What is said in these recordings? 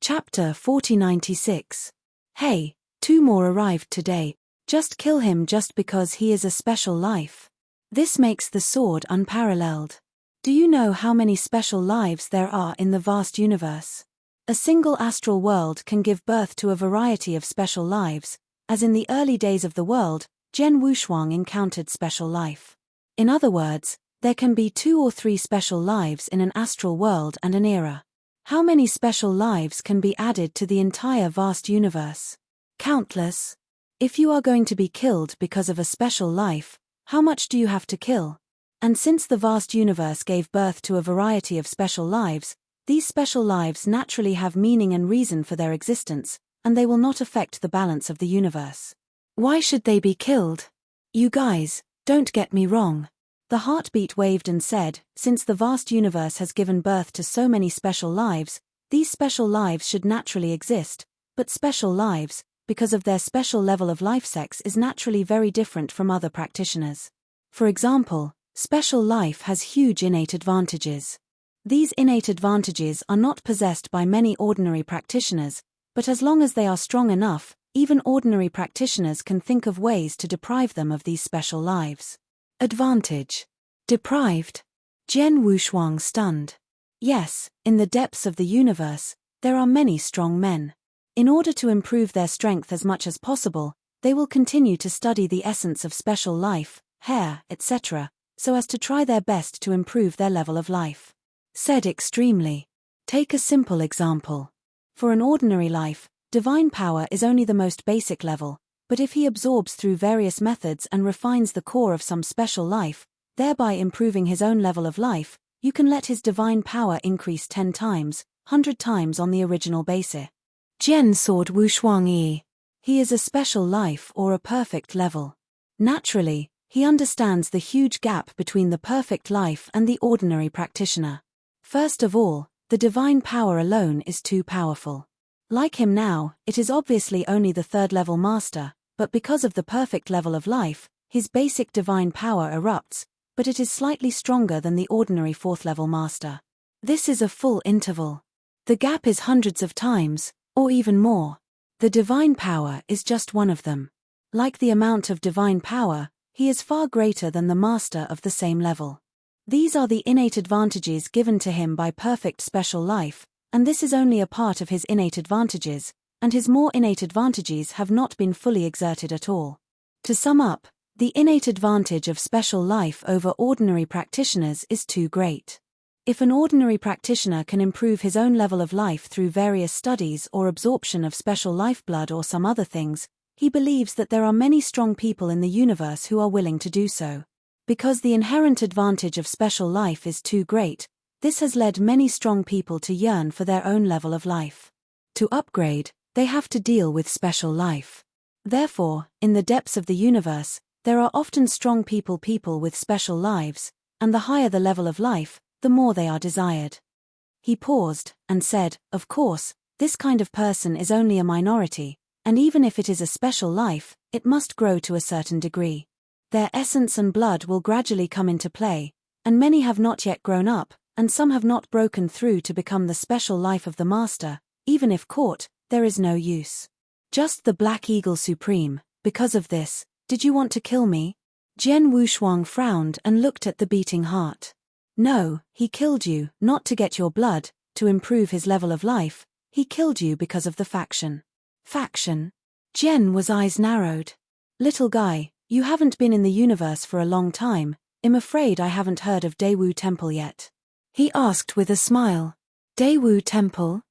Chapter 4096. Hey, 2 more arrived today. Just kill him just because he is a special life. This makes the sword unparalleled. Do you know how many special lives there are in the vast universe? A single astral world can give birth to a variety of special lives, as in the early days of the world, Zhen Wushuang encountered special life. In other words, there can be 2 or 3 special lives in an astral world and an era. How many special lives can be added to the entire vast universe? Countless. If you are going to be killed because of a special life, how much do you have to kill? And since the vast universe gave birth to a variety of special lives, these special lives naturally have meaning and reason for their existence, and they will not affect the balance of the universe. Why should they be killed? You guys, don't get me wrong. The heartbeat waved and said, since the vast universe has given birth to so many special lives, these special lives should naturally exist, but special lives, because of their special level of life sex, is naturally very different from other practitioners. For example, special life has huge innate advantages. These innate advantages are not possessed by many ordinary practitioners, but as long as they are strong enough, even ordinary practitioners can think of ways to deprive them of these special lives. Advantage. Deprived. Zhen Wushuang stunned. Yes, in the depths of the universe, there are many strong men. In order to improve their strength as much as possible, they will continue to study the essence of special life, hair, etc., so as to try their best to improve their level of life. Said extremely. Take a simple example. For an ordinary life, divine power is only the most basic level, but if he absorbs through various methods and refines the core of some special life, thereby improving his own level of life, you can let his divine power increase 10 times, 100 times on the original basis. Zhen Sword Wushuang Yi. He is a special life or a perfect level. Naturally, he understands the huge gap between the perfect life and the ordinary practitioner. First of all, the divine power alone is too powerful. Like him now, it is obviously only the 3rd level master, but because of the perfect level of life, his basic divine power erupts, but it is slightly stronger than the ordinary 4th level master. This is a full interval. The gap is hundreds of times, or even more. The divine power is just one of them. Like the amount of divine power, he is far greater than the master of the same level. These are the innate advantages given to him by perfect special life, and this is only a part of his innate advantages, and his more innate advantages have not been fully exerted at all. To sum up, the innate advantage of special life over ordinary practitioners is too great. If an ordinary practitioner can improve his own level of life through various studies or absorption of special lifeblood or some other things, he believes that there are many strong people in the universe who are willing to do so. Because the inherent advantage of special life is too great, this has led many strong people to yearn for their own level of life. To upgrade, they have to deal with special life. Therefore, in the depths of the universe, there are often strong people with special lives, and the higher the level of life, the more they are desired. He paused, and said, of course, this kind of person is only a minority, and even if it is a special life, it must grow to a certain degree. Their essence and blood will gradually come into play, and many have not yet grown up, and some have not broken through to become the special life of the master. Even if caught, there is no use. Just the Black Eagle Supreme. Because of this, did you want to kill me? Zhen Wushuang frowned and looked at the beating heart. No, he killed you, not to get your blood, to improve his level of life, he killed you because of the faction. Faction? Zhen was eyes narrowed. Little guy, you haven't been in the universe for a long time, I'm afraid I haven't heard of Daewu Temple yet. He asked with a smile. Daewu Temple?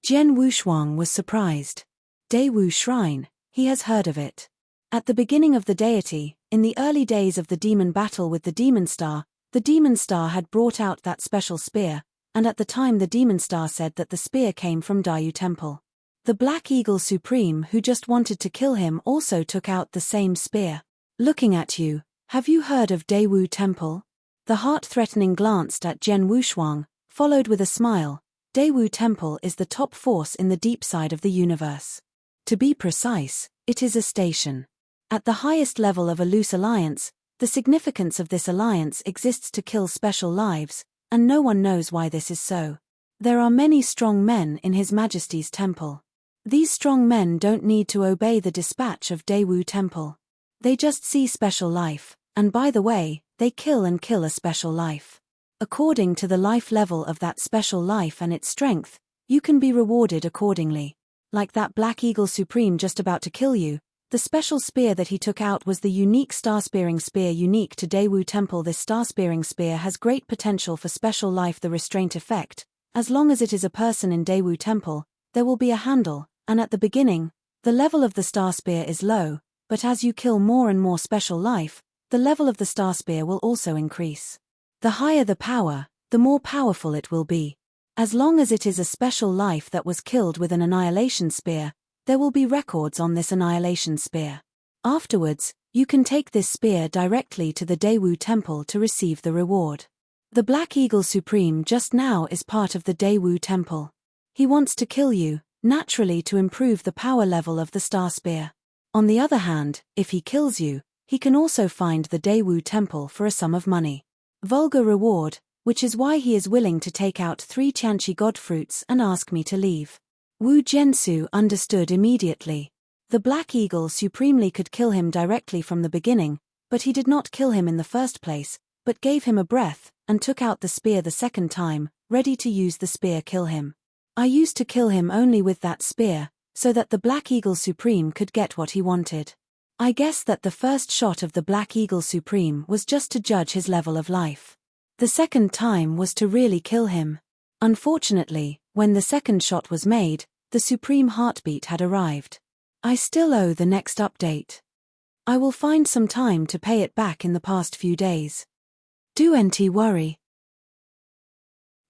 Zhen Wushuang was surprised. Daewu Shrine, he has heard of it. At the beginning of the deity, in the early days of the demon battle with the demon star had brought out that special spear, and at the time the demon star said that the spear came from Daewu Temple. The Black Eagle Supreme who just wanted to kill him also took out the same spear. Looking at you, have you heard of Daewu Temple? The heart-threatening glanced at Zhen Wushuang, followed with a smile. Daewu Temple is the top force in the deep side of the universe. To be precise, it is a station. At the highest level of a loose alliance, the significance of this alliance exists to kill special lives, and no one knows why this is so. There are many strong men in His Majesty's temple. These strong men don't need to obey the dispatch of Daewoo Temple. They just see special life, and by the way, they kill and kill a special life. According to the life level of that special life and its strength, you can be rewarded accordingly. Like that Black Eagle Supreme just about to kill you, the special spear that he took out was the unique star-spearing spear unique to Daewoo Temple. This star-spearing spear has great potential for special life, the restraint effect. As long as it is a person in Daewoo Temple, there will be a handle, and at the beginning, the level of the star spear is low, but as you kill more and more special life, the level of the star spear will also increase. The higher the power, the more powerful it will be. As long as it is a special life that was killed with an annihilation spear, there will be records on this annihilation spear. Afterwards, you can take this spear directly to the Daewoo Temple to receive the reward. The Black Eagle Supreme just now is part of the Daewoo Temple. He wants to kill you, naturally, to improve the power level of the star spear. On the other hand, if he kills you, he can also find the Daewoo Temple for a sum of money. Vulgar reward, which is why he is willing to take out 3 Tianqi God fruits and ask me to leave. Wu Jiansu understood immediately. The Black Eagle supremely could kill him directly from the beginning, but he did not kill him in the first place, but gave him a breath, and took out the spear the second time, ready to use the spear kill him. I used to kill him only with that spear, so that the Black Eagle Supreme could get what he wanted. I guess that the first shot of the Black Eagle Supreme was just to judge his level of life. The second time was to really kill him. Unfortunately, when the second shot was made, the supreme heartbeat had arrived. I still owe the next update. I will find some time to pay it back in the past few days. Don't worry.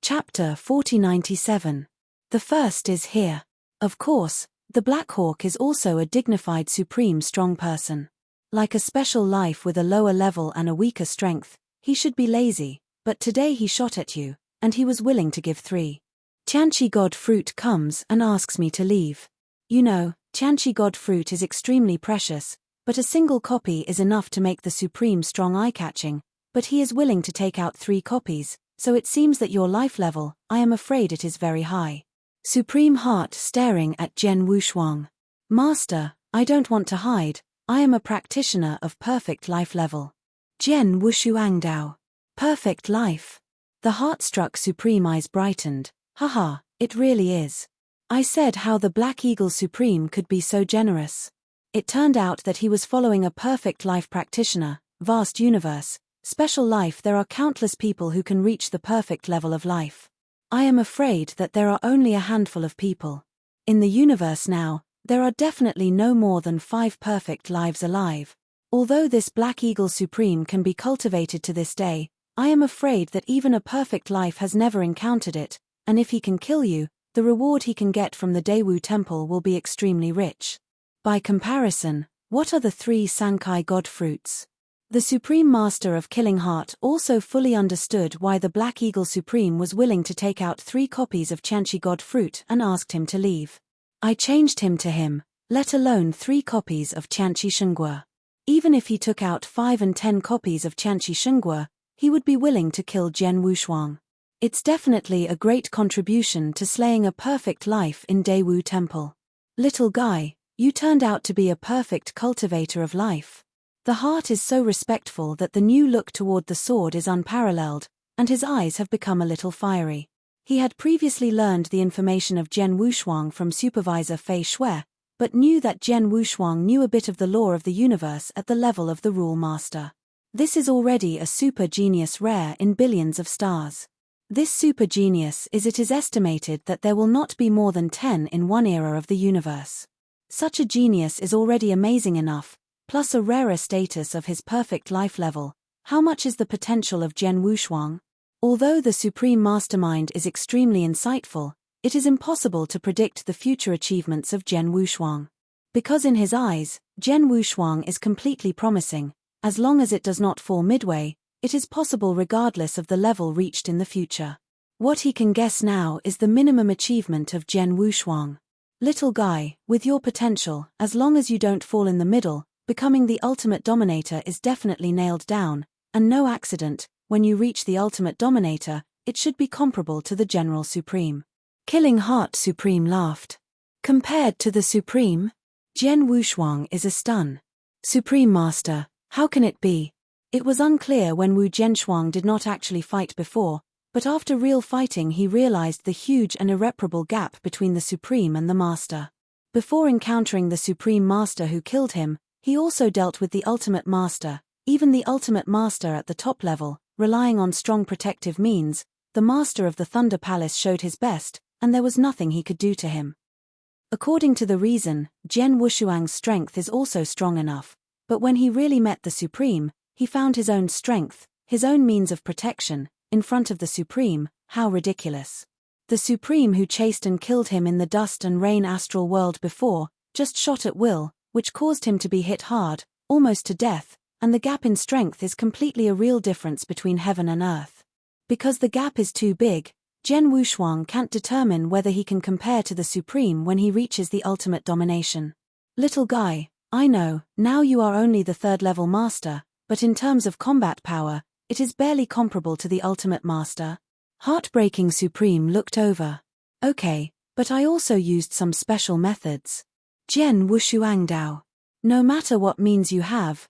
Chapter 4097. The first is here. Of course, the Black Hawk is also a dignified supreme strong person. Like a special life with a lower level and a weaker strength, he should be lazy, but today he shot at you, and he was willing to give 3. Tianqi God fruit comes and asks me to leave. You know, Tianqi God fruit is extremely precious, but a single copy is enough to make the supreme strong eye-catching, but he is willing to take out 3 copies, so it seems that your life level, I am afraid it is very high. Supreme Heart staring at Zhen Wushuang. Master, I don't want to hide, I am a practitioner of perfect life level. Zhen Wushuangdao. Perfect life. The heart-struck supreme eyes brightened. Haha, it really is. I said how the Black Eagle Supreme could be so generous. It turned out that he was following a perfect life practitioner, vast universe, special life. There are countless people who can reach the perfect level of life. I am afraid that there are only a handful of people. In the universe now, there are definitely no more than 5 perfect lives alive. Although this Black Eagle Supreme can be cultivated to this day, I am afraid that even a perfect life has never encountered it, and if he can kill you, the reward he can get from the Daewoo Temple will be extremely rich. By comparison, what are the 3 Sankai God fruits? The Supreme Master of Killing Heart also fully understood why the Black Eagle Supreme was willing to take out 3 copies of Tianqi God fruit and asked him to leave. I changed him to him, let alone 3 copies of Tianqi Shengguo. Even if he took out 5 and 10 copies of Tianqi Shengguo, he would be willing to kill Zhen Wushuang. It's definitely a great contribution to slaying a perfect life in Daewoo Temple. Little guy, you turned out to be a perfect cultivator of life. The heart is so respectful that the new look toward the sword is unparalleled, and his eyes have become a little fiery. He had previously learned the information of Zhen Wushuang from Supervisor Fei Shui, but knew that Zhen Wushuang knew a bit of the law of the universe at the level of the Rule Master. This is already a super genius rare in billions of stars. This super genius it is estimated that there will not be more than 10 in one era of the universe. Such a genius is already amazing enough, plus a rarer status of his perfect life level. How much is the potential of Zhen Wushuang? Although the Supreme Mastermind is extremely insightful, it is impossible to predict the future achievements of Zhen Wushuang. Because in his eyes, Zhen Wushuang is completely promising. As long as it does not fall midway, it is possible regardless of the level reached in the future. What he can guess now is the minimum achievement of Zhen Wushuang. Little guy, with your potential, as long as you don't fall in the middle, becoming the ultimate dominator is definitely nailed down, and no accident. When you reach the ultimate dominator, it should be comparable to the General Supreme. Killing Heart Supreme laughed. Compared to the Supreme? Jian Wushuang is a stun. Supreme Master, how can it be? It was unclear when Wu Jianshuang did not actually fight before, but after real fighting he realized the huge and irreparable gap between the Supreme and the Master. Before encountering the Supreme Master who killed him, he also dealt with the Ultimate Master, even the Ultimate Master at the top level, relying on strong protective means. The Master of the Thunder Palace showed his best, and there was nothing he could do to him. According to the reason, Jian Wushuang's strength is also strong enough, but when he really met the Supreme, he found his own strength, his own means of protection, in front of the Supreme. How ridiculous. The Supreme who chased and killed him in the dust and rain astral world before, just shot at will, which caused him to be hit hard, almost to death, and the gap in strength is completely a real difference between heaven and earth. Because the gap is too big, Jian Wushuang can't determine whether he can compare to the Supreme when he reaches the ultimate domination. Little guy, I know, now you are only the third-level master, but in terms of combat power, it is barely comparable to the Ultimate Master. Heartbreaking Supreme looked over. Okay, but I also used some special methods. Jian Wushuang Dao. No matter what means you have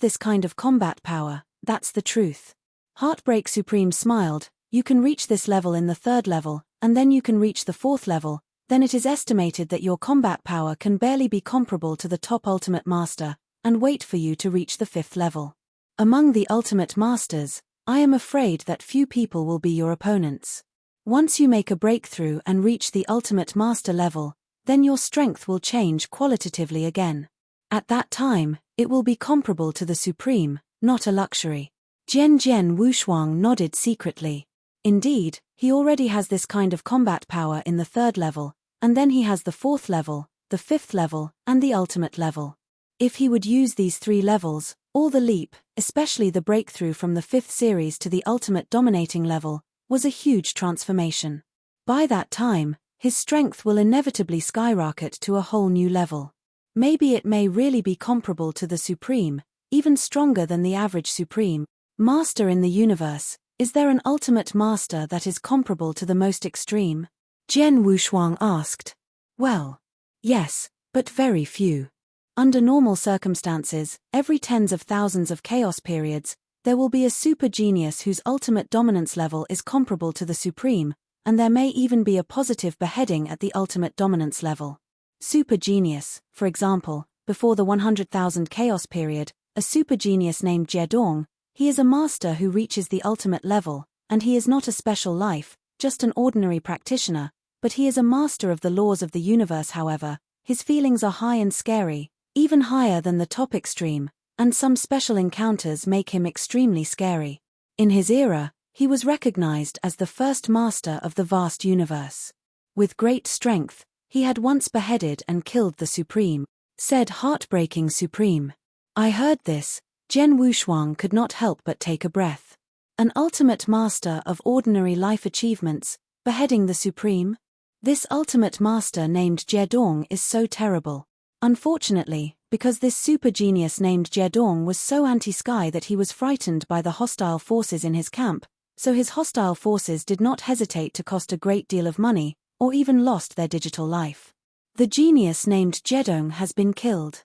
this kind of combat power, that's the truth. Heartbreak Supreme smiled. You can reach this level in the third level, and then you can reach the fourth level, then it is estimated that your combat power can barely be comparable to the top Ultimate Master, and wait for you to reach the fifth level. Among the Ultimate Masters, I am afraid that few people will be your opponents. Once you make a breakthrough and reach the Ultimate Master level, then your strength will change qualitatively again. At that time, it will be comparable to the Supreme, not a luxury. Jian Wushuang nodded secretly. Indeed, he already has this kind of combat power in the third level, and then he has the fourth level, the fifth level, and the ultimate level. If he would use these three levels, all the leap, especially the breakthrough from the fifth series to the ultimate dominating level, was a huge transformation. By that time, his strength will inevitably skyrocket to a whole new level. Maybe it may really be comparable to the Supreme, even stronger than the average Supreme Master in the universe. Is there an Ultimate Master that is comparable to the most extreme? Jian Wushuang asked. Well, yes, but very few. Under normal circumstances, every tens of thousands of chaos periods, there will be a super genius whose ultimate dominance level is comparable to the Supreme, and there may even be a positive beheading at the ultimate dominance level. Super genius, for example, before the 100,000 chaos period, a super genius named Jiedong. He is a master who reaches the ultimate level, and he is not a special life, just an ordinary practitioner, but he is a master of the laws of the universe. However, his feelings are high and scary, even higher than the top extreme, and some special encounters make him extremely scary. In his era, he was recognized as the first master of the vast universe. With great strength, he had once beheaded and killed the Supreme, said Heartbreaking Supreme. I heard this. Jian Wushuang could not help but take a breath. An ultimate master of ordinary life achievements, beheading the Supreme? This ultimate master named Jiedong is so terrible. Unfortunately, because this super genius named Jiedong was so anti-sky that he was frightened by the hostile forces in his camp, so his hostile forces did not hesitate to cost a great deal of money, or even lost their digital life. The genius named Jiedong has been killed.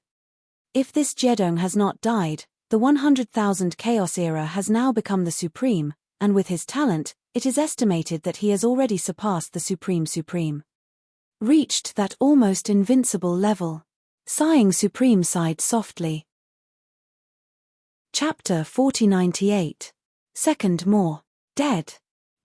If this Jiedong has not died, the 100,000 Chaos era has now become the Supreme, and with his talent, it is estimated that he has already surpassed the Supreme. Reached that almost invincible level. Sighing Supreme sighed softly. Chapter 4098. Second more. Dead.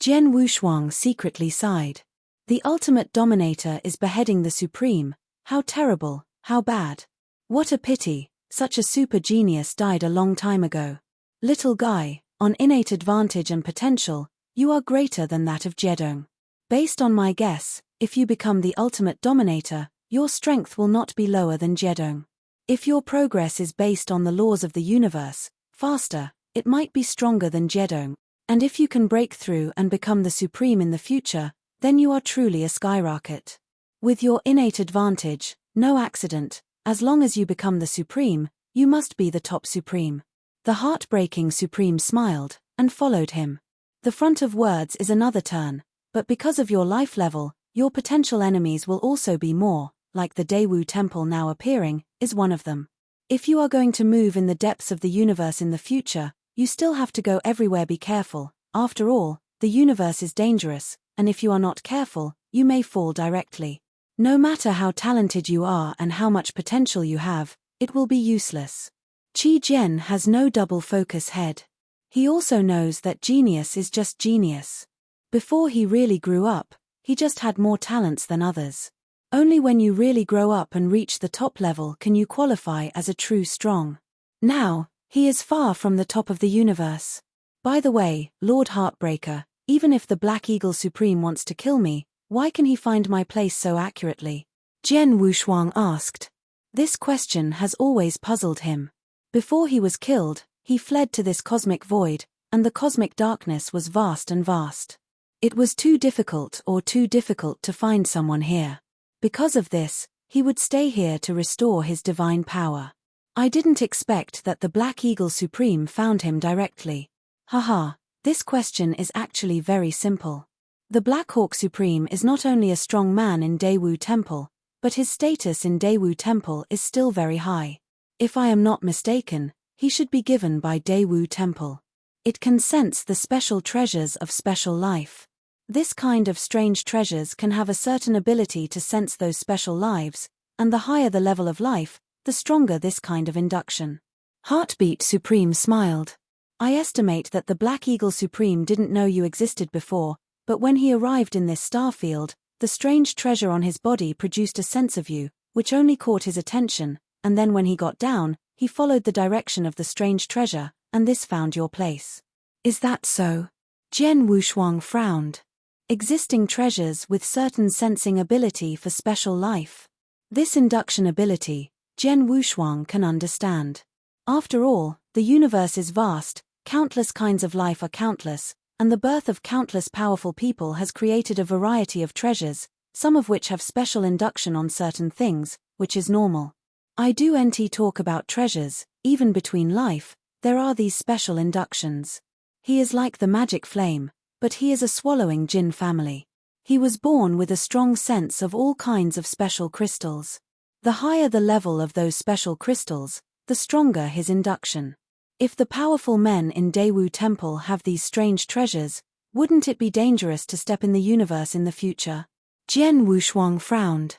Jian Wushuang secretly sighed. The ultimate dominator is beheading the Supreme. How terrible, how bad. What a pity. Such a super genius died a long time ago. Little guy, on innate advantage and potential, you are greater than that of Jiedong. Based on my guess, if you become the ultimate dominator, your strength will not be lower than Jiedong. If your progress is based on the laws of the universe, faster, it might be stronger than Jiedong. And if you can break through and become the Supreme in the future, then you are truly a skyrocket. With your innate advantage, no accident. As long as you become the Supreme, you must be the top Supreme. The heartbreaking Supreme smiled, and followed him. The front of words is another turn, but because of your life level, your potential enemies will also be more, like the Daewoo Temple now appearing, is one of them. If you are going to move in the depths of the universe in the future, you still have to go everywhere. Be careful, after all, the universe is dangerous, and if you are not careful, you may fall directly. No matter how talented you are and how much potential you have, it will be useless. Qi Jian has no double focus head. He also knows that genius is just genius. Before he really grew up, he just had more talents than others. Only when you really grow up and reach the top level can you qualify as a true strong. Now, he is far from the top of the universe. By the way, Lord Heartbreaker, even if the Black Eagle Supreme wants to kill me, why can he find my place so accurately? Jian Wushuang asked. This question has always puzzled him. Before he was killed, he fled to this cosmic void, and the cosmic darkness was vast and vast. It was too difficult to find someone here. Because of this, he would stay here to restore his divine power. I didn't expect that the Black Eagle Supreme found him directly. Haha, this question is actually very simple. The Black Hawk Supreme is not only a strong man in Daewoo Temple, but his status in Daewoo Temple is still very high. If I am not mistaken, he should be given by Daewoo Temple. It can sense the special treasures of special life. This kind of strange treasures can have a certain ability to sense those special lives, and the higher the level of life, the stronger this kind of induction. Heartbeat Supreme smiled. I estimate that the Black Eagle Supreme didn't know you existed before, but when he arrived in this star field, the strange treasure on his body produced a sense of you, which only caught his attention, and then when he got down, he followed the direction of the strange treasure, and this found your place. Is that so? Jian Wushuang frowned. Existing treasures with certain sensing ability for special life. This induction ability, Jian Wushuang can understand. After all, the universe is vast, countless kinds of life are countless, and the birth of countless powerful people has created a variety of treasures, some of which have special induction on certain things, which is normal. I do talk about treasures, even between life, there are these special inductions. He is like the magic flame, but he is a swallowing Jin family. He was born with a strong sense of all kinds of special crystals. The higher the level of those special crystals, the stronger his induction. If the powerful men in Daewoo Temple have these strange treasures, wouldn't it be dangerous to step in the universe in the future? Jian Wushuang frowned.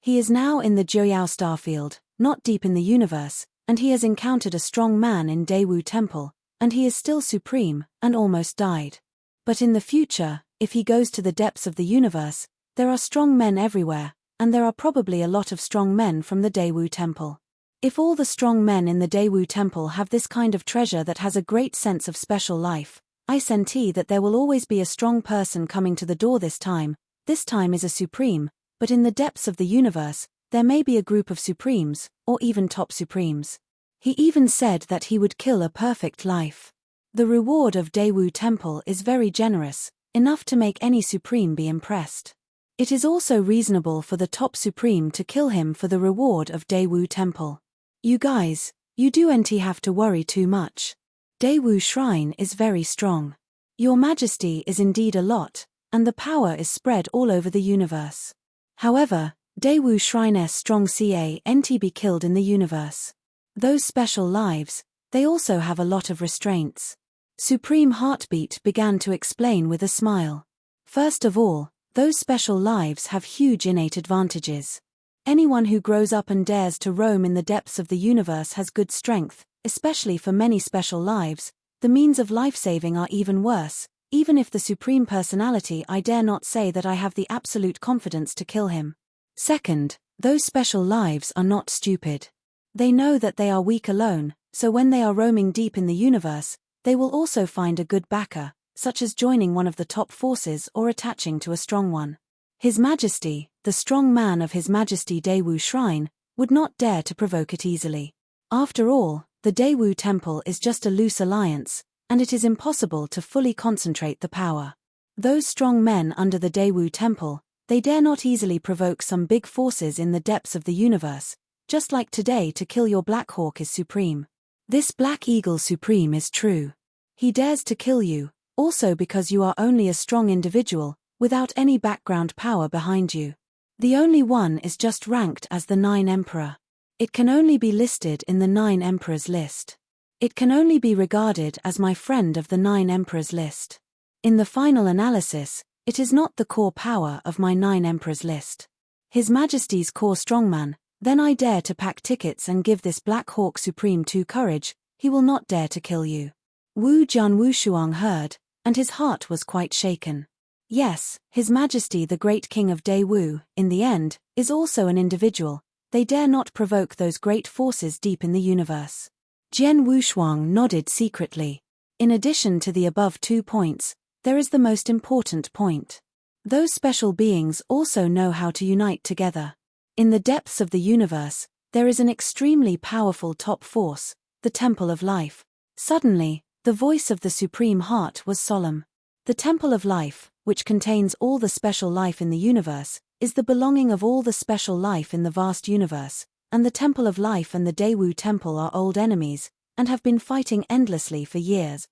He is now in the Jiuyao starfield, not deep in the universe, and he has encountered a strong man in Daewoo Temple, and he is still supreme, and almost died. But in the future, if he goes to the depths of the universe, there are strong men everywhere, and there are probably a lot of strong men from the Daewoo Temple. If all the strong men in the Daewoo Temple have this kind of treasure that has a great sense of special life, I guarantee that there will always be a strong person coming to the door this time is a supreme, but in the depths of the universe, there may be a group of supremes, or even top supremes. He even said that he would kill a perfect life. The reward of Daewoo Temple is very generous, enough to make any supreme be impressed. It is also reasonable for the top supreme to kill him for the reward of Daewoo Temple. You guys, you don't have to worry too much. Daewoo Shrine is very strong. Your Majesty is indeed a lot, and the power is spread all over the universe. However, Daewoo Shrine's strong can't be killed in the universe. Those special lives, they also have a lot of restraints. Supreme Heartbeat began to explain with a smile. First of all, those special lives have huge innate advantages. Anyone who grows up and dares to roam in the depths of the universe has good strength, especially for many special lives. The means of life-saving are even worse, even if the Supreme Personality, I dare not say that I have the absolute confidence to kill him. Second, those special lives are not stupid. They know that they are weak alone, so when they are roaming deep in the universe, they will also find a good backer, such as joining one of the top forces or attaching to a strong one. His Majesty, the strong man of His Majesty Daewoo Shrine, would not dare to provoke it easily. After all, the Daewoo Temple is just a loose alliance, and it is impossible to fully concentrate the power. Those strong men under the Daewoo Temple, they dare not easily provoke some big forces in the depths of the universe, just like today to kill your Black Hawk is supreme. This Black Eagle Supreme is true. He dares to kill you, Also because you are only a strong individual, without any background power behind you. The only one is just ranked as the 9 Emperor. It can only be listed in the 9 Emperors list. It can only be regarded as my friend of the 9 Emperors list. In the final analysis, it is not the core power of my 9 Emperors list. His Majesty's core strongman, then I dare to pack tickets and give this Black Hawk Supreme 2 courage, he will not dare to kill you. Wu Jian Wushuang heard, and his heart was quite shaken. Yes, His Majesty the Great King of Daewoo, in the end, is also an individual. They dare not provoke those great forces deep in the universe. Jian Wushuang nodded secretly. In addition to the above 2 points, there is the most important point. Those special beings also know how to unite together. In the depths of the universe, there is an extremely powerful top force, the Temple of Life. Suddenly, the voice of the Supreme Heart was solemn. The Temple of Life, which contains all the special life in the universe, is the belonging of all the special life in the vast universe, and the Temple of Life and the Daewoo Temple are old enemies, and have been fighting endlessly for years.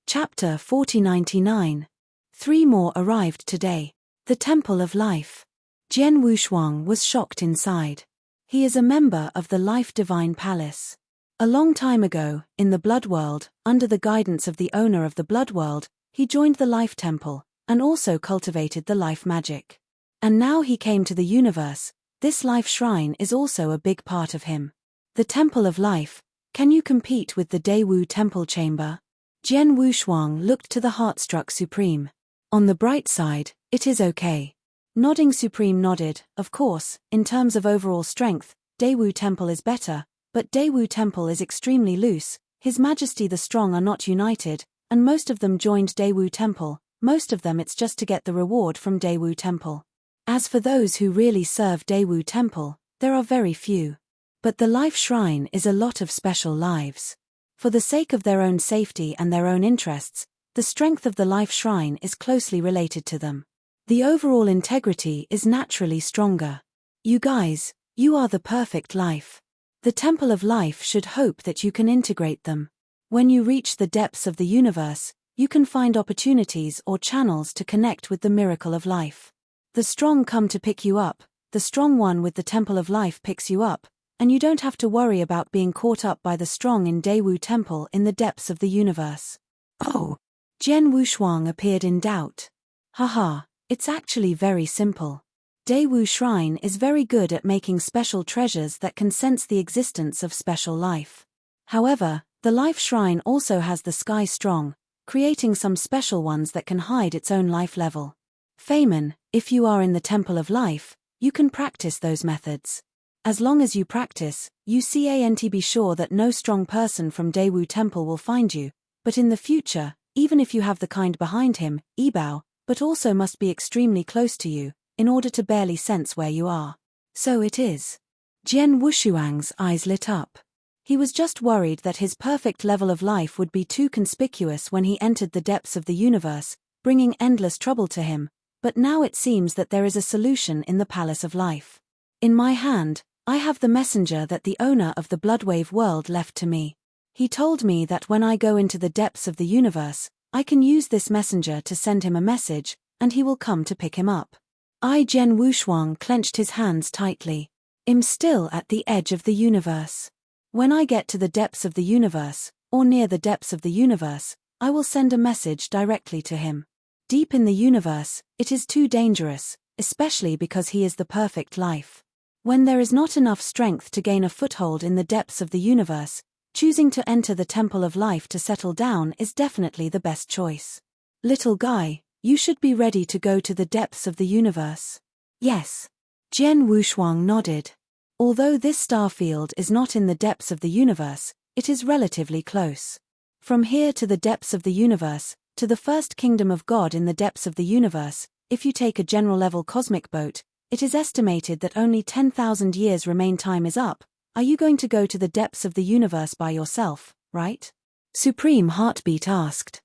Chapter 4099. 3 more arrived today. The Temple of Life. Jian Wushuang was shocked inside. He is a member of the Life Divine Palace. A long time ago, in the Blood World, under the guidance of the owner of the Blood World, he joined the Life Temple, and also cultivated the life magic. And now he came to the universe. This life shrine is also a big part of him. The Temple of Life. Can you compete with the Daewoo Temple Chamber? Jian Wushuang looked to the heart-struck Supreme. On the bright side, it is okay. Nodding Supreme nodded. Of course, in terms of overall strength, Daewoo Temple is better, but Daewoo Temple is extremely loose. His Majesty the Strong are not united, and most of them joined Daewoo Temple. Most of them it's just to get the reward from Daewoo Temple. As for those who really serve Daewoo Temple, there are very few. But the Life Shrine is a lot of special lives. For the sake of their own safety and their own interests, the strength of the Life Shrine is closely related to them. The overall integrity is naturally stronger. You guys, you are the perfect life. The Temple of Life should hope that you can integrate them. When you reach the depths of the universe, you can find opportunities or channels to connect with the miracle of life. The strong come to pick you up, the strong one with the Temple of Life picks you up, and you don't have to worry about being caught up by the strong in Daewoo Temple in the depths of the universe. Oh! Jian Wushuang appeared in doubt. Haha, it's actually very simple. Daewoo Shrine is very good at making special treasures that can sense the existence of special life. However, the Life Shrine also has the Sky Strong, creating some special ones that can hide its own life level. Feynman, if you are in the Temple of Life, you can practice those methods. As long as you practice, you can't be sure that no strong person from Daewoo Temple will find you, but in the future, even if you have the kind behind him, Ebao, but also must be extremely close to you, in order to barely sense where you are. So it is. Jian Wushuang's eyes lit up. He was just worried that his perfect level of life would be too conspicuous when he entered the depths of the universe, bringing endless trouble to him, but now it seems that there is a solution in the Palace of Life. In my hand, I have the messenger that the owner of the Bloodwave world left to me. He told me that when I go into the depths of the universe, I can use this messenger to send him a message, and he will come to pick him up. Jian Wushuang clenched his hands tightly. I'm still at the edge of the universe. When I get to the depths of the universe, or near the depths of the universe, I will send a message directly to him. Deep in the universe, it is too dangerous, especially because he is the perfect life. When there is not enough strength to gain a foothold in the depths of the universe, choosing to enter the Temple of Life to settle down is definitely the best choice. Little guy, you should be ready to go to the depths of the universe. Yes. Jian Wushuang nodded. Although this star field is not in the depths of the universe, it is relatively close. From here to the depths of the universe, to the first kingdom of God in the depths of the universe, if you take a general-level cosmic boat, it is estimated that only 10,000 years remain. Time is up. Are you going to go to the depths of the universe by yourself, right? Supreme Heartbeat asked.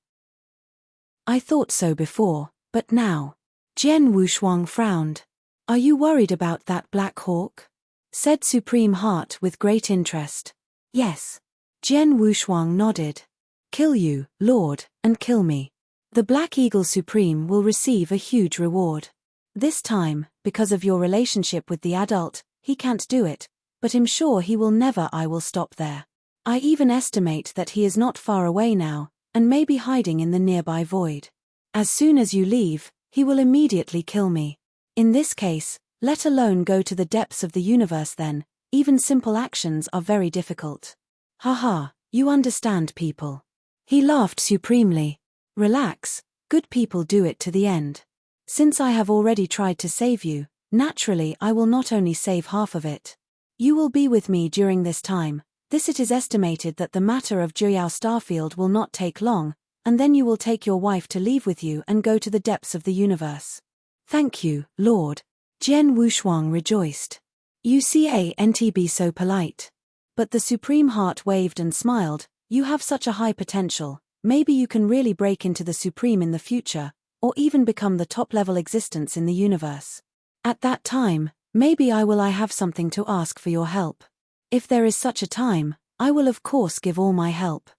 I thought so before, but now. Jian Wushuang frowned. Are you worried about that Black Hawk? Said Supreme Heart with great interest. Yes. Jian Wushuang nodded. Kill you, Lord, and kill me. The Black Eagle Supreme will receive a huge reward. This time, because of your relationship with the adult, he can't do it, but I'm sure he will never. I will stop there. I even estimate that he is not far away now, and may be hiding in the nearby void. As soon as you leave, he will immediately kill me. In this case, let alone go to the depths of the universe then, even simple actions are very difficult. Haha, you understand people. He laughed supremely. Relax, good people do it to the end. Since I have already tried to save you, naturally I will not only save half of it. You will be with me during this time. It is estimated that the matter of Juyao Starfield will not take long, and then you will take your wife to leave with you and go to the depths of the universe. Thank you, Lord. Jian Wushuang rejoiced. You can't be so polite. But the Supreme Heart waved and smiled. You have such a high potential, maybe you can really break into the Supreme in the future, or even become the top-level existence in the universe. At that time, maybe I have something to ask for your help. If there is such a time, I will of course give all my help.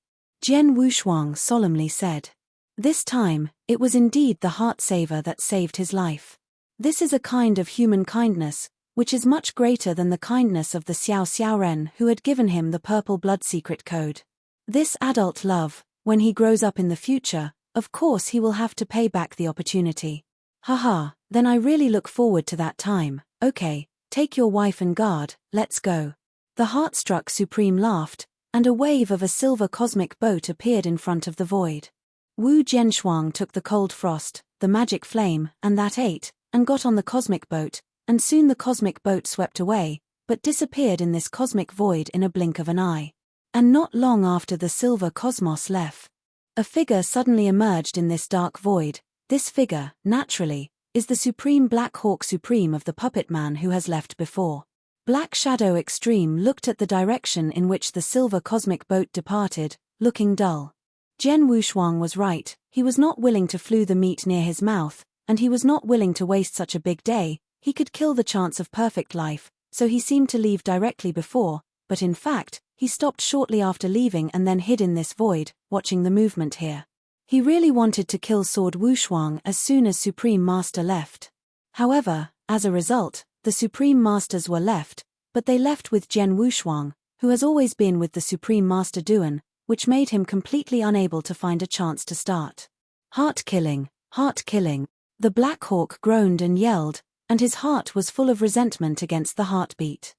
Jian Wushuang solemnly said. This time, it was indeed the heart saver that saved his life. This is a kind of human kindness, which is much greater than the kindness of the Xiao Xiaoren who had given him the purple blood secret code. This adult love, when he grows up in the future, of course he will have to pay back the opportunity. Haha, then I really look forward to that time. Okay, take your wife and guard, let's go. The heart-struck Supreme laughed, and a wave of a silver cosmic boat appeared in front of the void. Wu Jianshuang took the cold frost, the magic flame, and that ate, and got on the cosmic boat, and soon the cosmic boat swept away, but disappeared in this cosmic void in a blink of an eye. And not long after the silver cosmos left, a figure suddenly emerged in this dark void. This figure, naturally, is the Supreme Black Hawk Supreme of the Puppet Man who has left before. Black Shadow Extreme looked at the direction in which the silver cosmic boat departed, looking dull. Jian Wushuang was right, he was not willing to flew the meat near his mouth, and he was not willing to waste such a big day. He could kill the chance of perfect life, so he seemed to leave directly before, but in fact, he stopped shortly after leaving and then hid in this void, watching the movement here. He really wanted to kill Sword Wushuang as soon as Supreme Master left. However, as a result, the Supreme Masters were left, but they left with Jian Wushuang, who has always been with the Supreme Master Duan, which made him completely unable to find a chance to start. Heart-killing, heart-killing. The Black Hawk groaned and yelled, and his heart was full of resentment against the heartbeat.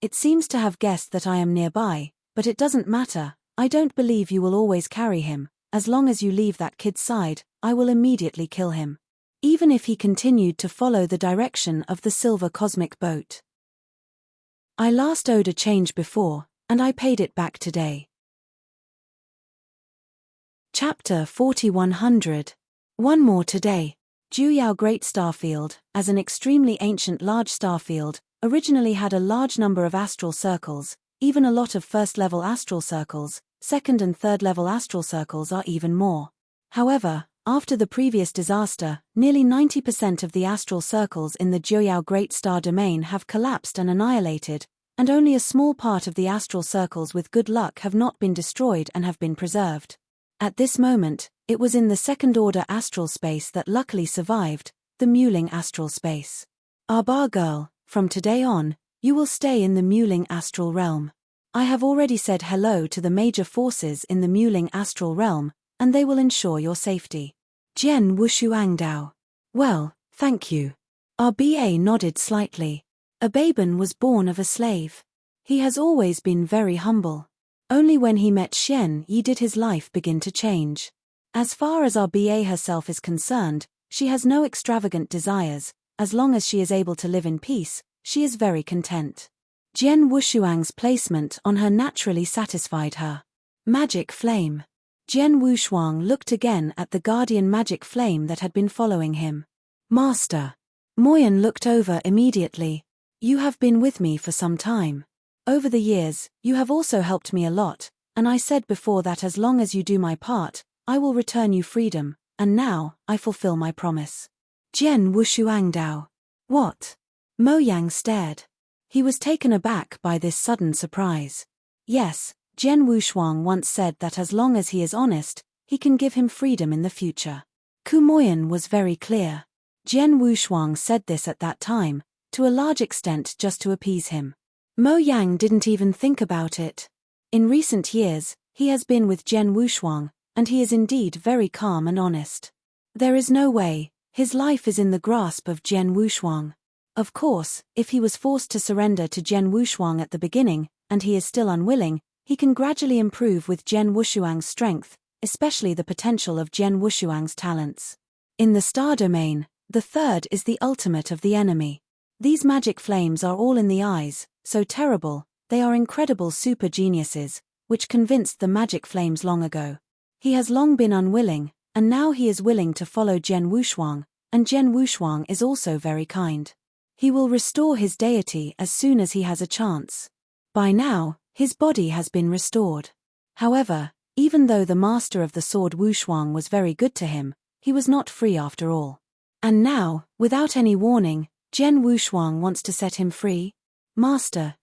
It seems to have guessed that I am nearby, but it doesn't matter, I don't believe you will always carry him. As long as you leave that kid's side, I will immediately kill him. Even if he continued to follow the direction of the silver cosmic boat. I last owed a change before, and I paid it back today. Chapter 4100. One more today. Juyao Great Starfield, as an extremely ancient large starfield, originally had a large number of astral circles, even a lot of first-level astral circles. Second and third-level astral circles are even more. However, after the previous disaster, nearly 90% of the astral circles in the Juyao Great Star domain have collapsed and annihilated, and only a small part of the astral circles with good luck have not been destroyed and have been preserved. At this moment, it was in the second-order astral space that luckily survived, the Muling astral space. Bar girl, from today on, you will stay in the Muling astral realm. I have already said hello to the major forces in the Muling astral realm, and they will ensure your safety. Jian Wushuangdao. Well, thank you. RBA nodded slightly. Ababan was born of a slave. He has always been very humble. Only when he met Xian Yi did his life begin to change. As far as RBA herself is concerned, she has no extravagant desires. As long as she is able to live in peace, she is very content. Jian Wushuang's placement on her naturally satisfied her. Magic flame. Jian Wushuang looked again at the guardian magic flame that had been following him. Master. Moyan looked over immediately. You have been with me for some time. Over the years, you have also helped me a lot, and I said before that as long as you do my part, I will return you freedom, and now, I fulfill my promise. Jian Wushuangdao. What? Mo Yang stared. He was taken aback by this sudden surprise. Yes, Jian Wushuang once said that as long as he is honest, he can give him freedom in the future. Ku Moyan was very clear. Jian Wushuang said this at that time, to a large extent just to appease him. Mo Yang didn't even think about it. In recent years, he has been with Jian Wushuang, and he is indeed very calm and honest. There is no way, his life is in the grasp of Jian Wushuang. Of course, if he was forced to surrender to Jian Wushuang at the beginning, and he is still unwilling, he can gradually improve with Jian Wushuang's strength, especially the potential of Jian Wushuang's talents. In the star domain, the third is the ultimate of the enemy. These magic flames are all in the eyes, so terrible, they are incredible super geniuses, which convinced the magic flames long ago. He has long been unwilling, and now he is willing to follow Jian Wushuang, and Jian Wushuang is also very kind. He will restore his deity as soon as he has a chance. By now, his body has been restored. However, even though the master of the sword Wushuang was very good to him, he was not free after all. And now, without any warning, Jian Wushuang wants to set him free? Master,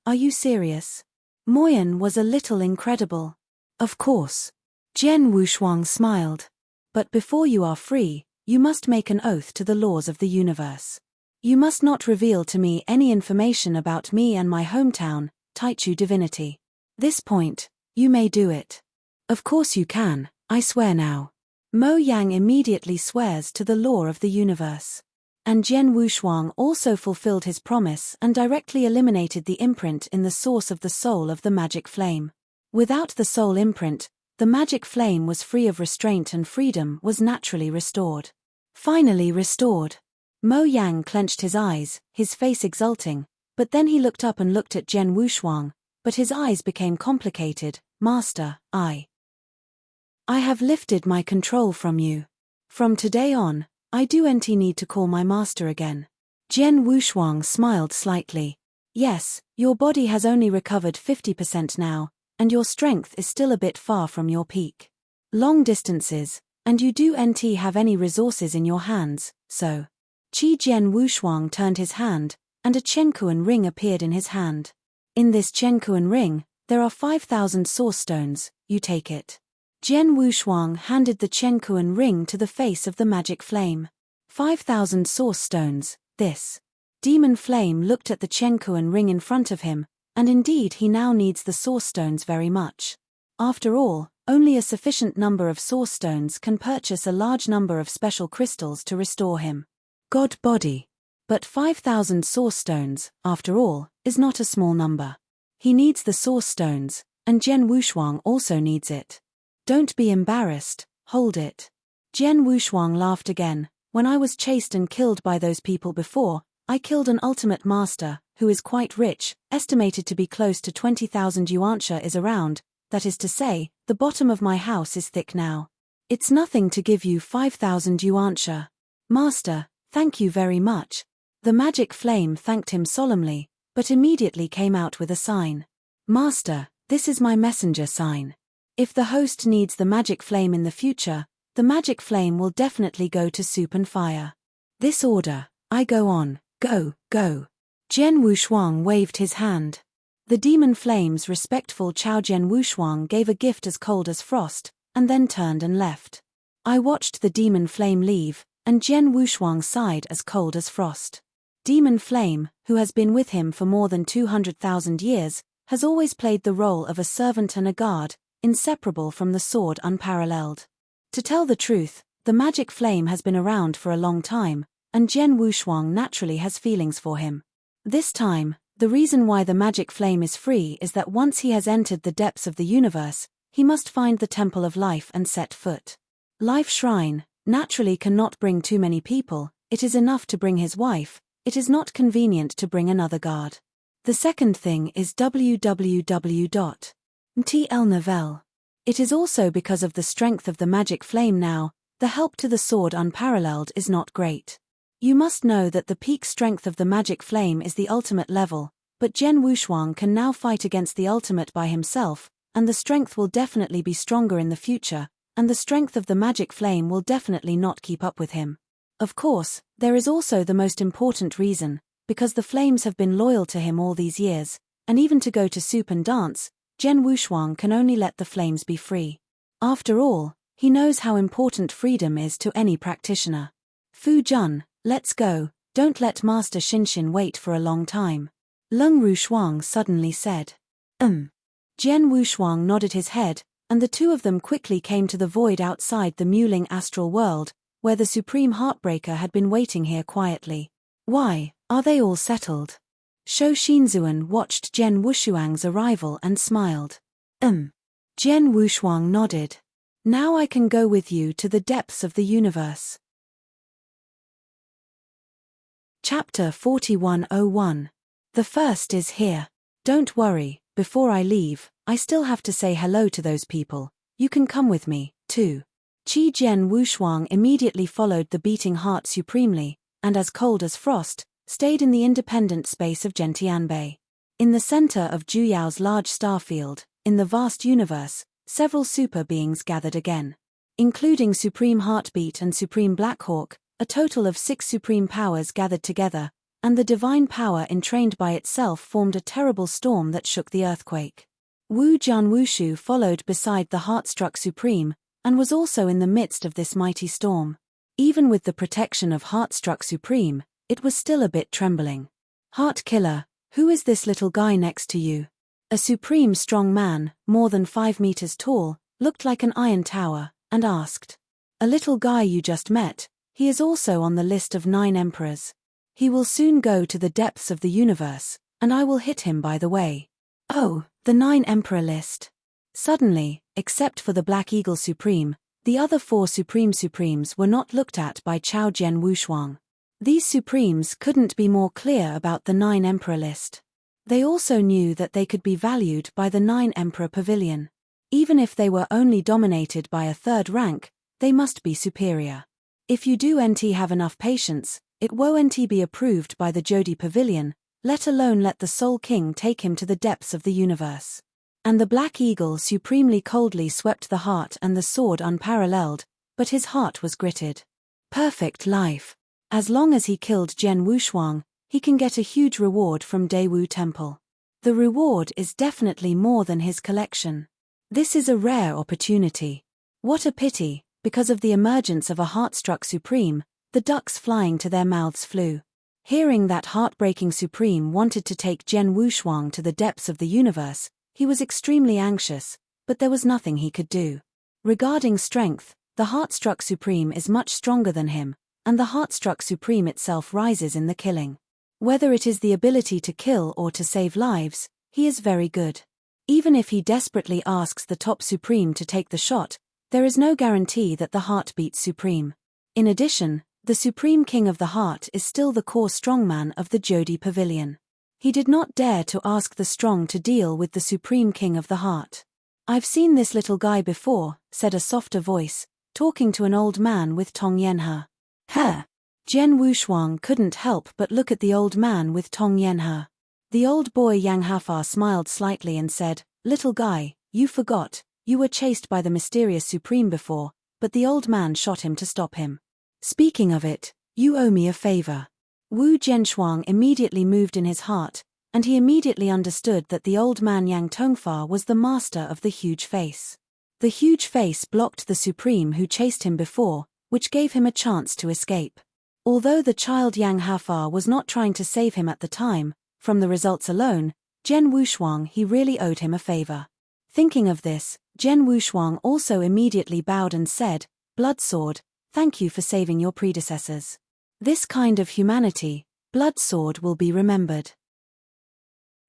are you serious? Moyan was a little incredible. Of course. Jian Wushuang smiled. But before you are free, you must make an oath to the laws of the universe. You must not reveal to me any information about me and my hometown, Taichu divinity. This point, you may do it. Of course you can, I swear now. Mo Yang immediately swears to the law of the universe. And Jian Wushuang also fulfilled his promise and directly eliminated the imprint in the source of the soul of the magic flame. Without the soul imprint, the magic flame was free of restraint and freedom was naturally restored. Finally restored. Mo Yang clenched his eyes, his face exulting, but then he looked up and looked at Jian Wushuang, but his eyes became complicated. Master, I have lifted my control from you. From today on, I don't need to call my master again. Jian Wushuang smiled slightly. Yes, your body has only recovered 50% now, and your strength is still a bit far from your peak. Long distances, and you don't have any resources in your hands, so. Jian Wushuang turned his hand, and a Chenkuan ring appeared in his hand. In this Chenkuan ring, there are 5,000 source stones, you take it. Jian Wushuang handed the Chenkuan ring to the face of the magic flame. 5,000 source stones, this. Demon flame looked at the Chenkuan ring in front of him, and indeed he now needs the source stones very much. After all, only a sufficient number of source stones can purchase a large number of special crystals to restore him. God body. But 5,000 source stones, after all, is not a small number. He needs the source stones, and Jian Wushuang also needs it. Don't be embarrassed, hold it. Jian Wushuang laughed again. When I was chased and killed by those people before, I killed an ultimate master, who is quite rich, estimated to be close to 20,000 yuanxia is around, that is to say, the bottom of my house is thick now. It's nothing to give you 5,000 yuanxia. Master, thank you very much. The magic flame thanked him solemnly, but immediately came out with a sign. Master, this is my messenger sign. If the host needs the magic flame in the future, the magic flame will definitely go to soup and fire. This order, I go on, go. Jian Wushuang waved his hand. The demon flame's respectful Chao Jian Wushuang gave a gift as cold as frost, and then turned and left. I watched the demon flame leave, and Jian Wushuang sighed as cold as frost. Demon flame, who has been with him for more than 200,000 years, has always played the role of a servant and a guard, inseparable from the sword unparalleled. To tell the truth, the magic flame has been around for a long time, and Jian Wushuang naturally has feelings for him. This time, the reason why the magic flame is free is that once he has entered the depths of the universe, he must find the Temple of Life and set foot. Life Shrine, naturally cannot bring too many people, it is enough to bring his wife, it is not convenient to bring another guard. The second thing is www.mtl. It is also because of the strength of the magic flame now, the help to the sword unparalleled is not great. You must know that the peak strength of the magic flame is the ultimate level, but Jian Wushuang can now fight against the ultimate by himself, and the strength will definitely be stronger in the future, and the strength of the magic flame will definitely not keep up with him. Of course, there is also the most important reason, because the flames have been loyal to him all these years, and even to go to soup and dance, Zhen Wushuang can only let the flames be free. After all, he knows how important freedom is to any practitioner. Fu Jun, let's go, don't let Master Xinshin wait for a long time. Leng Rushuang suddenly said. Zhen Wushuang nodded his head, and the two of them quickly came to the void outside the Muling astral world, where the Supreme Heartbreaker had been waiting here quietly. Why, are they all settled? Shou Xinzuan watched Zhen Wushuang's arrival and smiled. Zhen Wushuang nodded. Now I can go with you to the depths of the universe. Chapter 4101. The first is here. Don't worry, before I leave, I still have to say hello to those people. You can come with me, too. Zhen Wushuang immediately followed the beating heart supremely, and as cold as frost, stayed in the independent space of Gentianbei. In the center of Juyao's large star field, in the vast universe, several super beings gathered again. Including Supreme Heartbeat and Supreme Blackhawk, a total of 6 supreme powers gathered together, and the divine power entrained by itself formed a terrible storm that shook the earthquake. Wu Jianwushu followed beside the Heartstruck Supreme, and was also in the midst of this mighty storm. Even with the protection of Heartstruck Supreme, it was still a bit trembling. Heart Killer, who is this little guy next to you? A supreme strong man, more than 5 meters tall, looked like an iron tower, and asked. A little guy you just met, he is also on the list of 9 emperors. He will soon go to the depths of the universe, and I will hit him by the way. Oh, the 9 emperor list. Suddenly, except for the Black Eagle Supreme, the other 4 Supremes were not looked at by Zhen Wushuang. These Supremes couldn't be more clear about the 9 emperor list. They also knew that they could be valued by the 9 emperor pavilion. Even if they were only dominated by a 3rd rank, they must be superior. If you do have enough patience, it won't be approved by the Jodi pavilion, let alone let the Soul King take him to the depths of the universe. And the Black Eagle supremely coldly swept the heart and the sword unparalleled, but his heart was gritted. Perfect life. As long as he killed Zhen Wushuang, he can get a huge reward from Daewu Temple. The reward is definitely more than his collection. This is a rare opportunity. What a pity, because of the emergence of a Heartstruck Supreme, the ducks flying to their mouths flew. Hearing that Heartbreaking Supreme wanted to take Zhen Wushuang to the depths of the universe, he was extremely anxious, but there was nothing he could do. Regarding strength, the Heartstruck Supreme is much stronger than him, and the Heartstruck Supreme itself rises in the killing. Whether it is the ability to kill or to save lives, he is very good. Even if he desperately asks the top Supreme to take the shot, there is no guarantee that the heart beats Supreme. In addition, the Supreme King of the Heart is still the core strongman of the Jodi Pavilion. He did not dare to ask the strong to deal with the Supreme King of the Heart. I've seen this little guy before, said a softer voice, talking to an old man with Tong Yenhe. Huh. Zhen Wushuang couldn't help but look at the old man with Tong Yenhe. The old boy Yang Hafar smiled slightly and said, Little guy, you forgot, you were chased by the mysterious Supreme before, but the old man shot him to stop him. Speaking of it, you owe me a favor. Wu Zhenshuang immediately moved in his heart, and he immediately understood that the old man Yang Tongfa was the master of the huge face. The huge face blocked the Supreme who chased him before, which gave him a chance to escape. Although the child Yang Hafar was not trying to save him at the time, from the results alone, Zhen Wushuang he really owed him a favor. Thinking of this, Zhen Wushuang also immediately bowed and said, Bloodsword, thank you for saving your predecessors. This kind of humanity, Bloodsword will be remembered.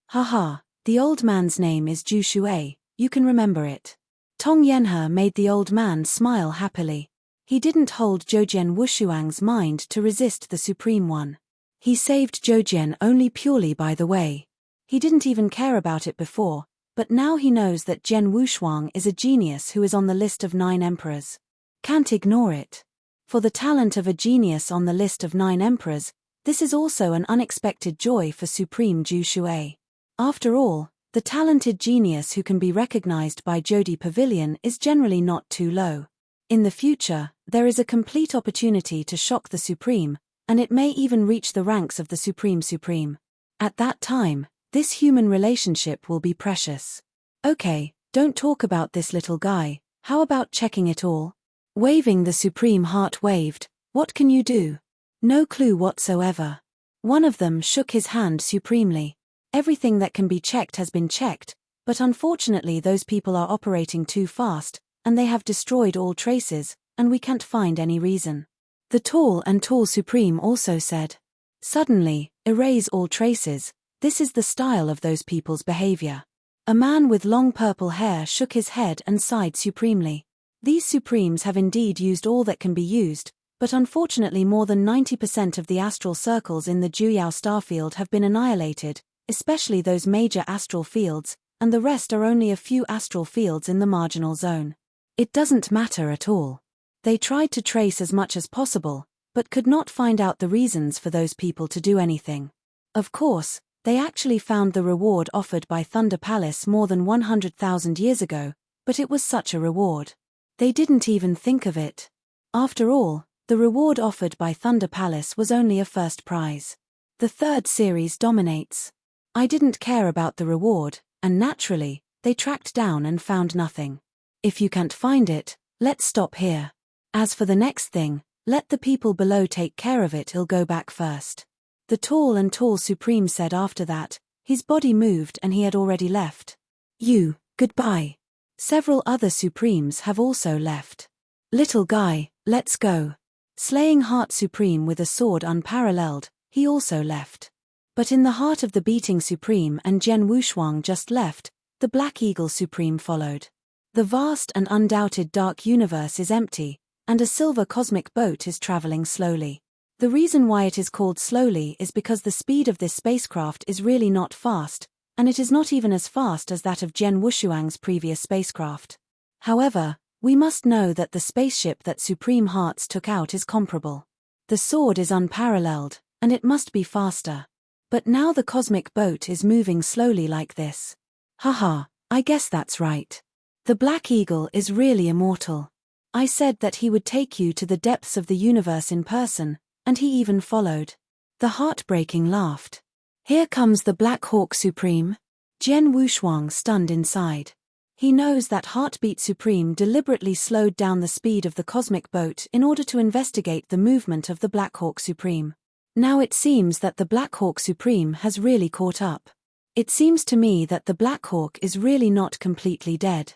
Haha, the old man's name is Zhu Shuai, you can remember it. Tong Yenhe made the old man smile happily. He didn't hold Zhen Wushuang's mind to resist the Supreme One. He saved Zhen only purely by the way. He didn't even care about it before, but now he knows that Zhen Wushuang is a genius who is on the list of 9 emperors. Can't ignore it. For the talent of a genius on the list of 9 emperors, this is also an unexpected joy for Supreme Zhu Shuai. After all, the talented genius who can be recognized by Jodi Pavilion is generally not too low. In the future, there is a complete opportunity to shock the Supreme, and it may even reach the ranks of the Supreme. At that time, this human relationship will be precious. Okay, don't talk about this little guy, how about checking it all? Waving, the Supreme Heart waved. What can you do? No clue whatsoever. One of them shook his hand supremely. Everything that can be checked has been checked, but unfortunately those people are operating too fast, and they have destroyed all traces, and we can't find any reason. The tall and tall Supreme also said. Suddenly, erase all traces. This is the style of those people's behavior. A man with long purple hair shook his head and sighed supremely. These Supremes have indeed used all that can be used, but unfortunately more than 90% of the astral circles in the Juyao starfield have been annihilated, especially those major astral fields, and the rest are only a few astral fields in the marginal zone. It doesn't matter at all. They tried to trace as much as possible, but could not find out the reasons for those people to do anything. Of course, they actually found the reward offered by Thunder Palace more than 100,000 years ago, but it was such a reward. They didn't even think of it. After all, the reward offered by Thunder Palace was only a first prize. The third series dominates. I didn't care about the reward, and naturally, they tracked down and found nothing. If you can't find it, let's stop here. As for the next thing, let the people below take care of it, I'll go back first. The tall and tall Supreme said after that. His body moved and he had already left. You, goodbye. Several other Supremes have also left. Little guy, let's go. Slaying Heart Supreme with a sword unparalleled, he also left. But in the heart of the beating Supreme and Jian Wushuang just left, the Black Eagle Supreme followed. The vast and undoubted dark universe is empty, and a silver cosmic boat is traveling slowly. The reason why it is called slowly is because the speed of this spacecraft is really not fast, and it is not even as fast as that of Jian Wushuang's previous spacecraft. However, we must know that the spaceship that Supreme Hearts took out is comparable. The sword is unparalleled, and it must be faster. But now the cosmic boat is moving slowly like this. Haha, I guess that's right. The Black Eagle is really immortal. I said that he would take you to the depths of the universe in person, and he even followed. The heartbreaking laughed. Here comes the Black Hawk Supreme. Jian Wushuang stunned inside. He knows that Heartbeat Supreme deliberately slowed down the speed of the cosmic boat in order to investigate the movement of the Black Hawk Supreme. Now it seems that the Black Hawk Supreme has really caught up. It seems to me that the Black Hawk is really not completely dead.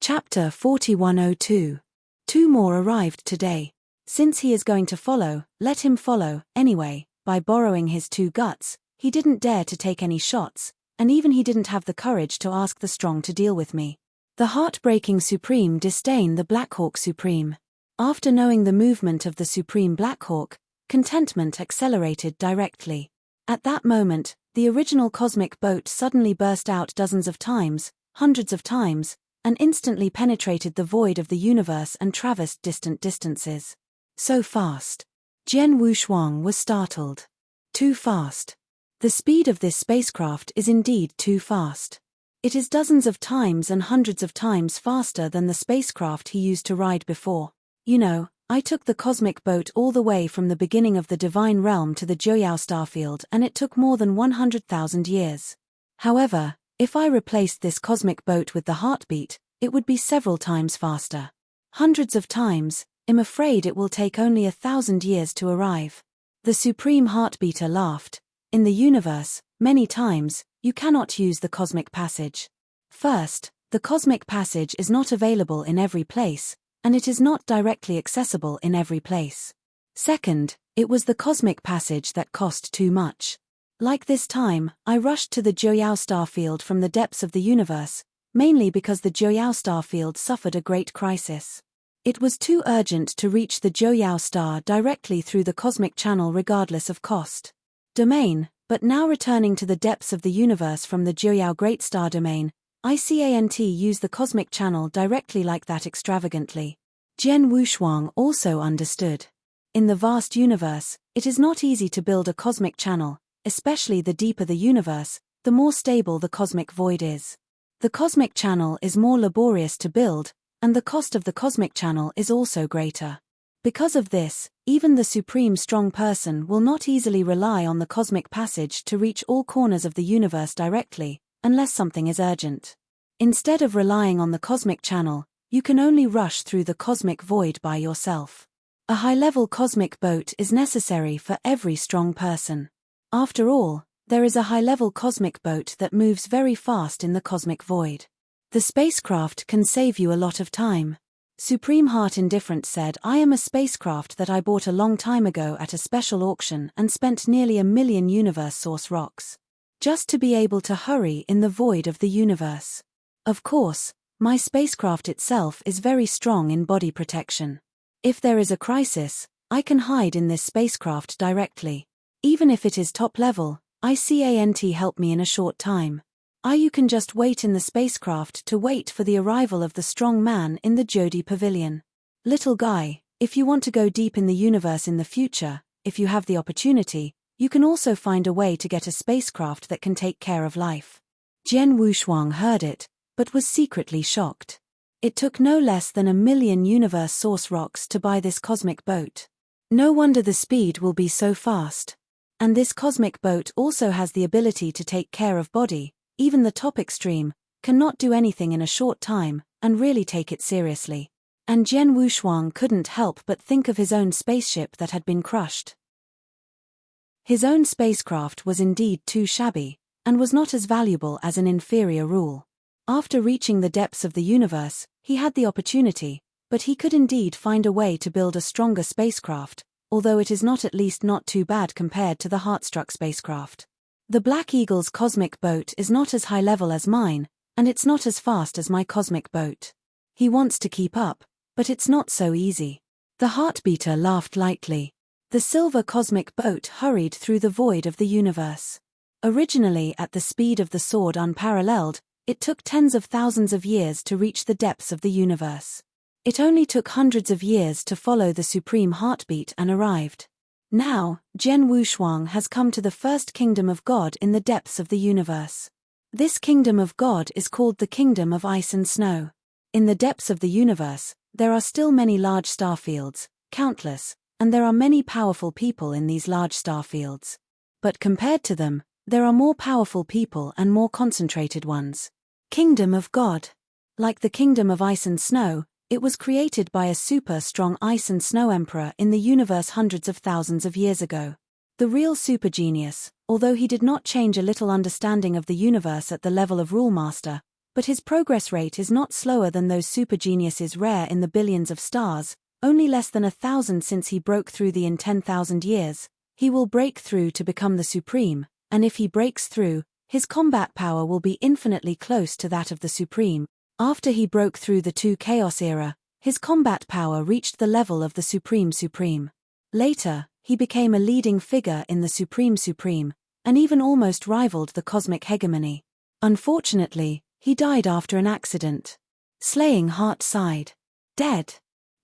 Chapter 4102. Two more arrived today. Since he is going to follow, let him follow, anyway. By borrowing his two guts, he didn't dare to take any shots, and even he didn't have the courage to ask the strong to deal with me. The heartbreaking Supreme disdained the Black Hawk Supreme. After knowing the movement of the Supreme Black Hawk, contentment accelerated directly. At that moment, the original cosmic boat suddenly burst out dozens of times, hundreds of times, and instantly penetrated the void of the universe and traversed distant distances. So fast. Jian Wushuang was startled. Too fast. The speed of this spacecraft is indeed too fast. It is dozens of times and hundreds of times faster than the spacecraft he used to ride before. You know, I took the cosmic boat all the way from the beginning of the divine realm to the Juyao starfield, and it took more than 100,000 years. However, if I replaced this cosmic boat with the heartbeat, it would be several times faster. Hundreds of times. I'm afraid it will take only 1,000 years to arrive. The Supreme Heartbeater laughed. In the universe, many times, you cannot use the cosmic passage. First, the cosmic passage is not available in every place, and it is not directly accessible in every place. Second, it was the cosmic passage that cost too much. Like this time, I rushed to the Juyao starfield from the depths of the universe, mainly because the Juyao starfield suffered a great crisis. It was too urgent to reach the Juyao star directly through the cosmic channel regardless of cost. Domain, but now returning to the depths of the universe from the Juyao Great Star Domain, I can't use the cosmic channel directly like that extravagantly. Jian Wushuang also understood. In the vast universe, it is not easy to build a cosmic channel, especially the deeper the universe, the more stable the cosmic void is. The cosmic channel is more laborious to build, and the cost of the cosmic channel is also greater. Because of this, Even the supreme strong person will not easily rely on the cosmic passage to reach all corners of the universe directly, unless something is urgent. Instead of relying on the cosmic channel, you can only rush through the cosmic void by yourself. A high-level cosmic boat is necessary for every strong person. After all, there is a high-level cosmic boat that moves very fast in the cosmic void. The spacecraft can save you a lot of time. Supreme Heart Indifferent said, "I am a spacecraft that I bought a long time ago at a special auction and spent nearly 1,000,000 universe source rocks. Just to be able to hurry in the void of the universe. Of course, my spacecraft itself is very strong in body protection. If there is a crisis, I can hide in this spacecraft directly. Even if it is top level, I can't help me in a short time. You can just wait in the spacecraft to wait for the arrival of the strong man in the Jodi Pavilion. Little guy, if you want to go deep in the universe in the future, if you have the opportunity, you can also find a way to get a spacecraft that can take care of life." Jian Wushuang heard it, but was secretly shocked. It took no less than 1,000,000 universe source rocks to buy this cosmic boat. No wonder the speed will be so fast. And this cosmic boat also has the ability to take care of body. Even the top extreme cannot do anything in a short time and really take it seriously. And Jian Wushuang couldn't help but think of his own spaceship that had been crushed. His own spacecraft was indeed too shabby, and was not as valuable as an inferior rule. After reaching the depths of the universe, he had the opportunity, but he could indeed find a way to build a stronger spacecraft, although it is not at least not too bad compared to the Heartstruck spacecraft. The Black Eagle's cosmic boat is not as high level as mine, and it's not as fast as my cosmic boat. He wants to keep up, but it's not so easy. The Heartbeater laughed lightly. The silver cosmic boat hurried through the void of the universe. Originally at the speed of the sword unparalleled, it took tens of thousands of years to reach the depths of the universe. It only took hundreds of years to follow the supreme heartbeat and arrived. Now, Jian Wushuang has come to the first kingdom of God in the depths of the universe. This kingdom of God is called the Kingdom of Ice and Snow. In the depths of the universe, there are still many large star fields, countless, and there are many powerful people in these large star fields. But compared to them, there are more powerful people and more concentrated ones. Kingdom of God. Like the Kingdom of Ice and Snow, it was created by a super strong ice and snow emperor in the universe hundreds of thousands of years ago. The real super genius, although he did not change a little understanding of the universe at the level of rule master, but his progress rate is not slower than those super geniuses rare in the billions of stars, only less than 1,000 since he broke through in 10,000 years. He will break through to become the supreme, and if he breaks through, his combat power will be infinitely close to that of the supreme. After he broke through the 2 Chaos era, his combat power reached the level of the Supreme. Later, he became a leading figure in the Supreme, and even almost rivaled the cosmic hegemony. Unfortunately, he died after an accident. Slaying Heart sighed. Dead.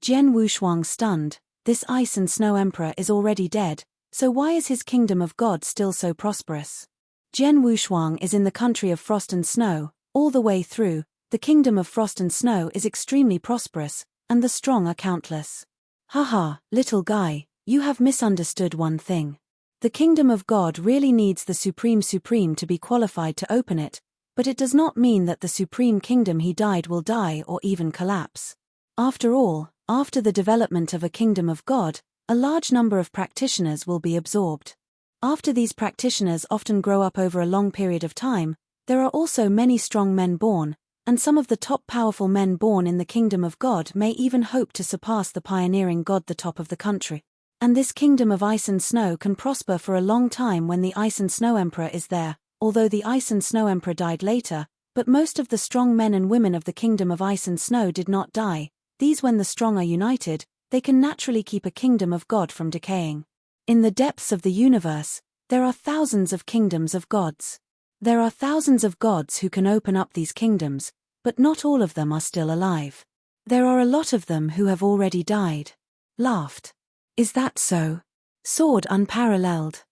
Jian Wushuang stunned. This ice and snow emperor is already dead, so why is his kingdom of God still so prosperous? Jian Wushuang is in the country of frost and snow, all the way through. The kingdom of frost and snow is extremely prosperous, and the strong are countless. Haha, little guy, you have misunderstood one thing. The kingdom of God really needs the Supreme to be qualified to open it, but it does not mean that the Supreme Kingdom he died will die or even collapse. After all, after the development of a kingdom of God, a large number of practitioners will be absorbed. After these practitioners often grow up over a long period of time, there are also many strong men born, and some of the top powerful men born in the kingdom of God may even hope to surpass the pioneering god the top of the country. And this kingdom of ice and snow can prosper for a long time when the ice and snow emperor is there, although the ice and snow emperor died later, but most of the strong men and women of the kingdom of ice and snow did not die. These, when the strong are united, they can naturally keep a kingdom of God from decaying. In the depths of the universe, there are thousands of kingdoms of gods. There are thousands of gods who can open up these kingdoms, but not all of them are still alive. There are a lot of them who have already died. Laughed. Is that so? Sword unparalleled.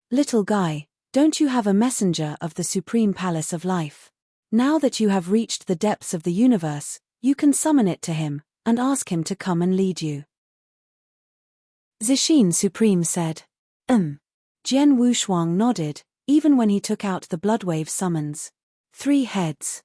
Little guy, don't you have a messenger of the Supreme Palace of Life? Now that you have reached the depths of the universe, you can summon it to him, and ask him to come and lead you. Zixin Supreme said. Jian Wushuang nodded, even when he took out the Bloodwave summons. 3 heads.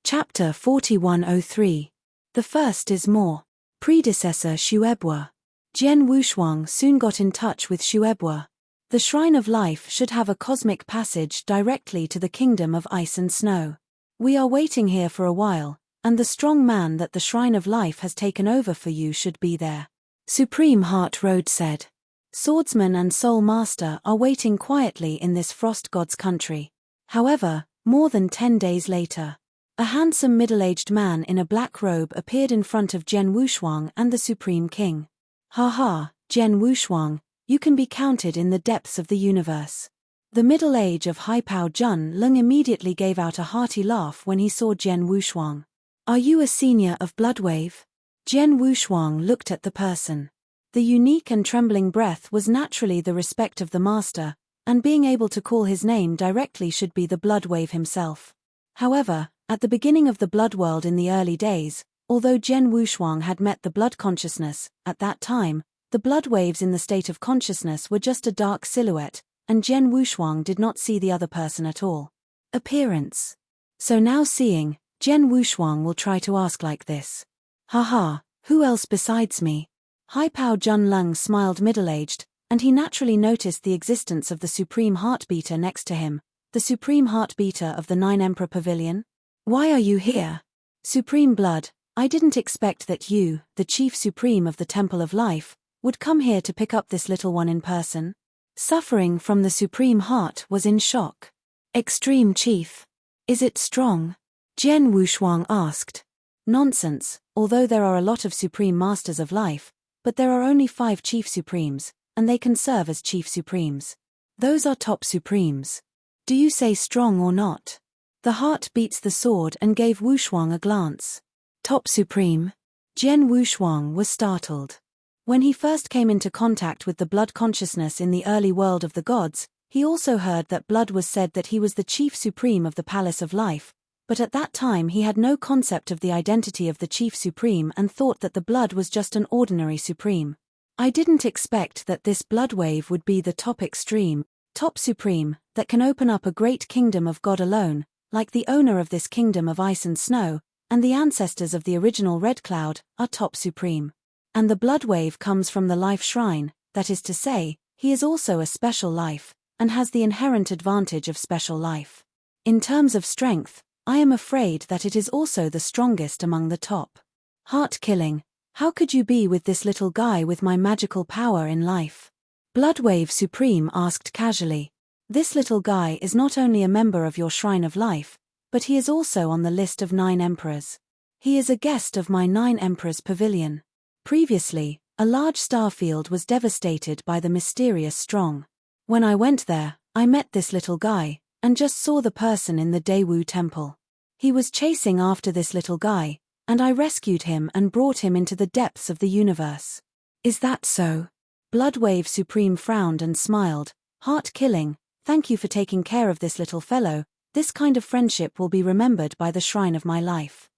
Chapter 4103. The first is more. Predecessor Xuebua. Jian Wushuang soon got in touch with Xuebua. The Shrine of Life should have a cosmic passage directly to the Kingdom of Ice and Snow. We are waiting here for a while, and the strong man that the Shrine of Life has taken over for you should be there. Supreme Heart Road said. Swordsman and Soul Master are waiting quietly in this Frost God's country. However, more than 10 days later, a handsome middle-aged man in a black robe appeared in front of Jian Wushuang and the Supreme King. Ha, Jian Wushuang, you can be counted in the depths of the universe. The middle age of Haipao Jun Lung immediately gave out a hearty laugh when he saw Jian Wushuang. Are you a senior of Bloodwave? Jian Wushuang looked at the person. The unique and trembling breath was naturally the respect of the master, and being able to call his name directly should be the Bloodwave himself. However, at the beginning of the Blood World in the early days, although Jian Wushuang had met the blood consciousness, at that time, the blood waves in the state of consciousness were just a dark silhouette, and Jian Wushuang did not see the other person at all. Appearance. So now seeing, Jian Wushuang will try to ask like this. Haha, who else besides me? Haipao Jun Lung smiled middle-aged, and he naturally noticed the existence of the Supreme Heartbeater next to him, the Supreme Heartbeater of the 9 Emperor Pavilion. Why are you here? Supreme Blood, I didn't expect that you, the Chief Supreme of the Temple of Life, would come here to pick up this little one in person. Suffering from the Supreme Heart was in shock. Extreme Chief. Is it strong? Jian Wushuang asked. Nonsense, although there are a lot of Supreme Masters of Life, but there are only 5 Chief Supremes, and they can serve as Chief Supremes. Those are top Supremes. Do you say strong or not? The heart beats the sword and gave Wushuang a glance. Top Supreme? Jian Wushuang was startled. When he first came into contact with the blood consciousness in the early world of the gods, he also heard that blood was said that he was the Chief Supreme of the Palace of Life, but at that time he had no concept of the identity of the Chief Supreme and thought that the blood was just an ordinary Supreme. I didn't expect that this blood wave would be the top extreme, top Supreme, that can open up a great kingdom of God alone, like the owner of this kingdom of ice and snow, and the ancestors of the original Red Cloud, are top Supreme. And the blood wave comes from the life shrine, that is to say, he is also a special life, and has the inherent advantage of special life. In terms of strength, I am afraid that it is also the strongest among the top. Heart-killing, how could you be with this little guy with my magical power in life? Bloodwave Supreme asked casually. This little guy is not only a member of your Shrine of Life, but he is also on the list of 9 emperors. He is a guest of my 9 emperors pavilion. Previously, a large star field was devastated by the mysterious Strong. When I went there, I met this little guy, and just saw the person in the Daewoo Temple. He was chasing after this little guy, and I rescued him and brought him into the depths of the universe. Is that so? Bloodwave Supreme frowned and smiled. Heart-killing, thank you for taking care of this little fellow. This kind of friendship will be remembered by the Shrine of my life.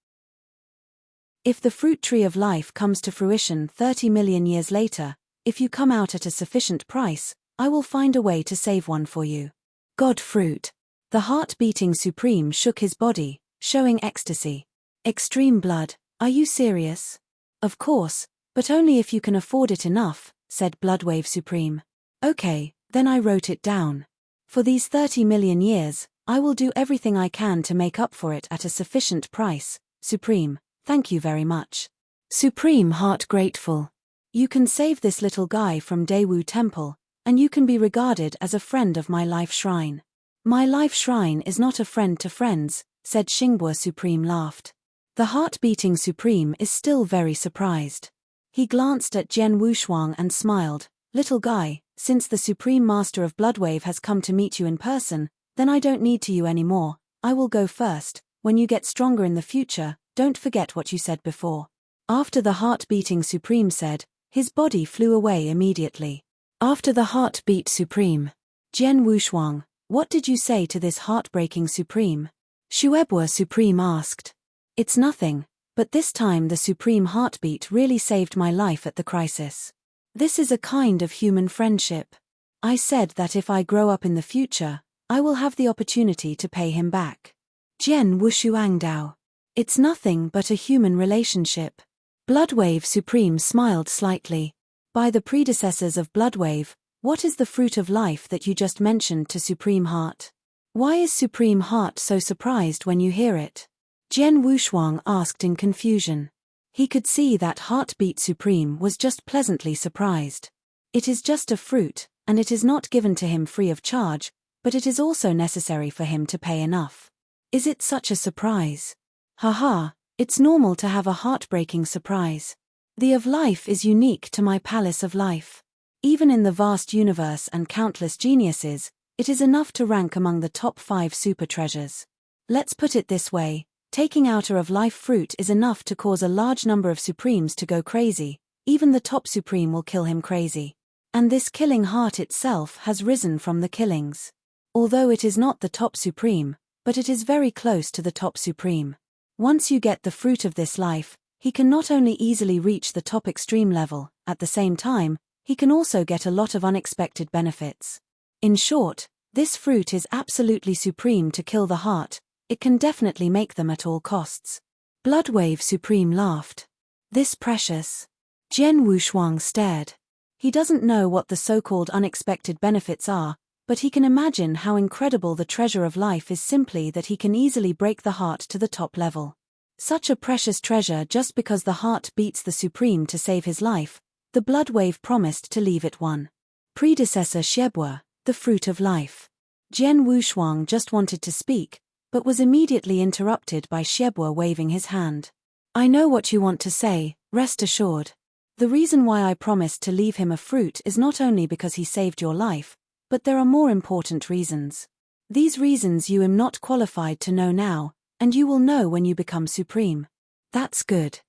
If the fruit tree of life comes to fruition 30 million years later, if you come out at a sufficient price, I will find a way to save one for you. God fruit. The heart-beating Supreme shook his body, showing ecstasy. Extreme Blood, are you serious? Of course, but only if you can afford it enough, said Bloodwave Supreme. Okay, then I wrote it down. For these 30 million years, I will do everything I can to make up for it at a sufficient price. Supreme, thank you very much. Supreme Heart grateful. You can save this little guy from Daewoo Temple, and you can be regarded as a friend of my life shrine. My life shrine is not a friend to friends, said Xingbua Supreme laughed. The heart-beating Supreme is still very surprised. He glanced at Jian Wushuang and smiled. Little guy, since the Supreme Master of Bloodwave has come to meet you in person, then I don't need to you anymore. I will go first. When you get stronger in the future, don't forget what you said before. After the heart-beating Supreme said, his body flew away immediately. After the heart-beat Supreme. Jian Wushuang, what did you say to this heartbreaking Supreme? Xuebua Supreme asked. It's nothing, But this time the supreme heartbeat really saved my life at the crisis. This is a kind of human friendship. I said that if I grow up in the future, I will have the opportunity to pay him back. Jian Wushuangdao. It's nothing but a human relationship. Bloodwave Supreme smiled slightly. By the predecessors of Bloodwave, what is the fruit of life that you just mentioned to Supreme Heart? Why is Supreme Heart so surprised when you hear it? Jian Wushuang asked in confusion. He could see that Heartbeat Supreme was just pleasantly surprised. It is just a fruit, and it is not given to him free of charge, but it is also necessary for him to pay enough. Is it such a surprise? Haha, it's normal to have a heartbreaking surprise. The of life is unique to my palace of life. Even in the vast universe and countless geniuses, it is enough to rank among the top 5 super treasures. Let's put it this way, taking outer of life fruit is enough to cause a large number of supremes to go crazy, even the top supreme will kill him crazy. And this killing heart itself has risen from the killings. Although it is not the top supreme, but it is very close to the top supreme. Once you get the fruit of this life, he can not only easily reach the top extreme level, at the same time, he can also get a lot of unexpected benefits. In short, this fruit is absolutely supreme to kill the heart, it can definitely make them at all costs. Bloodwave Supreme laughed. This precious. Jian Wushuang stared. He doesn't know what the so-called unexpected benefits are, but he can imagine how incredible the treasure of life is simply that he can easily break the heart to the top level. Such a precious treasure just because the heart beats the supreme to save his life, the Bloodwave promised to leave it one. Predecessor Shebua, the fruit of life. Jian Wushuang just wanted to speak, but was immediately interrupted by Shebua waving his hand. I know what you want to say, rest assured. The reason why I promised to leave him a fruit is not only because he saved your life, but there are more important reasons. These reasons you am not qualified to know now, and you will know when you become supreme. That's good.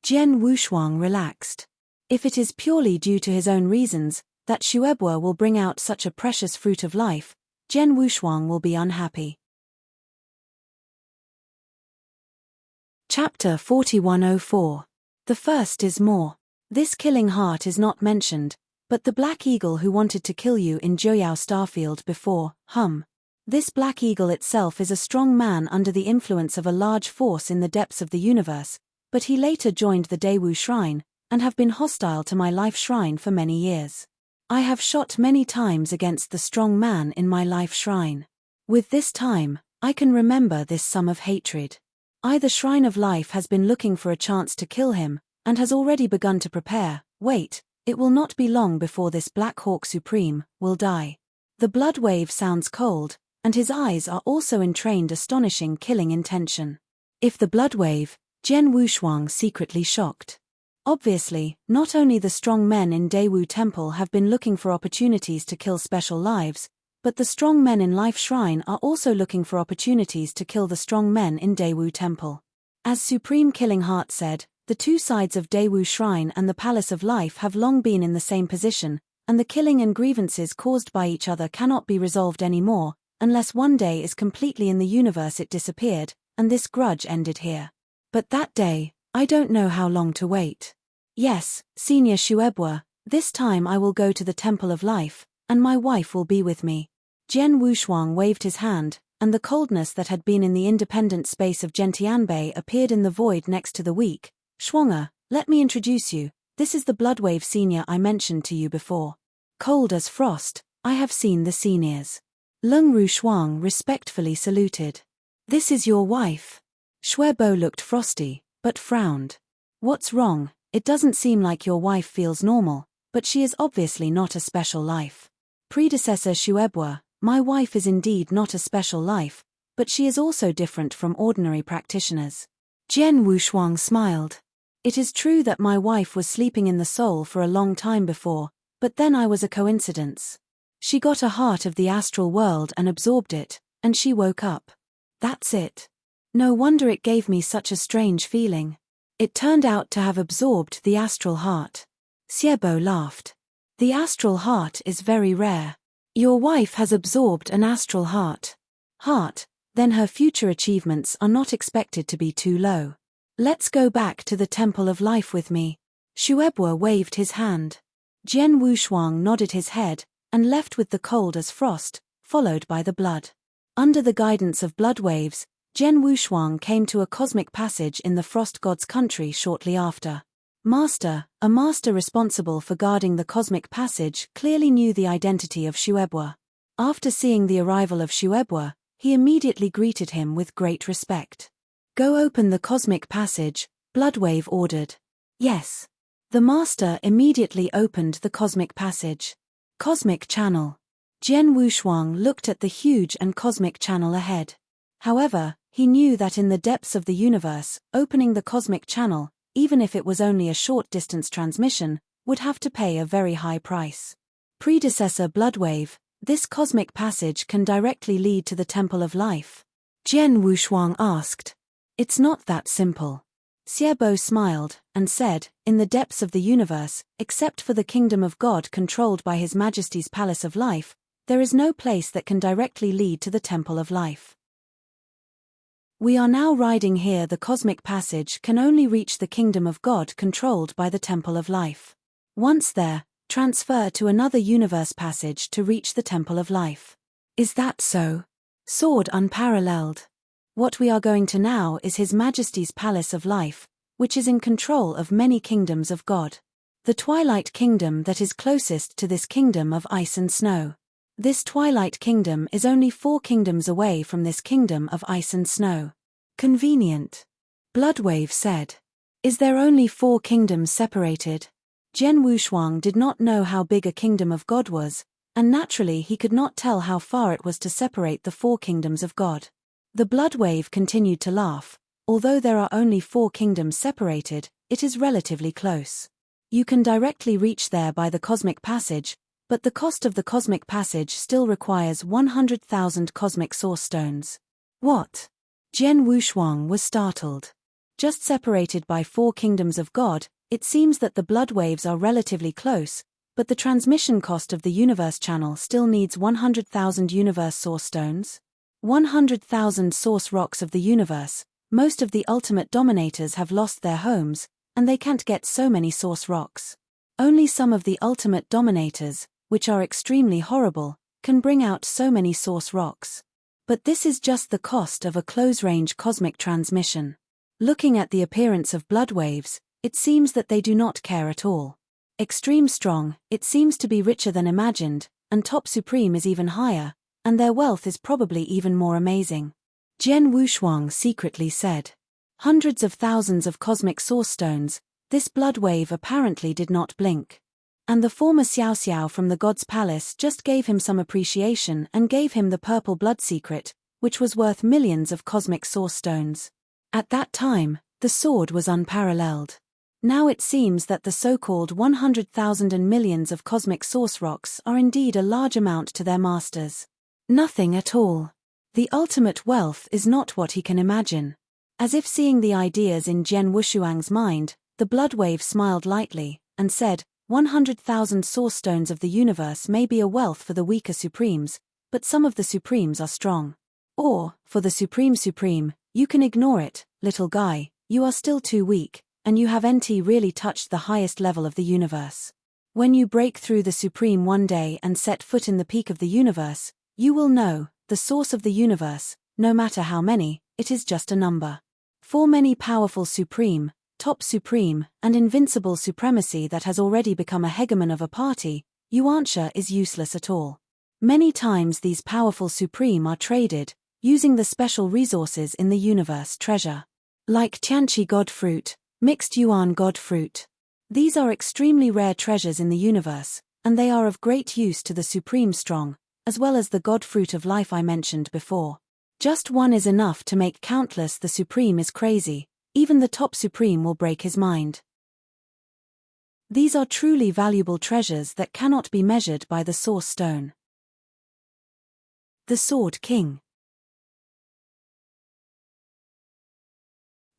Jian Wushuang relaxed. If it is purely due to his own reasons, that Shuebua will bring out such a precious fruit of life, Jian Wushuang will be unhappy. Chapter 4104. The first is more. This killing heart is not mentioned, but the black eagle who wanted to kill you in Joyao Starfield before, This black eagle itself is a strong man under the influence of a large force in the depths of the universe, but he later joined the Daewoo Shrine, and have been hostile to my life shrine for many years. I have shot many times against the strong man in my life shrine. With this time, I can remember this sum of hatred. The Shrine of Life has been looking for a chance to kill him, and has already begun to prepare. Wait, it will not be long before this Black Hawk Supreme will die. The Bloodwave sounds cold, and his eyes are also entrained astonishing killing intention. If the Bloodwave, Jian Wushuang secretly shocked. Obviously, not only the strong men in Daewoo Temple have been looking for opportunities to kill special lives, but the strong men in Life Shrine are also looking for opportunities to kill the strong men in Daewoo Temple. As Supreme Killing Heart said, the two sides of Daewoo Shrine and the Palace of Life have long been in the same position, and the killing and grievances caused by each other cannot be resolved anymore, unless one day is completely in the universe it disappeared, and this grudge ended here. But that day, I don't know how long to wait. Yes, Senior Shuebua, this time I will go to the Temple of Life, and my wife will be with me. Jian Wushuang waved his hand, and the coldness that had been in the independent space of Gentianbei appeared in the void next to the weak. Shuang'er, let me introduce you, this is the Bloodwave Senior I mentioned to you before. Cold as frost, I have seen the seniors. Leng Rushuang respectfully saluted. This is your wife. Shuebo looked frosty, but frowned. What's wrong? It doesn't seem like your wife feels normal, but she is obviously not a special life. Predecessor Shuebua, my wife is indeed not a special life, but she is also different from ordinary practitioners. Jian Wushuang smiled. It is true that my wife was sleeping in the soul for a long time before, but then I was a coincidence. She got a heart of the astral world and absorbed it, and she woke up. That's it. No wonder it gave me such a strange feeling. It turned out to have absorbed the astral heart. Xiebo laughed. The astral heart is very rare. Your wife has absorbed an astral heart. then her future achievements are not expected to be too low. Let's go back to the Temple of Life with me. Shuebwa waved his hand. Jian Wushuang nodded his head, and left with the cold as frost, followed by the blood. Under the guidance of blood waves, Jian Wushuang came to a cosmic passage in the Frost God's country shortly after. A master responsible for guarding the cosmic passage clearly knew the identity of Shuebwa. After seeing the arrival of Shuebwa, he immediately greeted him with great respect. "Go open the cosmic passage," Bloodwave ordered. "Yes." The master immediately opened the cosmic passage. Cosmic channel. Jian Wushuang looked at the huge and cosmic channel ahead. However, he knew that in the depths of the universe, opening the cosmic channel, even if it was only a short-distance transmission, would have to pay a very high price. Predecessor Bloodwave, this cosmic passage can directly lead to the Temple of Life? Jian Wushuang asked. It's not that simple. Xiebo smiled, and said, in the depths of the universe, except for the kingdom of God controlled by His Majesty's Palace of Life, there is no place that can directly lead to the Temple of Life. We are now riding here. The cosmic passage can only reach the kingdom of God controlled by the Temple of Life. Once there, transfer to another universe passage to reach the Temple of Life. Is that so? Sword unparalleled. What we are going to now is His Majesty's Palace of Life, which is in control of many kingdoms of God. The Twilight Kingdom that is closest to this kingdom of ice and snow. This Twilight Kingdom is only 4 kingdoms away from this kingdom of ice and snow. Convenient. Bloodwave said. Is there only 4 kingdoms separated? Jian Wushuang did not know how big a kingdom of God was, and naturally he could not tell how far it was to separate the 4 kingdoms of God. The Bloodwave continued to laugh. Although there are only 4 kingdoms separated, it is relatively close. You can directly reach there by the cosmic passage, but the cost of the cosmic passage still requires 100,000 cosmic source stones. What? Jian Wushuang was startled. Just separated by 4 kingdoms of God, it seems that the blood waves are relatively close, but the transmission cost of the universe channel still needs 100,000 universe source stones. 100,000 source rocks of the universe. Most of the ultimate dominators have lost their homes, and they can't get so many source rocks. Only some of the ultimate dominators, which are extremely horrible, can bring out so many source rocks. But this is just the cost of a close-range cosmic transmission. Looking at the appearance of blood waves, it seems that they do not care at all. Extreme strong, it seems to be richer than imagined, and top supreme is even higher, and their wealth is probably even more amazing. Jian Wushuang secretly said. Hundreds of thousands of cosmic source stones, this blood wave apparently did not blink. And the former Xiao Xiao from the God's Palace just gave him some appreciation and gave him the purple blood secret, which was worth millions of cosmic source stones. At that time, the sword was unparalleled. Now it seems that the so-called 100,000 and millions of cosmic source rocks are indeed a large amount to their masters. Nothing at all. The ultimate wealth is not what he can imagine. As if seeing the ideas in Jian Wushuang's mind, the blood wave smiled lightly, and said, 100,000 source stones of the universe may be a wealth for the weaker supremes, but some of the supremes are strong. Or, for the supreme, you can ignore it, little guy, you are still too weak, and you haven't really touched the highest level of the universe. When you break through the supreme one day and set foot in the peak of the universe, you will know, the source of the universe, no matter how many, it is just a number. For many powerful supreme, top supreme, and invincible supremacy that has already become a hegemon of a party, Yuanxia is useless at all. Many times these powerful supreme are traded, using the special resources in the universe treasure. Like Tianqi God Fruit, Mixed Yuan God Fruit. These are extremely rare treasures in the universe, and they are of great use to the supreme strong, as well as the God Fruit of Life I mentioned before. Just one is enough to make countless. The supreme is crazy. Even the top supreme will break his mind. These are truly valuable treasures that cannot be measured by the source stone. The Sword King.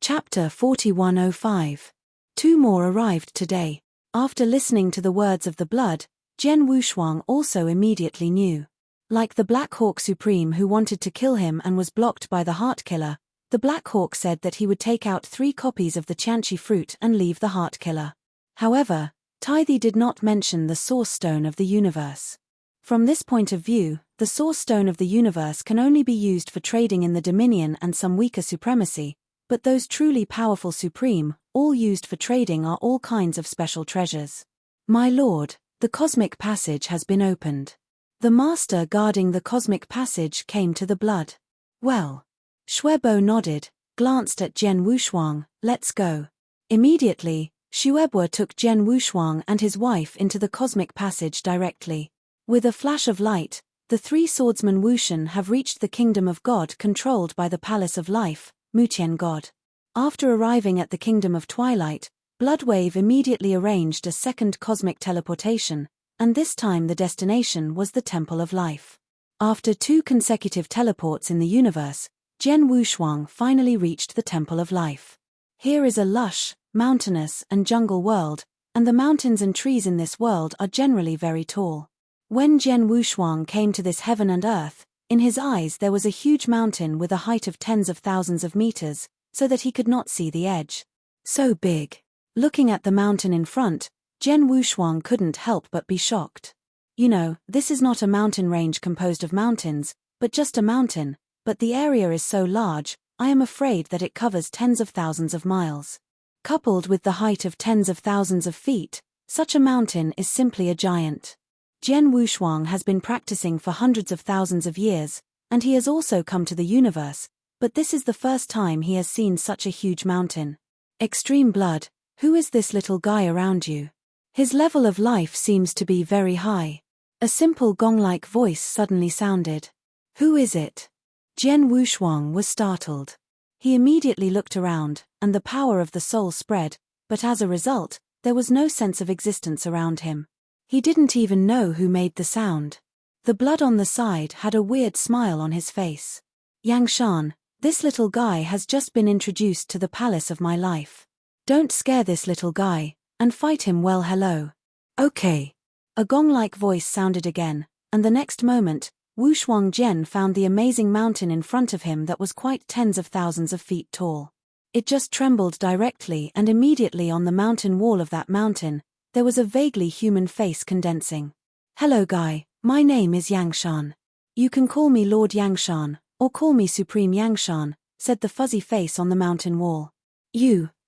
Chapter 4105. 2 more arrived today. After listening to the words of the blood, Jian Wushuang also immediately knew. Like the Black Hawk Supreme who wanted to kill him and was blocked by the Heart Killer, the Black Hawk said that he would take out 3 copies of the Tianchi fruit and leave the Heart Killer. However, Taithi did not mention the Source Stone of the universe. From this point of view, the Source Stone of the universe can only be used for trading in the Dominion and some weaker supremacy, but those truly powerful Supreme, all used for trading, are all kinds of special treasures. My lord, the Cosmic Passage has been opened. The master guarding the Cosmic Passage came to the blood. Well. Shuebo nodded, glanced at Jian Wushuang. Let's go. Immediately, Shuebo took Jian Wushuang and his wife into the Cosmic Passage directly. With a flash of light, the 3 swordsmen Wushan have reached the Kingdom of God controlled by the Palace of Life, Mutian God. After arriving at the Kingdom of Twilight, Bloodwave immediately arranged a second cosmic teleportation, and this time the destination was the Temple of Life. After 2 consecutive teleports in the universe, Jian Wushuang finally reached the Temple of Life. Here is a lush, mountainous and jungle world, and the mountains and trees in this world are generally very tall. When Jian Wushuang came to this heaven and earth, in his eyes there was a huge mountain with a height of tens of thousands of meters, so that he could not see the edge. So big. Looking at the mountain in front, Jian Wushuang couldn't help but be shocked. You know, this is not a mountain range composed of mountains, but just a mountain, but the area is so large, I am afraid that it covers tens of thousands of miles. Coupled with the height of tens of thousands of feet, such a mountain is simply a giant. Jian Wushuang has been practicing for hundreds of thousands of years, and he has also come to the universe, but this is the first time he has seen such a huge mountain. Extreme Blood, who is this little guy around you? His level of life seems to be very high. A simple gong-like voice suddenly sounded. Who is it? Jian Wushuang was startled. He immediately looked around, and the power of the soul spread, but as a result, there was no sense of existence around him. He didn't even know who made the sound. The blood on the side had a weird smile on his face. Yangshan, this little guy has just been introduced to the palace of my life. Don't scare this little guy, and fight him well. Hello. Okay. A gong-like voice sounded again, and the next moment, Wushuang Jian found the amazing mountain in front of him that was quite tens of thousands of feet tall. It just trembled directly, and immediately on the mountain wall of that mountain, there was a vaguely human face condensing. Hello guy, my name is Yangshan. You can call me Lord Yangshan, or call me Supreme Yangshan, said the fuzzy face on the mountain wall.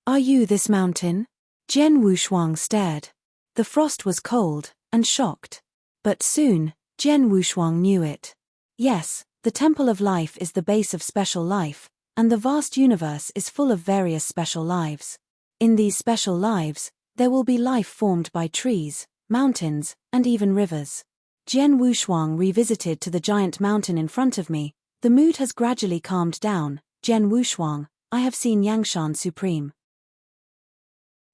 Are you this mountain? Jian Wushuang stared. The frost was cold, and shocked. But soon, Jian Wushuang knew it. Yes, the Temple of Life is the base of special life, and the vast universe is full of various special lives. In these special lives, there will be life formed by trees, mountains, and even rivers. Jian Wushuang revisited to the giant mountain in front of me. The mood has gradually calmed down. Jian Wushuang, I have seen Yangshan Supreme.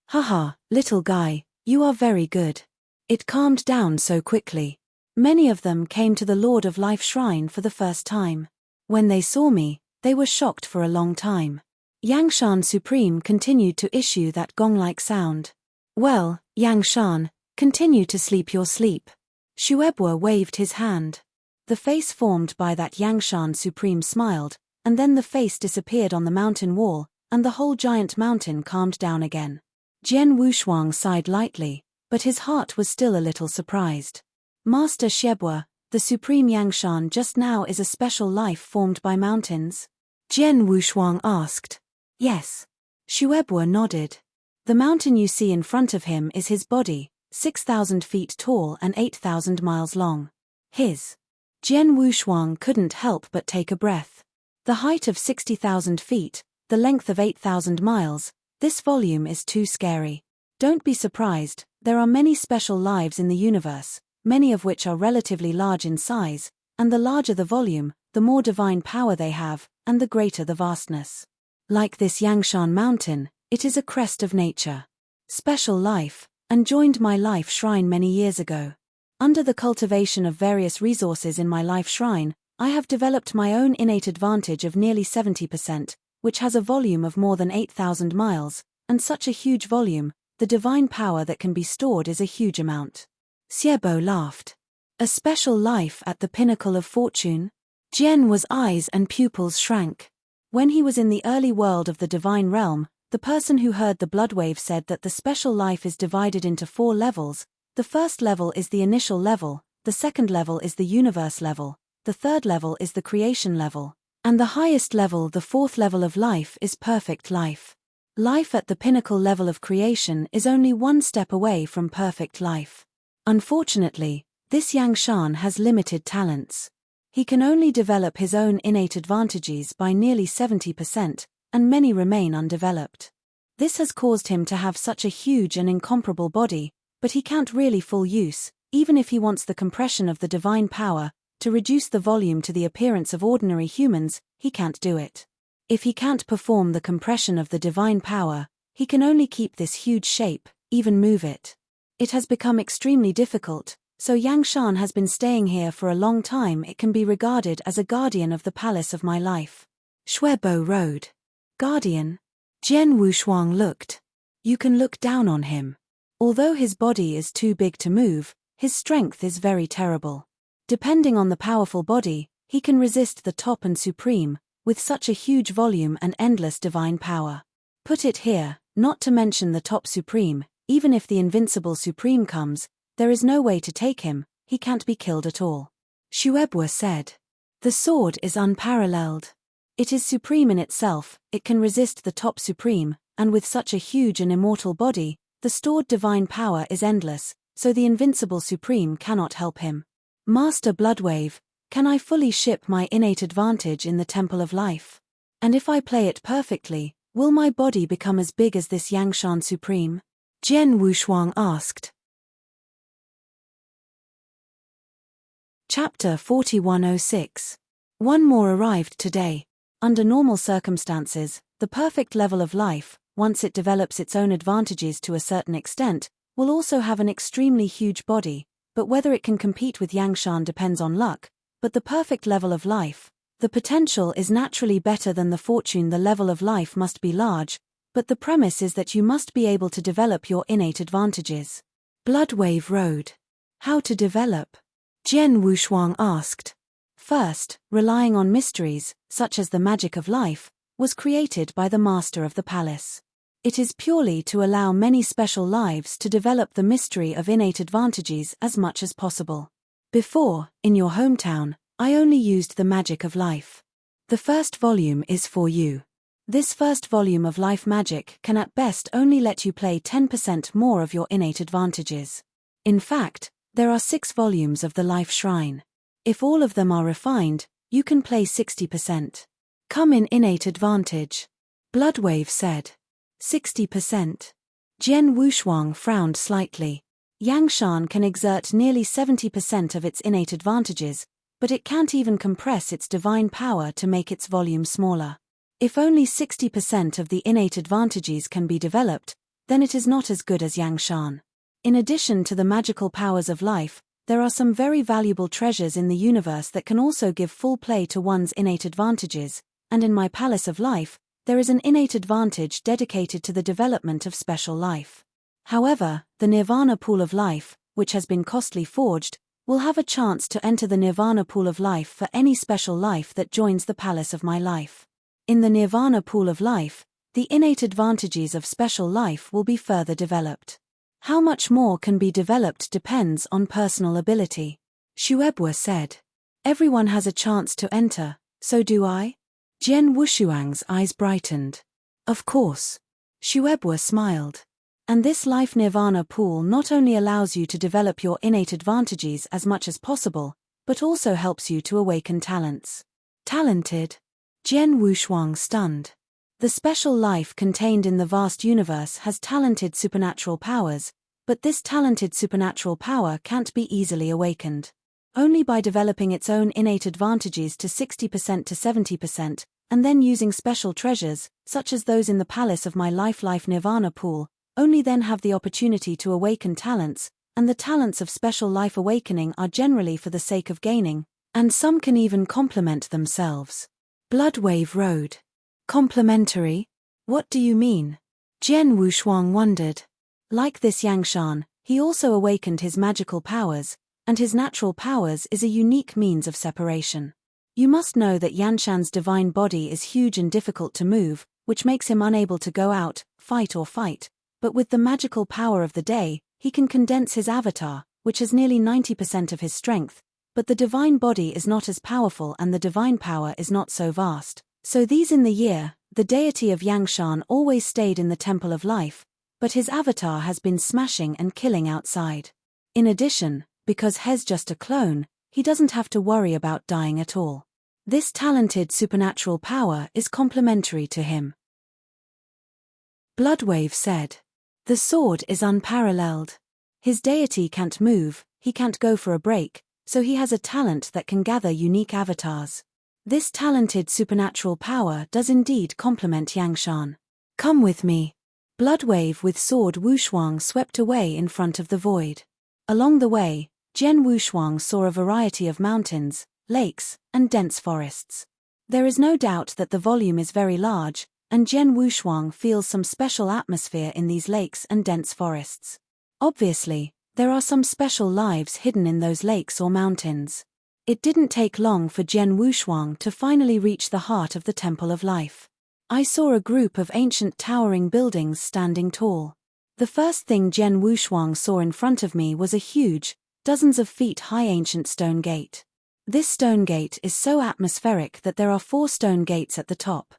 Haha, little guy, you are very good. It calmed down so quickly. Many of them came to the Lord of Life Shrine for the first time. When they saw me, they were shocked for a long time. Yangshan Supreme continued to issue that gong-like sound. Well, Yangshan, continue to sleep your sleep. Shuebo waved his hand. The face formed by that Yangshan Supreme smiled, and then the face disappeared on the mountain wall, and the whole giant mountain calmed down again. Jian Wushuang sighed lightly, but his heart was still a little surprised. Master Shuebo, the Supreme Yangshan just now is a special life formed by mountains? Jian Wushuang asked. Yes. Shuebo nodded. The mountain you see in front of him is his body, 6,000 feet tall and 8,000 miles long. His. Jian Wushuang couldn't help but take a breath. The height of 60,000 feet, the length of 8,000 miles, this volume is too scary. Don't be surprised, there are many special lives in the universe, many of which are relatively large in size, and the larger the volume, the more divine power they have, and the greater the vastness. Like this Yangshan mountain, it is a crest of nature. Special life, and joined my life shrine many years ago. Under the cultivation of various resources in my life shrine, I have developed my own innate advantage of nearly 70%, which has a volume of more than 8,000 miles, and such a huge volume, the divine power that can be stored is a huge amount. Shuebo laughed. A special life at the pinnacle of fortune? Jian's eyes and pupils shrank. When he was in the early world of the divine realm, the person who heard the bloodwave said that the special life is divided into 4 levels. The first level is the initial level, the second level is the universe level, the third level is the creation level, and the highest level, the 4th level of life, is perfect life. Life at the pinnacle level of creation is only 1 step away from perfect life. Unfortunately, this Yangshan has limited talents. He can only develop his own innate advantages by nearly 70%, and many remain undeveloped. This has caused him to have such a huge and incomparable body, but he can't really full use, even if he wants the compression of the divine power, to reduce the volume to the appearance of ordinary humans, he can't do it. If he can't perform the compression of the divine power, he can only keep this huge shape, even move it. It has become extremely difficult, so Yangshan has been staying here for a long time. It can be regarded as a guardian of the palace of my life. Shuebo Road. Guardian? Jian Wushuang looked. You can look down on him. Although his body is too big to move, his strength is very terrible. Depending on the powerful body, he can resist the top and supreme, with such a huge volume and endless divine power. Put it here, not to mention the top supreme, even if the invincible supreme comes, there is no way to take him, he can't be killed at all. Shuebo said. The sword is unparalleled. It is supreme in itself, it can resist the top supreme, and with such a huge and immortal body, the stored divine power is endless, so the invincible supreme cannot help him. Master Bloodwave, can I fully ship my innate advantage in the Temple of Life? And if I play it perfectly, will my body become as big as this Yangshan Supreme? Jian Wushuang asked. Chapter 4106. One more arrived today. Under normal circumstances, the perfect level of life, once it develops its own advantages to a certain extent, will also have an extremely huge body, but whether it can compete with Yangshan depends on luck. But the perfect level of life, the potential is naturally better than the fortune. The level of life must be large, but the premise is that you must be able to develop your innate advantages. Bloodwave Road. How to develop? Jian Wushuang asked. First, relying on mysteries, such as the magic of life, was created by the master of the palace. It is purely to allow many special lives to develop the mystery of innate advantages as much as possible. Before, in your hometown, I only used the magic of life. The first volume is for you. This first volume of life magic can at best only let you play 10% more of your innate advantages. In fact, there are 6 volumes of the life shrine. If all of them are refined, you can play 60%. Come in innate advantage. Bloodwave said. 60%. Jian Wushuang frowned slightly. Yangshan can exert nearly 70% of its innate advantages, but it can't even compress its divine power to make its volume smaller. If only 60% of the innate advantages can be developed, then it is not as good as Yangshan. In addition to the magical powers of life, there are some very valuable treasures in the universe that can also give full play to one's innate advantages, and in my Palace of Life, there is an innate advantage dedicated to the development of special life. However, the Nirvana Pool of Life, which has been costly forged, will have a chance to enter the Nirvana Pool of Life for any special life that joins the Palace of my life. In the Nirvana Pool of Life, the innate advantages of special life will be further developed. How much more can be developed depends on personal ability. Shuebo said. Everyone has a chance to enter, so do I? Jian Wushuang's eyes brightened. Of course. Shuebo smiled. And this life nirvana pool not only allows you to develop your innate advantages as much as possible, but also helps you to awaken talents. Talented? Jian Wushuang stunned. The special life contained in the vast universe has talented supernatural powers, but this talented supernatural power can't be easily awakened. Only by developing its own innate advantages to 60% to 70%, and then using special treasures, such as those in the Palace of my life nirvana pool, only then have the opportunity to awaken talents, and the talents of special life awakening are generally for the sake of gaining, and some can even complement themselves. Bloodwave Road. Complementary? What do you mean? Jian Wushuang wondered. Like this Yangshan, he also awakened his magical powers, and his natural powers is a unique means of separation. You must know that Yanshan's divine body is huge and difficult to move, which makes him unable to go out, fight, but with the magical power of the day, he can condense his avatar, which has nearly 90% of his strength, but the divine body is not as powerful and the divine power is not so vast. So these in the year, the deity of Yangshan always stayed in the Temple of Life, but his avatar has been smashing and killing outside. In addition, because he's just a clone, he doesn't have to worry about dying at all. This talented supernatural power is complementary to him. Bloodwave said. The sword is unparalleled. His deity can't move, he can't go for a break, so he has a talent that can gather unique avatars. This talented supernatural power does indeed complement Yangshan. Come with me. Bloodwave with sword Wushuang swept away in front of the void. Along the way, Jian Wushuang saw a variety of mountains, lakes, and dense forests. There is no doubt that the volume is very large, and Jian Wushuang feels some special atmosphere in these lakes and dense forests. Obviously, there are some special lives hidden in those lakes or mountains. It didn't take long for Jian Wushuang to finally reach the heart of the Temple of Life. I saw a group of ancient towering buildings standing tall. The first thing Jian Wushuang saw in front of me was a huge, dozens of feet high ancient stone gate. This stone gate is so atmospheric that there are 4 stone gates at the top.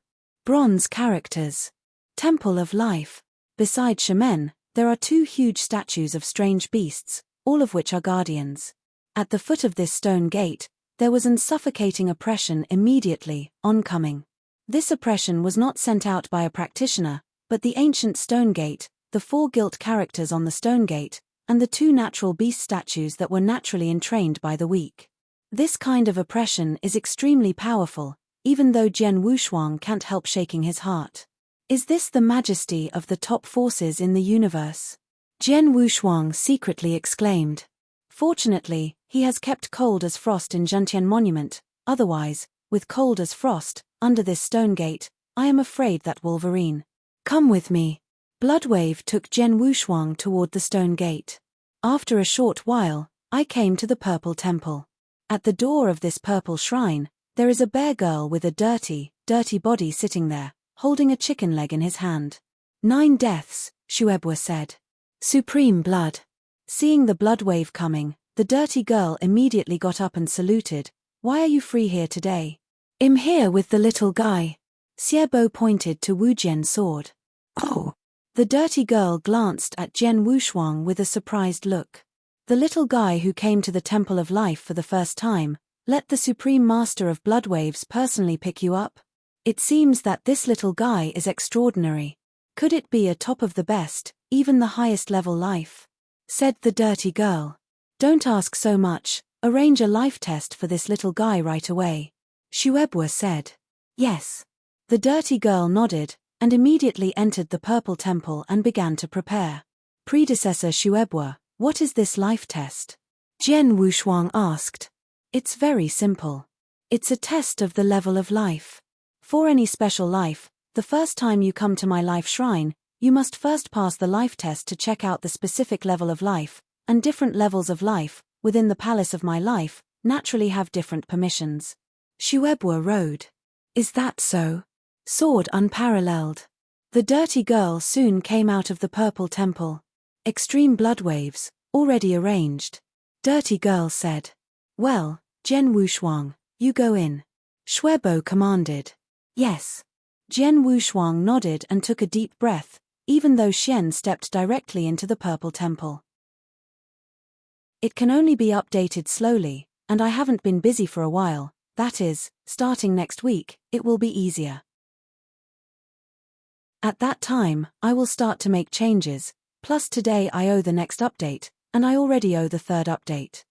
Bronze characters. Temple of Life. Beside Shaman, there are 2 huge statues of strange beasts, all of which are guardians. At the foot of this stone gate, there was an suffocating oppression immediately, oncoming. This oppression was not sent out by a practitioner, but the ancient stone gate, the 4 gilt characters on the stone gate, and the 2 natural beast statues that were naturally entrained by the weak. This kind of oppression is extremely powerful, even though Jian Wushuang can't help shaking his heart. Is this the majesty of the top forces in the universe? Jian Wushuang secretly exclaimed. Fortunately, he has kept cold as frost in Zhentian Monument, otherwise, with cold as frost, under this stone gate, I am afraid that Wolverine. Come with me. Bloodwave took Jian Wushuang toward the stone gate. After a short while, I came to the purple temple. At the door of this purple shrine, there is a bear girl with a dirty body sitting there, holding a chicken leg in his hand. 9 deaths, Shuebwa said. Supreme blood. Seeing the bloodwave coming, the dirty girl immediately got up and saluted. Why are you free here today? I'm here with the little guy. Xiebo pointed to Wu Jian's sword. Oh. The dirty girl glanced at Jian Wushuang with a surprised look. The little guy who came to the Temple of Life for the first time, let the Supreme Master of Bloodwaves personally pick you up? It seems that this little guy is extraordinary. Could it be a top of the best, even the highest level life? Said the dirty girl. Don't ask so much, arrange a life test for this little guy right away. Shuebwa said. Yes. The dirty girl nodded, and immediately entered the purple temple and began to prepare. Predecessor Shuebwa, what is this life test? Jian Wushuang asked. It's very simple. It's a test of the level of life. For any special life, the first time you come to my life shrine, you must first pass the life test to check out the specific level of life, and different levels of life, within the palace of my life, naturally have different permissions. Shuebwa rode. Is that so? Sword unparalleled. The dirty girl soon came out of the purple temple. Extreme bloodwaves, already arranged. Dirty girl said. Well, Jian Wushuang, you go in. Shuebo commanded. Yes. Jian Wushuang nodded and took a deep breath, even though Xian stepped directly into the purple temple. It can only be updated slowly, and I haven't been busy for a while, that is, starting next week, it will be easier. At that time, I will start to make changes, plus today I owe the next update, and I already owe the 3rd update.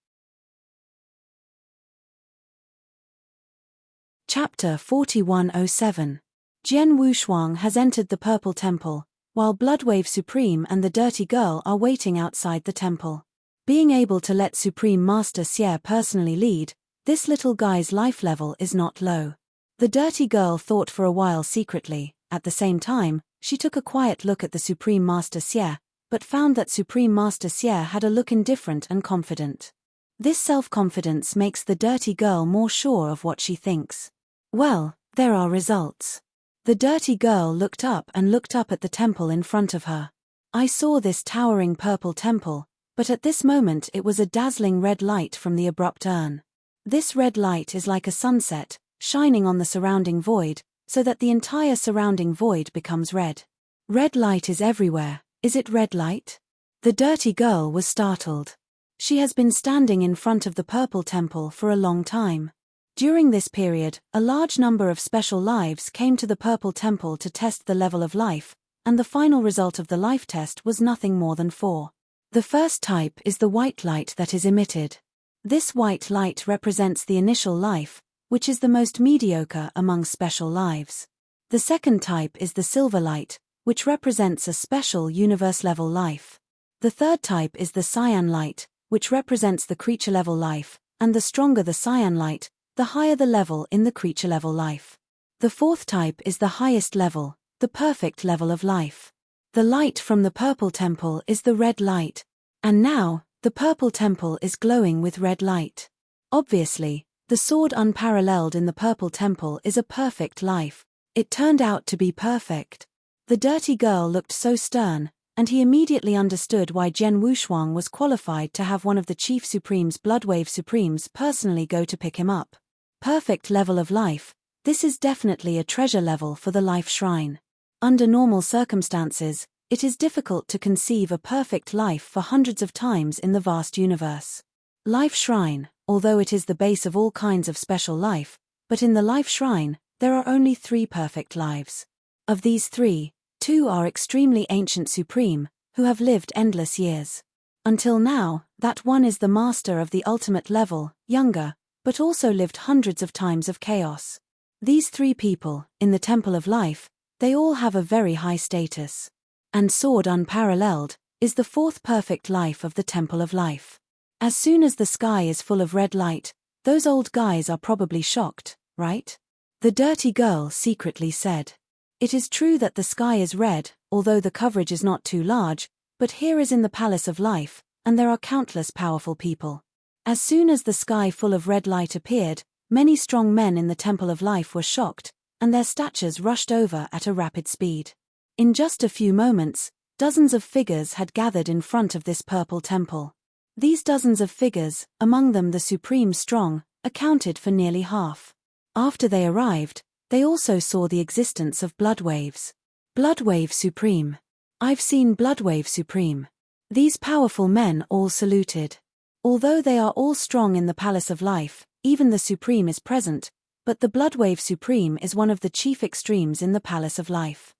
Chapter 4107. Jian Wushuang has entered the Purple Temple, while Bloodwave Supreme and the Dirty Girl are waiting outside the temple. Being able to let Supreme Master Xie personally lead, this little guy's life level is not low. The Dirty Girl thought for a while secretly. At the same time, she took a quiet look at the Supreme Master Xie, but found that Supreme Master Xie had a look indifferent and confident. This self-confidence makes the dirty girl more sure of what she thinks. Well, there are results. The dirty girl looked up at the temple in front of her. I saw this towering purple temple, but at this moment it was a dazzling red light from the abrupt urn. This red light is like a sunset, shining on the surrounding void, so that the entire surrounding void becomes red. Red light is everywhere, is it red light? The dirty girl was startled. She has been standing in front of the purple temple for a long time. During this period, a large number of special lives came to the purple temple to test the level of life, and the final result of the life test was nothing more than 4. The first type is the white light that is emitted. This white light represents the initial life, which is the most mediocre among special lives. The second type is the silver light, which represents a special universe-level life. The third type is the cyan light, which represents the creature-level life, and the stronger the cyan light, the higher the level in the creature-level life. The fourth type is the highest level, the perfect level of life. The light from the purple temple is the red light. And now, the purple temple is glowing with red light. Obviously, the sword unparalleled in the purple temple is a perfect life. It turned out to be perfect. The dirty girl looked so stern, and he immediately understood why Jian Wushuang was qualified to have one of the Chief Supreme's Bloodwave Supremes personally go to pick him up. Perfect level of life, this is definitely a treasure level for the life shrine. Under normal circumstances, it is difficult to conceive a perfect life for hundreds of times in the vast universe. Life shrine, although it is the base of all kinds of special life, but in the life shrine, there are only 3 perfect lives. Of these 3, 2 are extremely ancient supreme, who have lived endless years. Until now, that one is the master of the ultimate level, younger, but also lived hundreds of times of chaos. These 3 people, in the Temple of Life, they all have a very high status. And Sword Unparalleled is the 4th perfect life of the Temple of Life. As soon as the sky is full of red light, those old guys are probably shocked, right? The dirty girl secretly said. It is true that the sky is red, although the coverage is not too large, but here is in the Palace of Life, and there are countless powerful people. As soon as the sky full of red light appeared, many strong men in the Temple of Life were shocked, and their statures rushed over at a rapid speed. In just a few moments, dozens of figures had gathered in front of this purple temple. These dozens of figures, among them the Supreme Strong, accounted for nearly half. After they arrived, they also saw the existence of Bloodwaves. Bloodwave Supreme. I've seen Bloodwave Supreme. These powerful men all saluted. Although they are all strong in the Palace of Life, even the Supreme is present, but the Bloodwave Supreme is one of the chief extremes in the Palace of Life.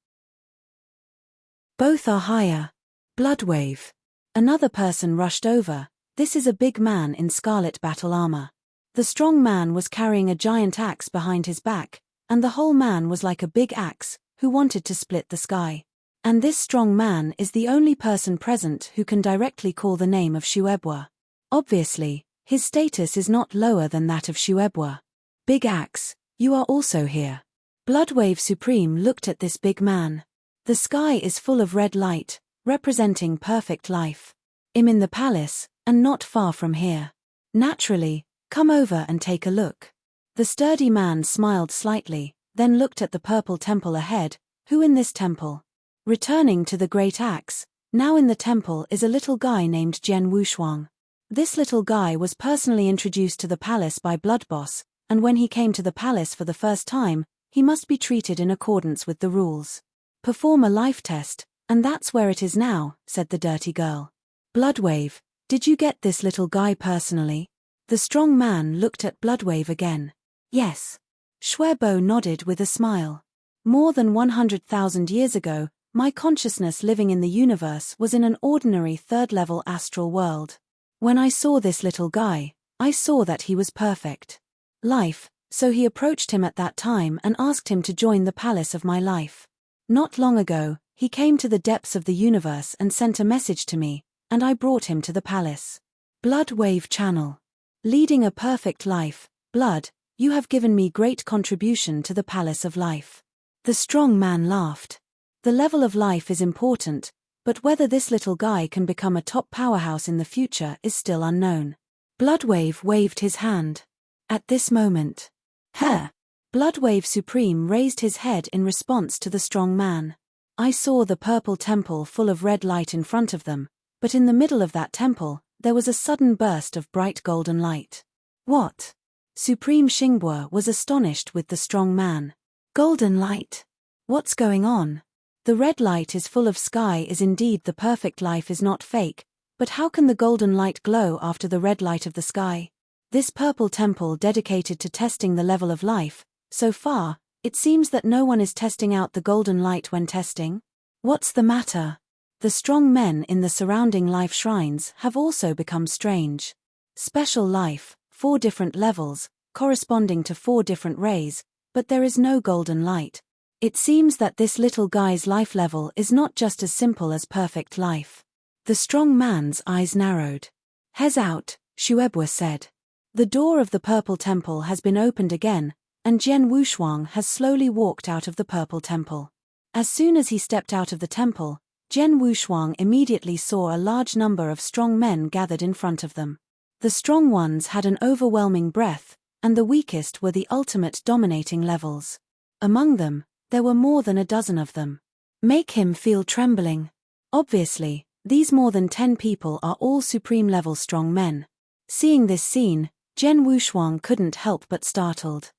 Both are higher. Bloodwave. Another person rushed over. This is a big man in scarlet battle armor. The strong man was carrying a giant axe behind his back, and the whole man was like a big axe, who wanted to split the sky. And this strong man is the only person present who can directly call the name of Shuebwa. Obviously, his status is not lower than that of Shuebwa. Big Axe, you are also here. Bloodwave Supreme looked at this big man. The sky is full of red light, representing perfect life. I'm in the palace, and not far from here. Naturally, come over and take a look. The sturdy man smiled slightly, then looked at the purple temple ahead. Who in this temple? Returning to the great axe, now in the temple is a little guy named Jian Wushuang. This little guy was personally introduced to the palace by Blood Boss, and when he came to the palace for the first time, he must be treated in accordance with the rules. Perform a life test, and that's where it is now, said the dirty girl. Bloodwave, did you get this little guy personally? The strong man looked at Bloodwave again. Yes. Shuebo nodded with a smile. More than 100,000 years ago, my consciousness living in the universe was in an ordinary third-level astral world. When I saw this little guy, I saw that he was perfect. Life, so he approached him at that time and asked him to join the palace of my life. Not long ago, he came to the depths of the universe and sent a message to me, and I brought him to the palace. Blood Wave Channel. Leading a perfect life, Blood, you have given me great contribution to the Palace of Life. The strong man laughed. The level of life is important, but whether this little guy can become a top powerhouse in the future is still unknown. Bloodwave waved his hand. At this moment, "Huh!" Bloodwave Supreme raised his head in response to the strong man. I saw the purple temple full of red light in front of them, but in the middle of that temple, there was a sudden burst of bright golden light. What? Supreme Xingbua was astonished with the strong man. Golden light? What's going on? The red light is full of sky is indeed the perfect life is not fake, but how can the golden light glow after the red light of the sky? This purple temple dedicated to testing the level of life, so far, it seems that no one is testing out the golden light when testing. What's the matter? The strong men in the surrounding life shrines have also become strange. Special life, 4 different levels, corresponding to 4 different rays, but there is no golden light. It seems that this little guy's life level is not just as simple as perfect life. The strong man's eyes narrowed. "He's out," Shuebwa said. The door of the purple temple has been opened again, and Jian Wushuang has slowly walked out of the purple temple. As soon as he stepped out of the temple, Jian Wushuang immediately saw a large number of strong men gathered in front of them. The strong ones had an overwhelming breath, and the weakest were the ultimate dominating levels. Among them, there were more than a dozen of them. Make him feel trembling. Obviously, these more than 10 people are all supreme-level strong men. Seeing this scene, Jian Wushuang couldn't help but startled.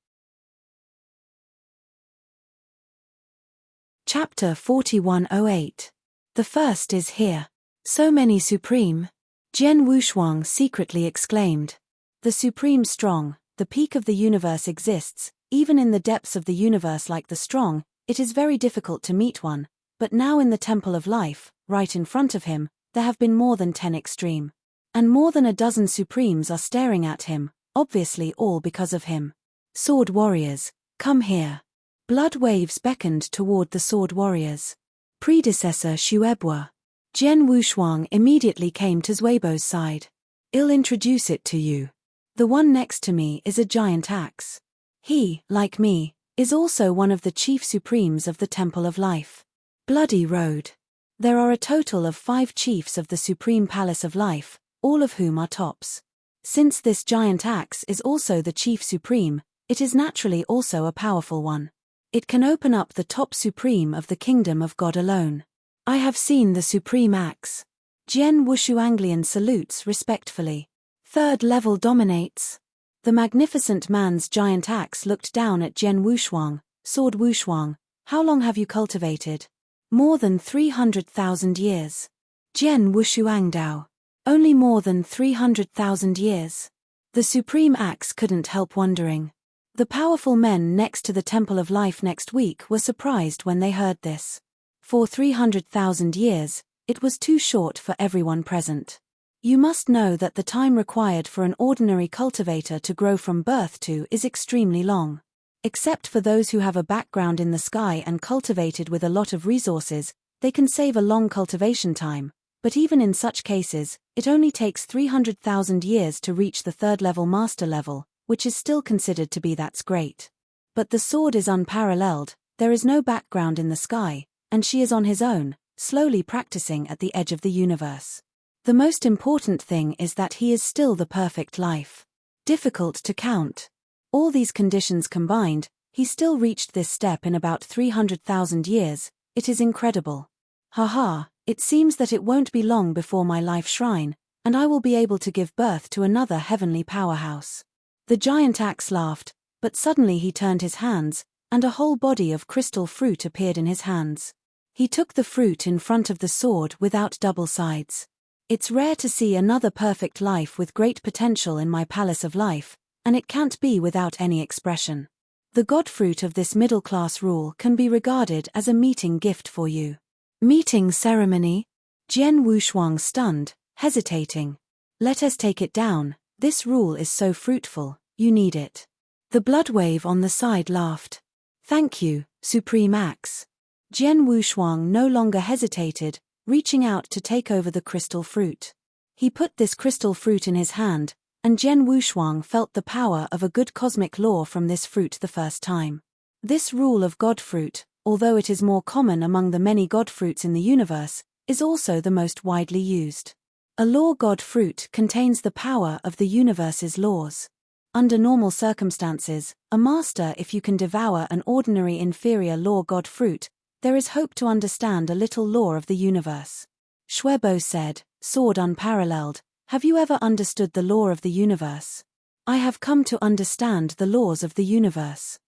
Chapter 4108. The first is here. So many supreme. Jian Wushuang secretly exclaimed. The supreme strong, the peak of the universe exists, even in the depths of the universe like the strong, it is very difficult to meet one, but now in the Temple of Life, right in front of him, there have been more than 10 extreme. And more than a dozen supremes are staring at him, obviously all because of him. Sword warriors, come here. Blood waves beckoned toward the sword warriors. Predecessor Shuebwa. Jian Wushuang immediately came to Zuibo's side. I'll introduce it to you. The one next to me is a giant axe. He, like me, is also one of the chief supremes of the Temple of Life. Bloody Road. There are a total of 5 chiefs of the Supreme Palace of Life, all of whom are tops. Since this giant axe is also the chief supreme, it is naturally also a powerful one. It can open up the top supreme of the kingdom of God alone. I have seen the supreme axe. Jian Wushuanglian salutes respectfully. 3rd level dominates. The magnificent man's giant axe looked down at Jian Wushuang. Sword Wushuang, how long have you cultivated? More than 300,000 years. Jian Wushuangdao. Only more than 300,000 years. The supreme axe couldn't help wondering. The powerful men next to the Temple of Life next week were surprised when they heard this. For 300,000 years, it was too short for everyone present. You must know that the time required for an ordinary cultivator to grow from birth to is extremely long. Except for those who have a background in the sky and cultivated with a lot of resources, they can save a long cultivation time, but even in such cases, it only takes 300,000 years to reach the 3rd level master level, which is still considered to be that's great. But the sword is unparalleled, there is no background in the sky, and she is on his own, slowly practicing at the edge of the universe. The most important thing is that he is still the perfect life. Difficult to count. All these conditions combined, he still reached this step in about 300,000 years, it is incredible. Haha, it seems that it won't be long before my life shrine, and I will be able to give birth to another heavenly powerhouse. The giant axe laughed, but suddenly he turned his hands, and a whole body of crystal fruit appeared in his hands. He took the fruit in front of the sword without double sides. It's rare to see another perfect life with great potential in my palace of life, and it can't be without any expression. The god fruit of this middle-class rule can be regarded as a meeting gift for you. Meeting ceremony? Jian Wushuang stunned, hesitating. Let us take it down, this rule is so fruitful, you need it. The blood wave on the side laughed. Thank you, Supreme Axe. Jian Wushuang no longer hesitated, reaching out to take over the crystal fruit. He put this crystal fruit in his hand, and Jian Wushuang felt the power of a good cosmic law from this fruit the first time. This rule of god fruit, although it is more common among the many god fruits in the universe, is also the most widely used. A law god fruit contains the power of the universe's laws. Under normal circumstances, a master if you can devour an ordinary inferior law god fruit, there is hope to understand a little law of the universe. Shuebo said, sword unparalleled, have you ever understood the law of the universe? I have come to understand the laws of the universe.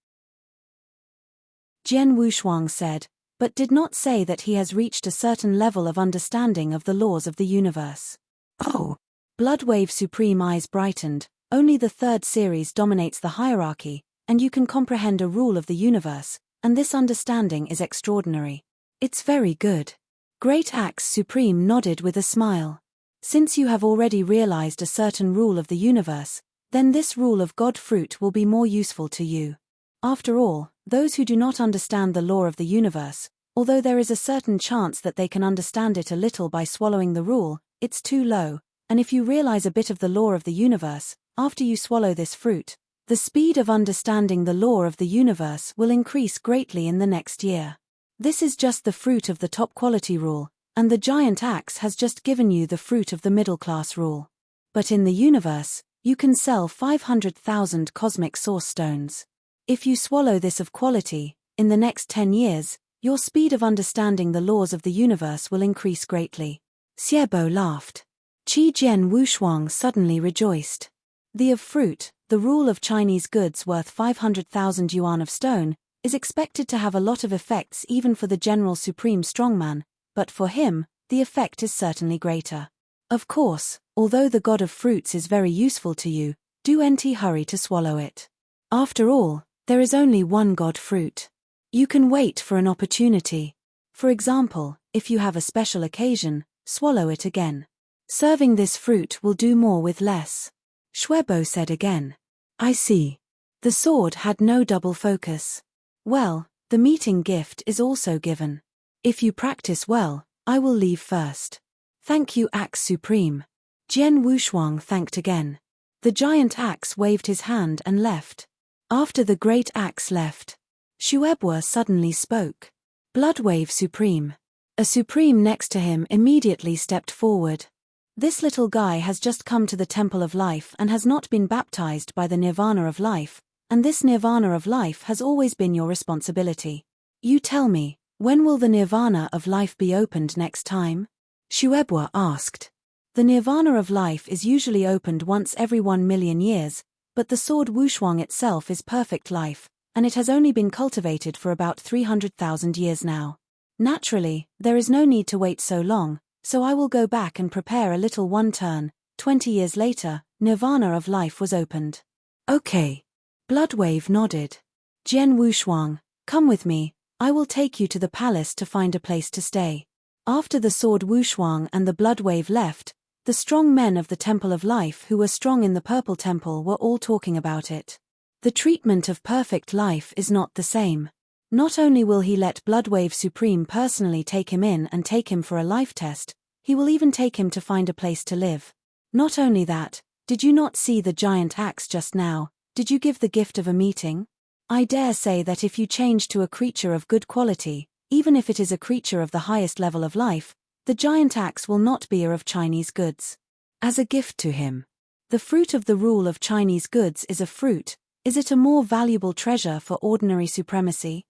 Jian Wushuang said, but did not say that he has reached a certain level of understanding of the laws of the universe. Oh! Bloodwave Supreme eyes brightened, only the third series dominates the hierarchy, and you can comprehend a rule of the universe, and this understanding is extraordinary. It's very good. Great Axe Supreme nodded with a smile. Since you have already realized a certain rule of the universe, then this rule of God fruit will be more useful to you. After all, those who do not understand the law of the universe, although there is a certain chance that they can understand it a little by swallowing the rule, it's too low, and if you realize a bit of the law of the universe, after you swallow this fruit, the speed of understanding the law of the universe will increase greatly in the next year. This is just the fruit of the top quality rule, and the giant axe has just given you the fruit of the middle class rule. But in the universe, you can sell 500,000 cosmic source stones. If you swallow this of quality, in the next 10 years, your speed of understanding the laws of the universe will increase greatly. Xiebo laughed. Qi Jian Wushuang suddenly rejoiced. The of fruit, the rule of Chinese goods worth 500,000 yuan of stone, is expected to have a lot of effects even for the general supreme strongman, but for him, the effect is certainly greater. Of course, although the god of fruits is very useful to you, do not hurry to swallow it. After all, there is only one god fruit. You can wait for an opportunity. For example, if you have a special occasion, swallow it again. Serving this fruit will do more with less. Shuebo said again. I see. The sword had no double focus. Well, the meeting gift is also given. If you practice well, I will leave first. Thank you, Axe Supreme. Jian Wushuang thanked again. The giant axe waved his hand and left. After the great axe left, Shuebo suddenly spoke. Bloodwave Supreme. A supreme next to him immediately stepped forward. This little guy has just come to the Temple of Life and has not been baptized by the Nirvana of Life, and this Nirvana of Life has always been your responsibility. You tell me, when will the Nirvana of Life be opened next time? Shuebo asked. The Nirvana of Life is usually opened once every 1 million years, but the sword Wushuang itself is perfect life, and it has only been cultivated for about 300,000 years now. Naturally, there is no need to wait so long, so I will go back and prepare a little one turn. 20 years later, Nirvana of Life was opened. Okay. Bloodwave nodded. Jian Wushuang, come with me, I will take you to the palace to find a place to stay. After the sword Wushuang and the Bloodwave left, the strong men of the Temple of Life who were strong in the Purple Temple were all talking about it. The treatment of perfect life is not the same. Not only will he let Bloodwave Supreme personally take him in and take him for a life test, he will even take him to find a place to live. Not only that, did you not see the giant axe just now? Did you give the gift of a meeting? I dare say that if you change to a creature of good quality, even if it is a creature of the highest level of life, the giant axe will not be of Chinese goods. As a gift to him. The fruit of the rule of Chinese goods is a fruit. Is it a more valuable treasure for ordinary supremacy?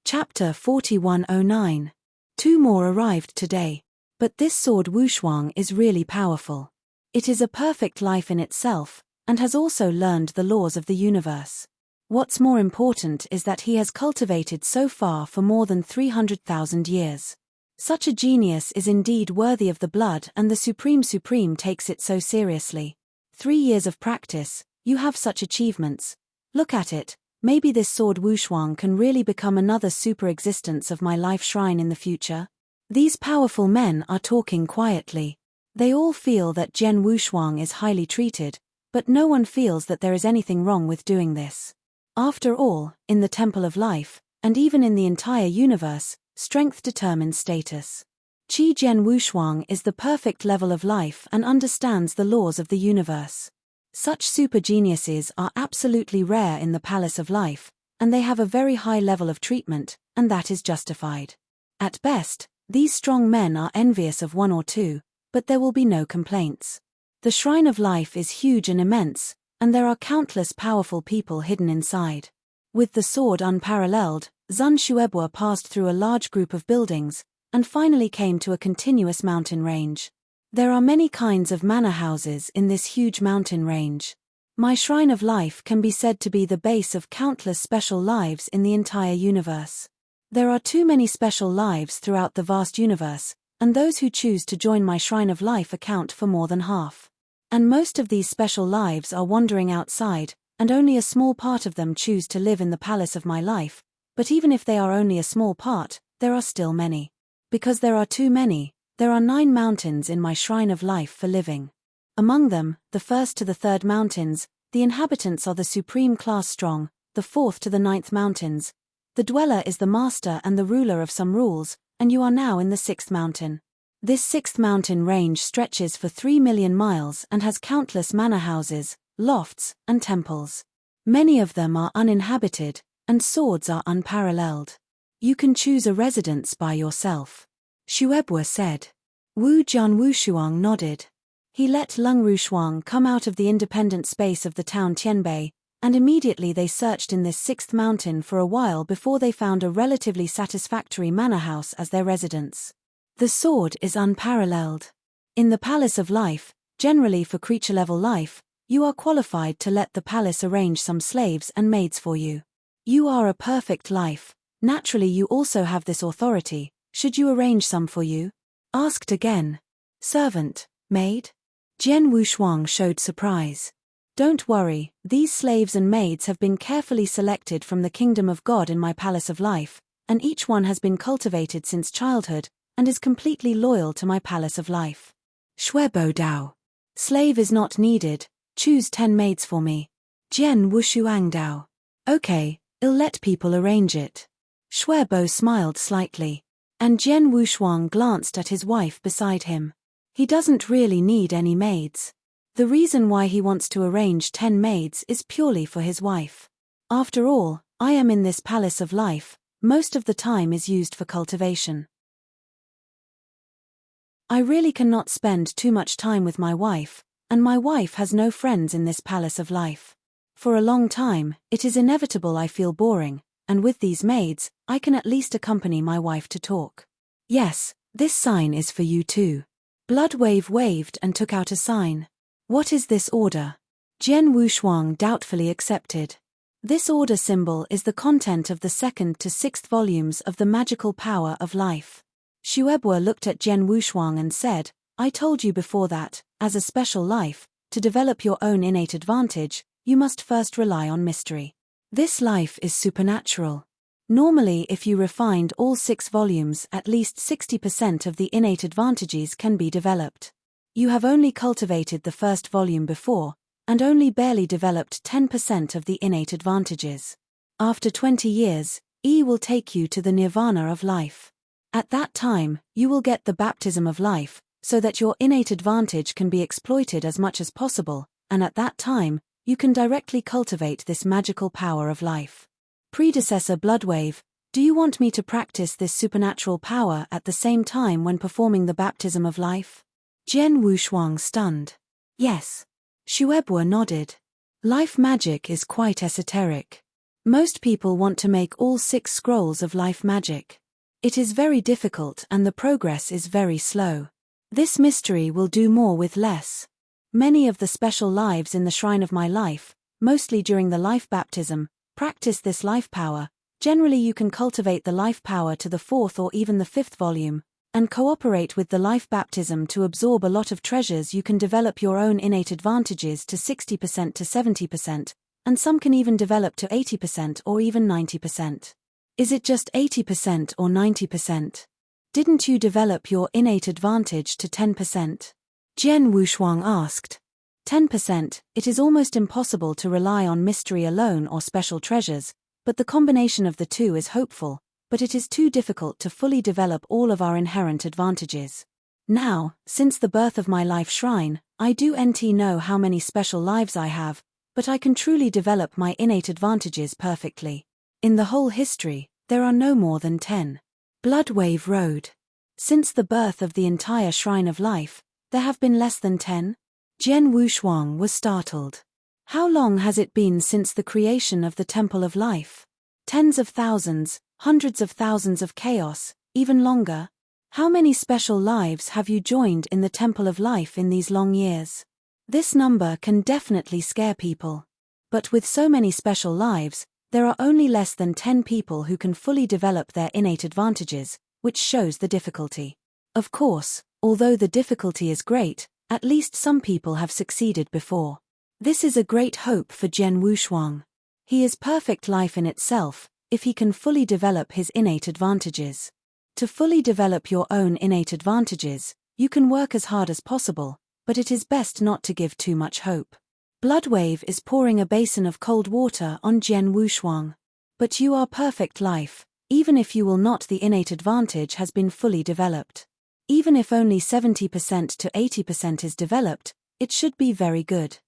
Chapter 4109. 2 more arrived today. But this sword Wushuang is really powerful. It is a perfect life in itself, and has also learned the laws of the universe. What's more important is that he has cultivated so far for more than 300,000 years. Such a genius is indeed worthy of the blood, and the Supreme takes it so seriously. 3 years of practice, you have such achievements. Look at it, maybe this sword Wushuang can really become another super existence of my life shrine in the future. These powerful men are talking quietly. They all feel that Jian Wushuang is highly treated, but no one feels that there is anything wrong with doing this. After all, in the Temple of Life, and even in the entire universe, strength determines status. Qi Jian Wushuang is the perfect level of life and understands the laws of the universe. Such super geniuses are absolutely rare in the Palace of Life, and they have a very high level of treatment, and that is justified. At best, These strong men are envious of one or two, but there will be no complaints. The Shrine of Life is huge and immense, and there are countless powerful people hidden inside. With the sword unparalleled, Zun Shuebo passed through a large group of buildings, and finally came to a continuous mountain range. There are many kinds of manor houses in this huge mountain range. My Shrine of Life can be said to be the base of countless special lives in the entire universe. There are too many special lives throughout the vast universe, and those who choose to join my Shrine of Life account for more than half. And most of these special lives are wandering outside, and only a small part of them choose to live in the palace of my life, but even if they are only a small part, there are still many. Because there are too many, there are 9 mountains in my Shrine of Life for living. Among them, the 1st to the 3rd mountains, the inhabitants are the supreme class strong, the 4th to the 9th mountains. The dweller is the master and the ruler of some rules, and you are now in the 6th mountain. This 6th mountain range stretches for 3 million miles and has countless manor houses, lofts, and temples. Many of them are uninhabited, and swords are unparalleled. You can choose a residence by yourself. Shuebo said. Wu Jian Wushuang nodded. He let Lung Rushuang come out of the independent space of the town Tianbei, and immediately they searched in this 6th mountain for a while before they found a relatively satisfactory manor house as their residence. The sword is unparalleled. In the Palace of Life, generally for creature-level life, you are qualified to let the palace arrange some slaves and maids for you. You are a perfect life, naturally you also have this authority. Should you arrange some for you? Asked again. Servant, maid? Jian Wushuang showed surprise. Don't worry, these slaves and maids have been carefully selected from the kingdom of God in my Palace of Life, and each one has been cultivated since childhood, and is completely loyal to my Palace of Life. Shuebo Dao. Slave is not needed, choose 10 maids for me. Jian Wushuang Dao. Okay, I'll let people arrange it. Shuebo smiled slightly. And Jian Wushuang glanced at his wife beside him. He doesn't really need any maids. The reason why he wants to arrange 10 maids is purely for his wife. After all, I am in this Palace of Life, most of the time is used for cultivation. I really cannot spend too much time with my wife, and my wife has no friends in this Palace of Life. For a long time, it is inevitable I feel boring, and with these maids, I can at least accompany my wife to talk. Yes, this sign is for you too. Bloodwave waved and took out a sign. What is this order? Jian Wushuang doubtfully accepted. This order symbol is the content of the 2nd to 6th volumes of the Magical Power of Life. Shuebo looked at Jian Wushuang and said, I told you before that, as a special life, to develop your own innate advantage, you must first rely on mystery. This life is supernatural. Normally, if you refined all 6 volumes, at least 60% of the innate advantages can be developed. You have only cultivated the 1st volume before, and only barely developed 10% of the innate advantages. After 20 years, E will take you to the nirvana of life. At that time, you will get the baptism of life, so that your innate advantage can be exploited as much as possible, and at that time, you can directly cultivate this magical power of life. Predecessor Bloodwave, do you want me to practice this supernatural power at the same time when performing the baptism of life? Jian Wushuang stunned. Yes. Shuebo nodded. Life magic is quite esoteric. Most people want to make all 6 scrolls of life magic. It is very difficult and the progress is very slow. This mystery will do more with less. Many of the special lives in the Shrine of my life, mostly during the life baptism, practice this life power. Generally you can cultivate the life power to the 4th or even the 5th volume, and cooperate with the life baptism to absorb a lot of treasures. You can develop your own innate advantages to 60% to 70%, and some can even develop to 80% or even 90%. Is it just 80% or 90%? Didn't you develop your innate advantage to 10%? Jian Wushuang asked. 10%, it is almost impossible to rely on mystery alone or special treasures, but the combination of the two is hopeful, but it is too difficult to fully develop all of our inherent advantages. Now, since the birth of my life shrine, I do know how many special lives I have, but I can truly develop my innate advantages perfectly. In the whole history, there are no more than 10. Bloodwave Road. Since the birth of the entire Shrine of Life, there have been less than 10? Jian Wushuang was startled. How long has it been since the creation of the Temple of Life? Tens of thousands, hundreds of thousands of chaos, even longer? How many special lives have you joined in the Temple of Life in these long years? This number can definitely scare people. But with so many special lives, there are only less than 10 people who can fully develop their innate advantages, which shows the difficulty. Of course, although the difficulty is great, at least some people have succeeded before. This is a great hope for Jian Wushuang. He is perfect life in itself, if he can fully develop his innate advantages. To fully develop your own innate advantages, you can work as hard as possible, but it is best not to give too much hope. Bloodwave is pouring a basin of cold water on Jian Wushuang. But you are perfect life, even if you will not, the innate advantage has been fully developed. Even if only 70% to 80% is developed, it should be very good.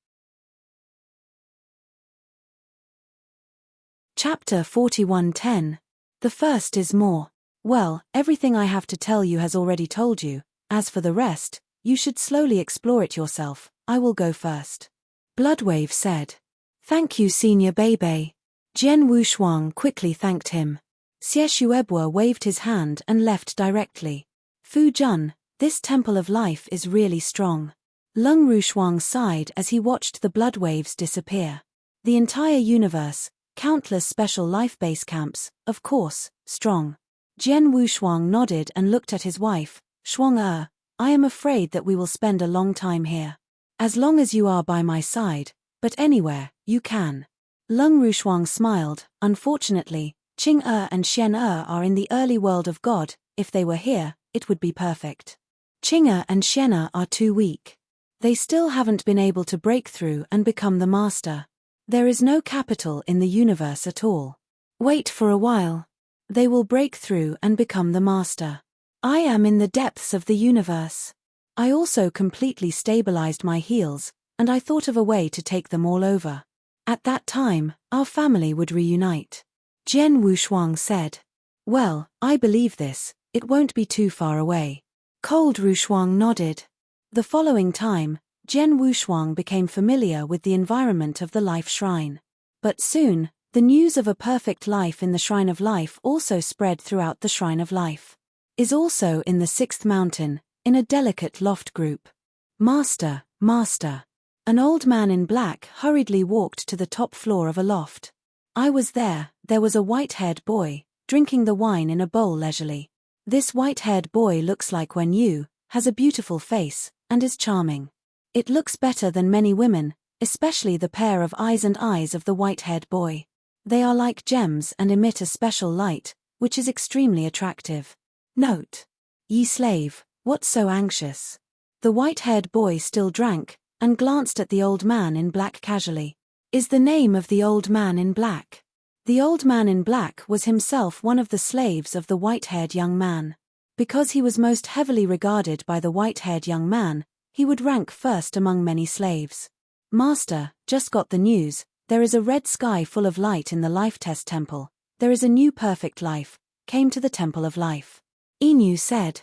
Chapter 41:10. The first is more. Well, everything I have to tell you has already told you. As for the rest, you should slowly explore it yourself. I will go first. Bloodwave said. Thank you, Senior Bebe. Jian Wushuang quickly thanked him. Xie Shuebua waved his hand and left directly. Fu Jun, this Temple of Life is really strong. Lung Rushuang sighed as he watched the blood waves disappear. The entire universe, countless special life base camps, of course, strong. Jian Wushuang nodded and looked at his wife, Shuang I am afraid that we will spend a long time here. As long as you are by my side, but anywhere, you can. Lung Rushuang smiled. Unfortunately, Qing and Xian are in the early world of God. If they were here, it would be perfect. Qing and Xian are too weak. They still haven't been able to break through and become the master. There is no capital in the universe at all. Wait for a while. They will break through and become the master. I am in the depths of the universe. I also completely stabilized my heels, and I thought of a way to take them all over. At that time, our family would reunite. Jian Wushuang said. Well, I believe this, it won't be too far away. Cold Rushuang nodded. The following time, Jian Wushuang became familiar with the environment of the Life Shrine. But soon, the news of a perfect life in the Shrine of Life also spread throughout the Shrine of Life. Is also in the 6th mountain, in a delicate loft group. Master, Master. An old man in black hurriedly walked to the top floor of a loft. I was there was a white-haired boy, drinking the wine in a bowl leisurely. This white-haired boy looks like Wen Yu, has a beautiful face, and is charming. It looks better than many women, especially the pair of eyes of the white-haired boy. They are like gems and emit a special light, which is extremely attractive. Note. Ye slave, what's so anxious? The white-haired boy still drank, and glanced at the old man in black casually. Is the name of the old man in black? The old man in black was himself one of the slaves of the white-haired young man. Because he was most heavily regarded by the white-haired young man, he would rank first among many slaves. Master, just got the news, there is a red sky full of light in the Life Test Temple. There is a new perfect life, came to the Temple of Life. Inu said.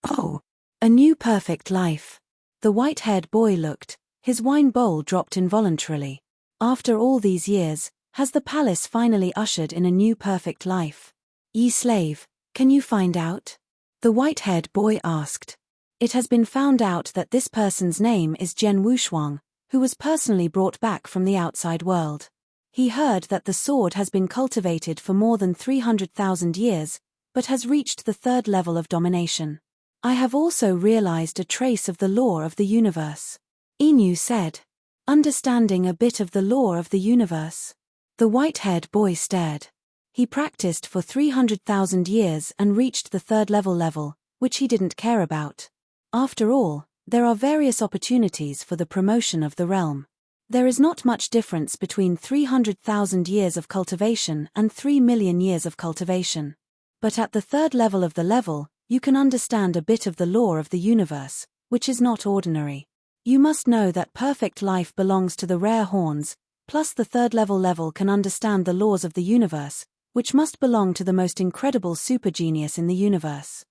Oh, a new perfect life. The white-haired boy looked, his wine bowl dropped involuntarily. After all these years, has the palace finally ushered in a new perfect life? Ye slave, can you find out? The white-haired boy asked. It has been found out that this person's name is Jian Wushuang, who was personally brought back from the outside world. He heard that the sword has been cultivated for more than 300,000 years, but has reached the 3rd level of domination. I have also realized a trace of the law of the universe. Inu said. Understanding a bit of the law of the universe. The white-haired boy stared. He practiced for 300,000 years and reached the 3rd level, which he didn't care about. After all, there are various opportunities for the promotion of the realm. There is not much difference between 300,000 years of cultivation and 3 million years of cultivation. But at the 3rd level of the level, you can understand a bit of the law of the universe, which is not ordinary. You must know that perfect life belongs to the rare horns, plus the 3rd level can understand the laws of the universe, which must belong to the most incredible super genius in the universe.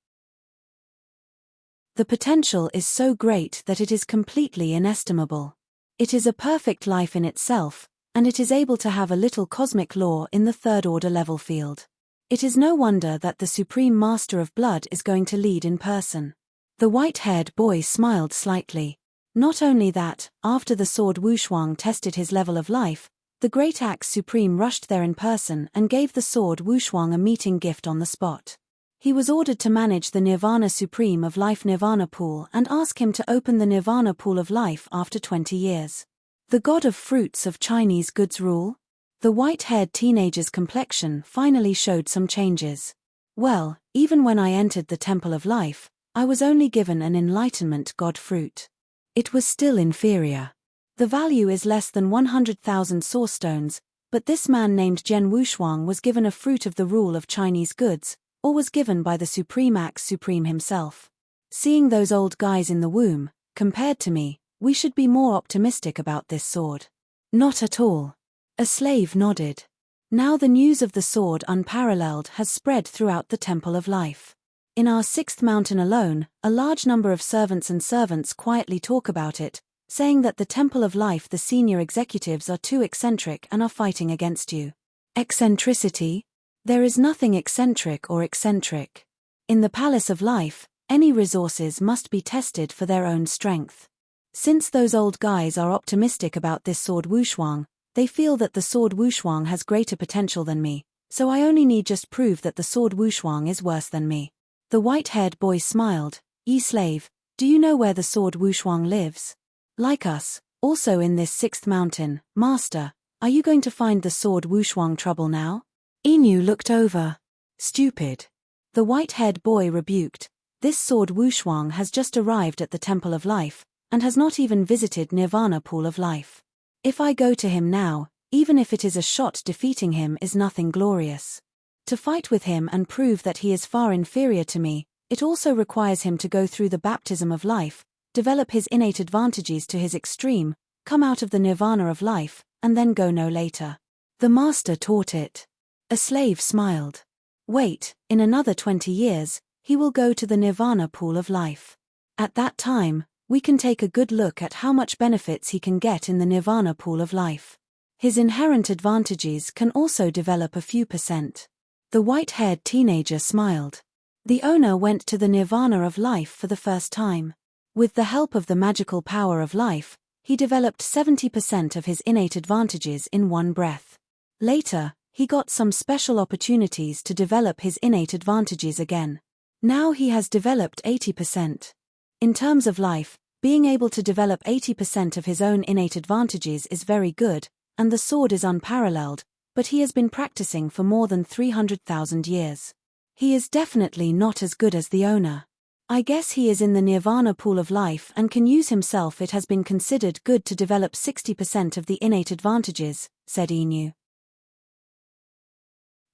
The potential is so great that it is completely inestimable. It is a perfect life in itself, and it is able to have a little cosmic law in the third-order level field. It is no wonder that the Supreme Master of Blood is going to lead in person. The white-haired boy smiled slightly. Not only that, after the sword Wushuang tested his level of life, the Great Axe Supreme rushed there in person and gave the sword Wushuang a meeting gift on the spot. He was ordered to manage the Nirvana Supreme of Life Nirvana Pool and ask him to open the Nirvana Pool of Life after 20 years. The god of fruits of Chinese goods rule? The white-haired teenager's complexion finally showed some changes. Well, even when I entered the Temple of Life, I was only given an enlightenment god fruit. It was still inferior. The value is less than 100,000 source stones, but this man named Zhen Wushuang was given a fruit of the rule of Chinese goods, or was given by the Supreme Axe Supreme himself. Seeing those old guys in the womb, compared to me, we should be more optimistic about this sword. Not at all. A slave nodded. Now the news of the sword unparalleled has spread throughout the Temple of Life. In our 6th mountain alone, a large number of servants quietly talk about it, saying that the Temple of Life the senior executives are too eccentric and are fighting against you. Eccentricity? There is nothing eccentric or eccentric. In the Palace of Life, any resources must be tested for their own strength. Since those old guys are optimistic about this sword Wushuang, they feel that the sword Wushuang has greater potential than me, so I only need just prove that the sword Wushuang is worse than me. The white-haired boy smiled. Slave, do you know where the sword Wushuang lives? Like us, also in this 6th mountain, Master, are you going to find the sword Wushuang trouble now? Inu looked over. Stupid. The white-haired boy rebuked. This sword Wushuang has just arrived at the Temple of Life, and has not even visited Nirvana Pool of Life. If I go to him now, even if it is a shot, defeating him is nothing glorious. To fight with him and prove that he is far inferior to me, it also requires him to go through the baptism of life, develop his innate advantages to his extreme, come out of the Nirvana of life, and then go no later. The master taught it. A slave smiled. Wait, in another 20 years, he will go to the Nirvana Pool of Life. At that time, we can take a good look at how much benefits he can get in the Nirvana Pool of Life. His inherent advantages can also develop a few %. The white-haired teenager smiled. The owner went to the Nirvana of Life for the first time. With the help of the magical power of life, he developed 70% of his innate advantages in one breath. Later, he got some special opportunities to develop his innate advantages again. Now he has developed 80%. In terms of life, being able to develop 80% of his own innate advantages is very good, and the sword is unparalleled, but he has been practicing for more than 300,000 years. He is definitely not as good as the owner. I guess he is in the Nirvana Pool of Life and can use himself. It has been considered good to develop 60% of the innate advantages, said Inu.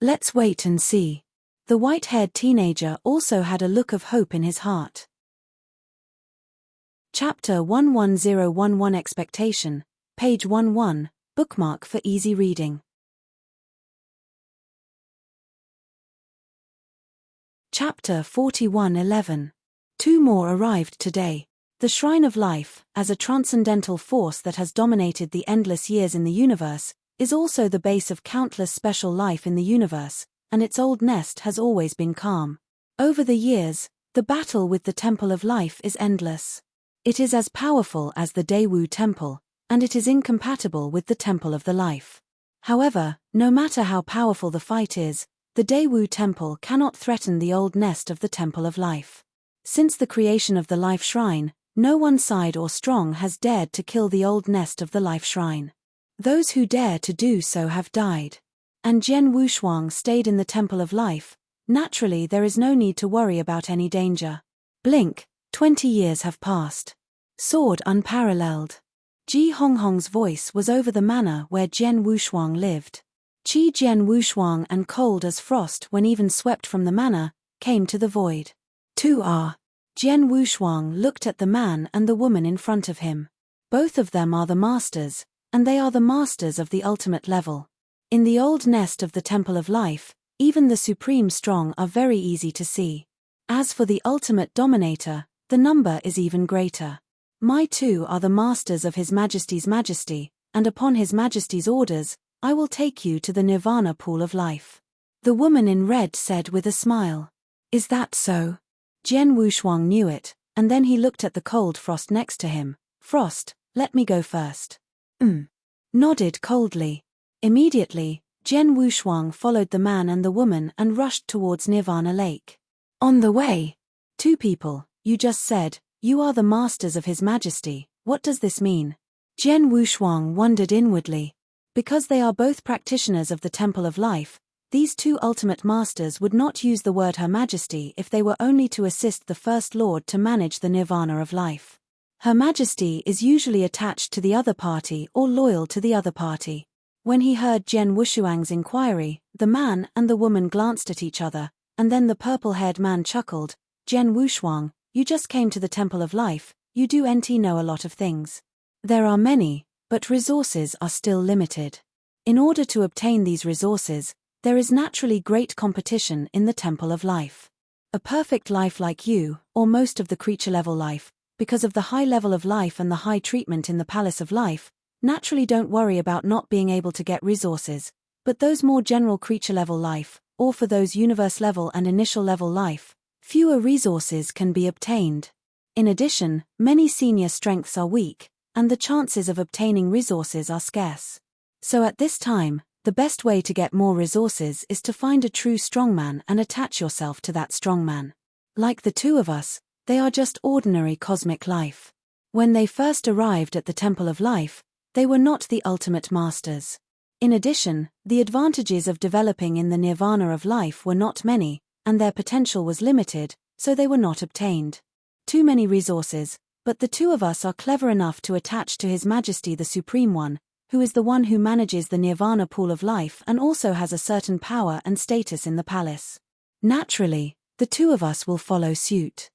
Let's wait and see. The white-haired teenager also had a look of hope in his heart. Chapter 11011 Expectation, page 11, bookmark for easy reading. Chapter 4111. Two more arrived today. The Shrine of Life, as a transcendental force that has dominated the endless years in the universe, is also the base of countless special life in the universe, and its old nest has always been calm. Over the years, the battle with the Temple of Life is endless. It is as powerful as the Daewoo Temple, and it is incompatible with the Temple of the Life. However, no matter how powerful the fight is, the Daewoo Temple cannot threaten the old nest of the Temple of Life. Since the creation of the Life Shrine, no one side or strong has dared to kill the old nest of the Life Shrine. Those who dare to do so have died. And Zhen Wushuang stayed in the Temple of Life. Naturally, there is no need to worry about any danger. Blink, 20 years have passed. Sword unparalleled. Ji Honghong's voice was over the manor where Zhen Wushuang lived. Qi Zhen Wushuang, and cold as frost when even swept from the manor, came to the void. Two are. Zhen Wushuang looked at the man and the woman in front of him. Both of them are the masters, and they are the masters of the ultimate level. In the old nest of the Temple of Life, even the supreme strong are very easy to see. As for the ultimate dominator, The number is even greater. My two are the masters of His Majesty's majesty, and upon His Majesty's orders, I will take you to the nirvana pool of life. The woman in red said with a smile. Is that so? Jian Wushuang knew it, and then he looked at the cold Frost next to him. Frost, let me go first. Nodded coldly. Immediately, Jian Wushuang followed the man and the woman and rushed towards Nirvana Lake. On the way. Two people, you just said, you are the masters of His Majesty. What does this mean? Jian Wushuang wondered inwardly. Because they are both practitioners of the Temple of Life, these two ultimate masters would not use the word Her Majesty if they were only to assist the First Lord to manage the nirvana of life. Her Majesty is usually attached to the other party or loyal to the other party. When he heard Jian Wushuang's inquiry, the man and the woman glanced at each other, and then the purple-haired man chuckled. Jian Wushuang, you just came to the Temple of Life, you do know a lot of things. There are many, but resources are still limited. In order to obtain these resources, there is naturally great competition in the Temple of Life. A perfect life like you, or most of the creature-level life, because of the high level of life and the high treatment in the Palace of Life, naturally don't worry about not being able to get resources, but those more general creature-level life, or for those universe-level and initial-level life, fewer resources can be obtained. In addition, many senior strengths are weak, and the chances of obtaining resources are scarce. So at this time, the best way to get more resources is to find a true strongman and attach yourself to that strongman. Like the two of us, they are just ordinary cosmic life. When they first arrived at the Temple of Life, they were not the ultimate masters. In addition, the advantages of developing in the nirvana of life were not many, and their potential was limited, so they were not obtained. Too many resources, but the two of us are clever enough to attach to His Majesty the Supreme One, who is the one who manages the nirvana pool of life and also has a certain power and status in the palace. Naturally, the two of us will follow suit.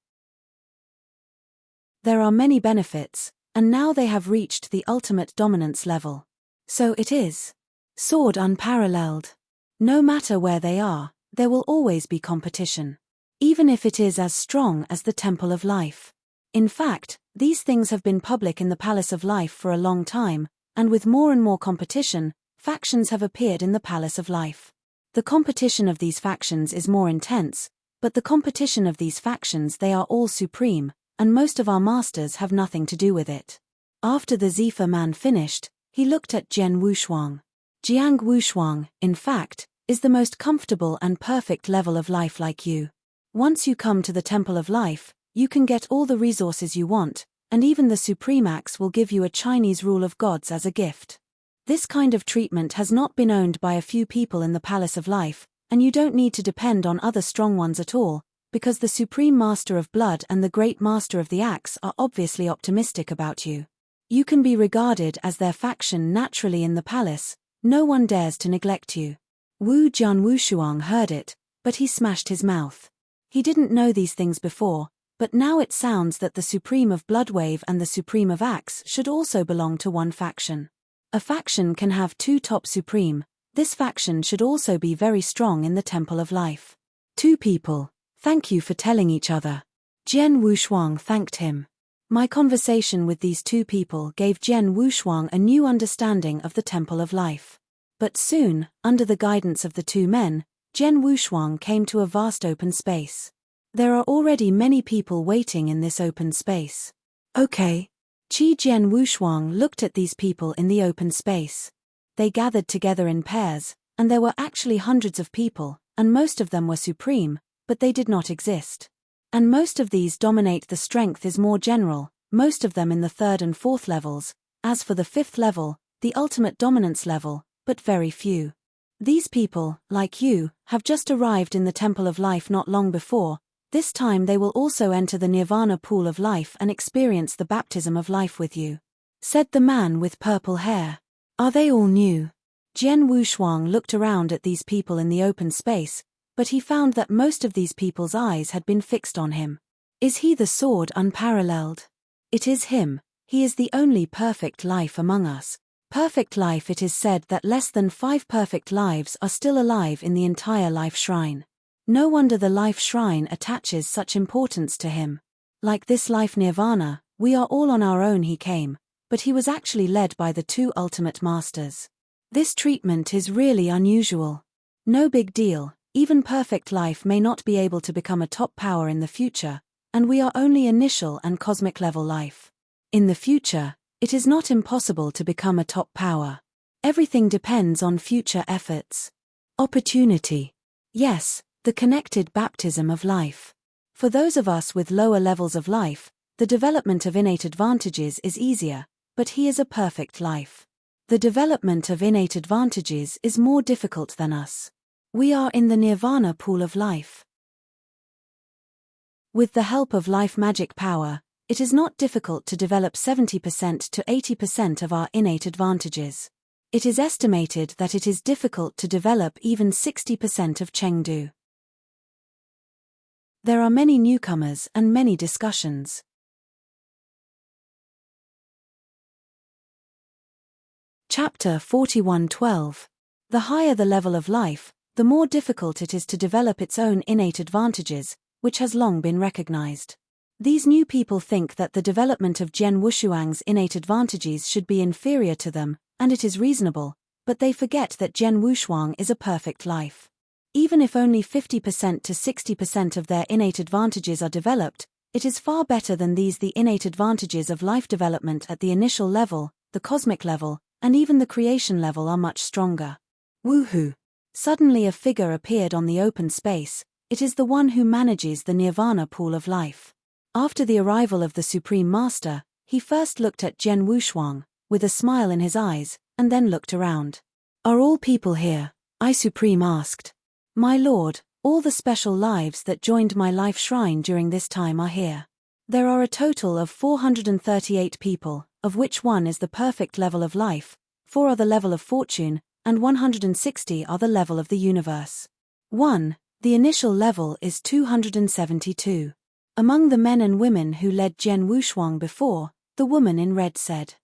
There are many benefits, and now they have reached the ultimate dominance level. So it is. Sword unparalleled. No matter where they are, there will always be competition. Even if it is as strong as the Temple of Life. In fact, these things have been public in the Palace of Life for a long time, and with more and more competition, factions have appeared in the Palace of Life. The competition of these factions is more intense, but the competition of these factions, they are all supreme, and most of our masters have nothing to do with it. After the Zephyr man finished, he looked at Jian Wushuang. Jiang Wushuang, in fact, is the most comfortable and perfect level of life like you. Once you come to the Temple of Life, you can get all the resources you want, and even the Supreme Axe will give you a Chinese rule of gods as a gift. This kind of treatment has not been owned by a few people in the Palace of Life, and you don't need to depend on other strong ones at all, because the Supreme Master of Blood and the Great Master of the Axe are obviously optimistic about you. You can be regarded as their faction naturally in the palace, no one dares to neglect you. Jian Wushuang heard it, but he smashed his mouth. He didn't know these things before, but now it sounds that the Supreme of Bloodwave and the Supreme of Axe should also belong to one faction. A faction can have two top Supreme, this faction should also be very strong in the Temple of Life. Two people, thank you for telling each other. Jian Wushuang thanked him. My conversation with these two people gave Jian Wushuang a new understanding of the Temple of Life. But soon, under the guidance of the two men, Jian Wushuang came to a vast open space. There are already many people waiting in this open space. Okay. Jian Wushuang looked at these people in the open space. They gathered together in pairs, and there were actually hundreds of people, and most of them were supreme, but they did not exist. And most of these dominate the strength is more general, most of them in the 3rd and 4th levels, as for the 5th level, the ultimate dominance level, but very few. These people, like you, have just arrived in the Temple of Life not long before. This time they will also enter the Nirvana pool of life and experience the baptism of life with you. Said the man with purple hair. Are they all new? Jian Wushuang looked around at these people in the open space, but he found that most of these people's eyes had been fixed on him. Is he the sword unparalleled? It is him, he is the only perfect life among us. Perfect life. It is said that less than 5 perfect lives are still alive in the entire life shrine. No wonder the life shrine attaches such importance to him. Like this life nirvana, we are all on our own he came, but he was actually led by the two ultimate masters. This treatment is really unusual. No big deal, even perfect life may not be able to become a top power in the future, and we are only initial and cosmic level life. In the future, it is not impossible to become a top power. Everything depends on future efforts. Opportunity. Yes, the connected baptism of life. For those of us with lower levels of life, the development of innate advantages is easier, but he is a perfect life. The development of innate advantages is more difficult than us. We are in the nirvana pool of life. With the help of life magic power, it is not difficult to develop 70% to 80% of our innate advantages. It is estimated that it is difficult to develop even 60% of Chengdu. There are many newcomers and many discussions. Chapter 41:12. The higher the level of life, the more difficult it is to develop its own innate advantages, which has long been recognized. These new people think that the development of Jian Wushuang's innate advantages should be inferior to them, and it is reasonable, but they forget that Jian Wushuang is a perfect life. Even if only 50% to 60% of their innate advantages are developed, it is far better than these. The innate advantages of life development at the initial level, the cosmic level, and even the creation level are much stronger. Woohoo! Suddenly a figure appeared on the open space. It is the one who manages the nirvana pool of life. After the arrival of the Supreme Master, he first looked at Jian Wushuang, with a smile in his eyes, and then looked around. Are all people here? I Supreme asked. My lord, all the special lives that joined my life shrine during this time are here. There are a total of 438 people, of which one is the perfect level of life, 4 are the level of fortune, and 160 are the level of the universe. 1. The initial level is 272. Among the men and women who led Jian Wushuang before, the woman in red said.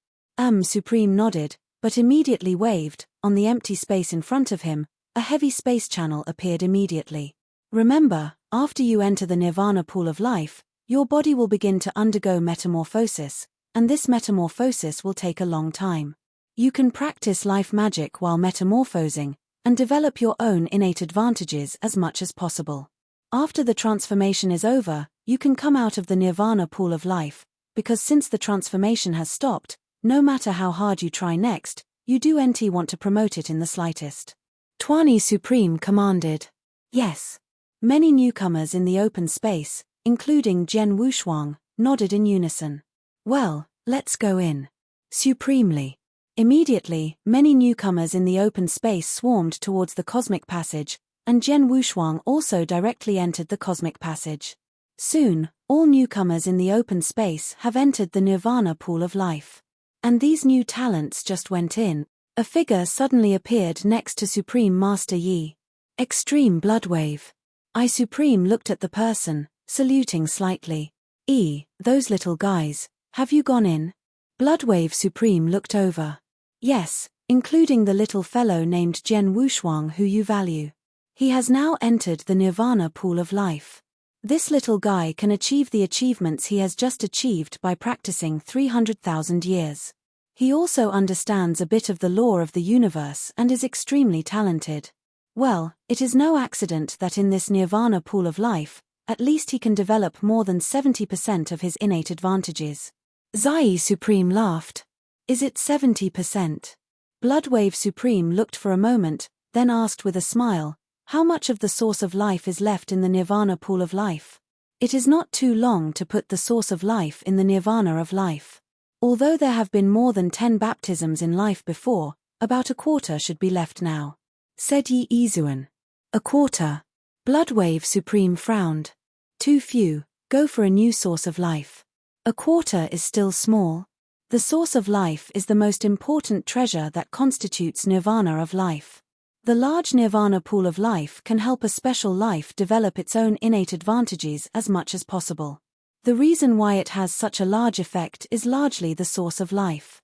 Supreme nodded, but immediately waved. On the empty space in front of him, a heavy space channel appeared immediately. Remember, after you enter the nirvana pool of life, your body will begin to undergo metamorphosis, and this metamorphosis will take a long time. You can practice life magic while metamorphosing, and develop your own innate advantages as much as possible. After the transformation is over, you can come out of the nirvana pool of life, because since the transformation has stopped, no matter how hard you try next, you don't want to promote it in the slightest. Tuani Supreme commanded. Yes. Many newcomers in the open space, including Jian Wushuang, nodded in unison. Well, let's go in. Supremely. Immediately, many newcomers in the open space swarmed towards the cosmic passage, and Jian Wushuang also directly entered the cosmic passage. Soon, all newcomers in the open space have entered the nirvana pool of life. And these new talents just went in. A figure suddenly appeared next to Supreme Master Yi. Extreme blood wave. I Supreme looked at the person, saluting slightly. Those little guys, have you gone in? Bloodwave Supreme looked over. Yes, including the little fellow named Jian Wushuang who you value. He has now entered the nirvana pool of life. This little guy can achieve the achievements he has just achieved by practicing 300,000 years. He also understands a bit of the law of the universe and is extremely talented. Well, it is no accident that in this nirvana pool of life, at least he can develop more than 70% of his innate advantages. Zai Supreme laughed. Is it 70%? Bloodwave Supreme looked for a moment, then asked with a smile, how much of the source of life is left in the nirvana pool of life? It is not too long to put the source of life in the nirvana of life. Although there have been more than 10 baptisms in life before, about a quarter should be left now. Said Yi Izuan. A quarter. Bloodwave Supreme frowned. Too few, go for a new source of life. A quarter is still small. The source of life is the most important treasure that constitutes nirvana of life. The large nirvana pool of life can help a special life develop its own innate advantages as much as possible. The reason why it has such a large effect is largely the source of life.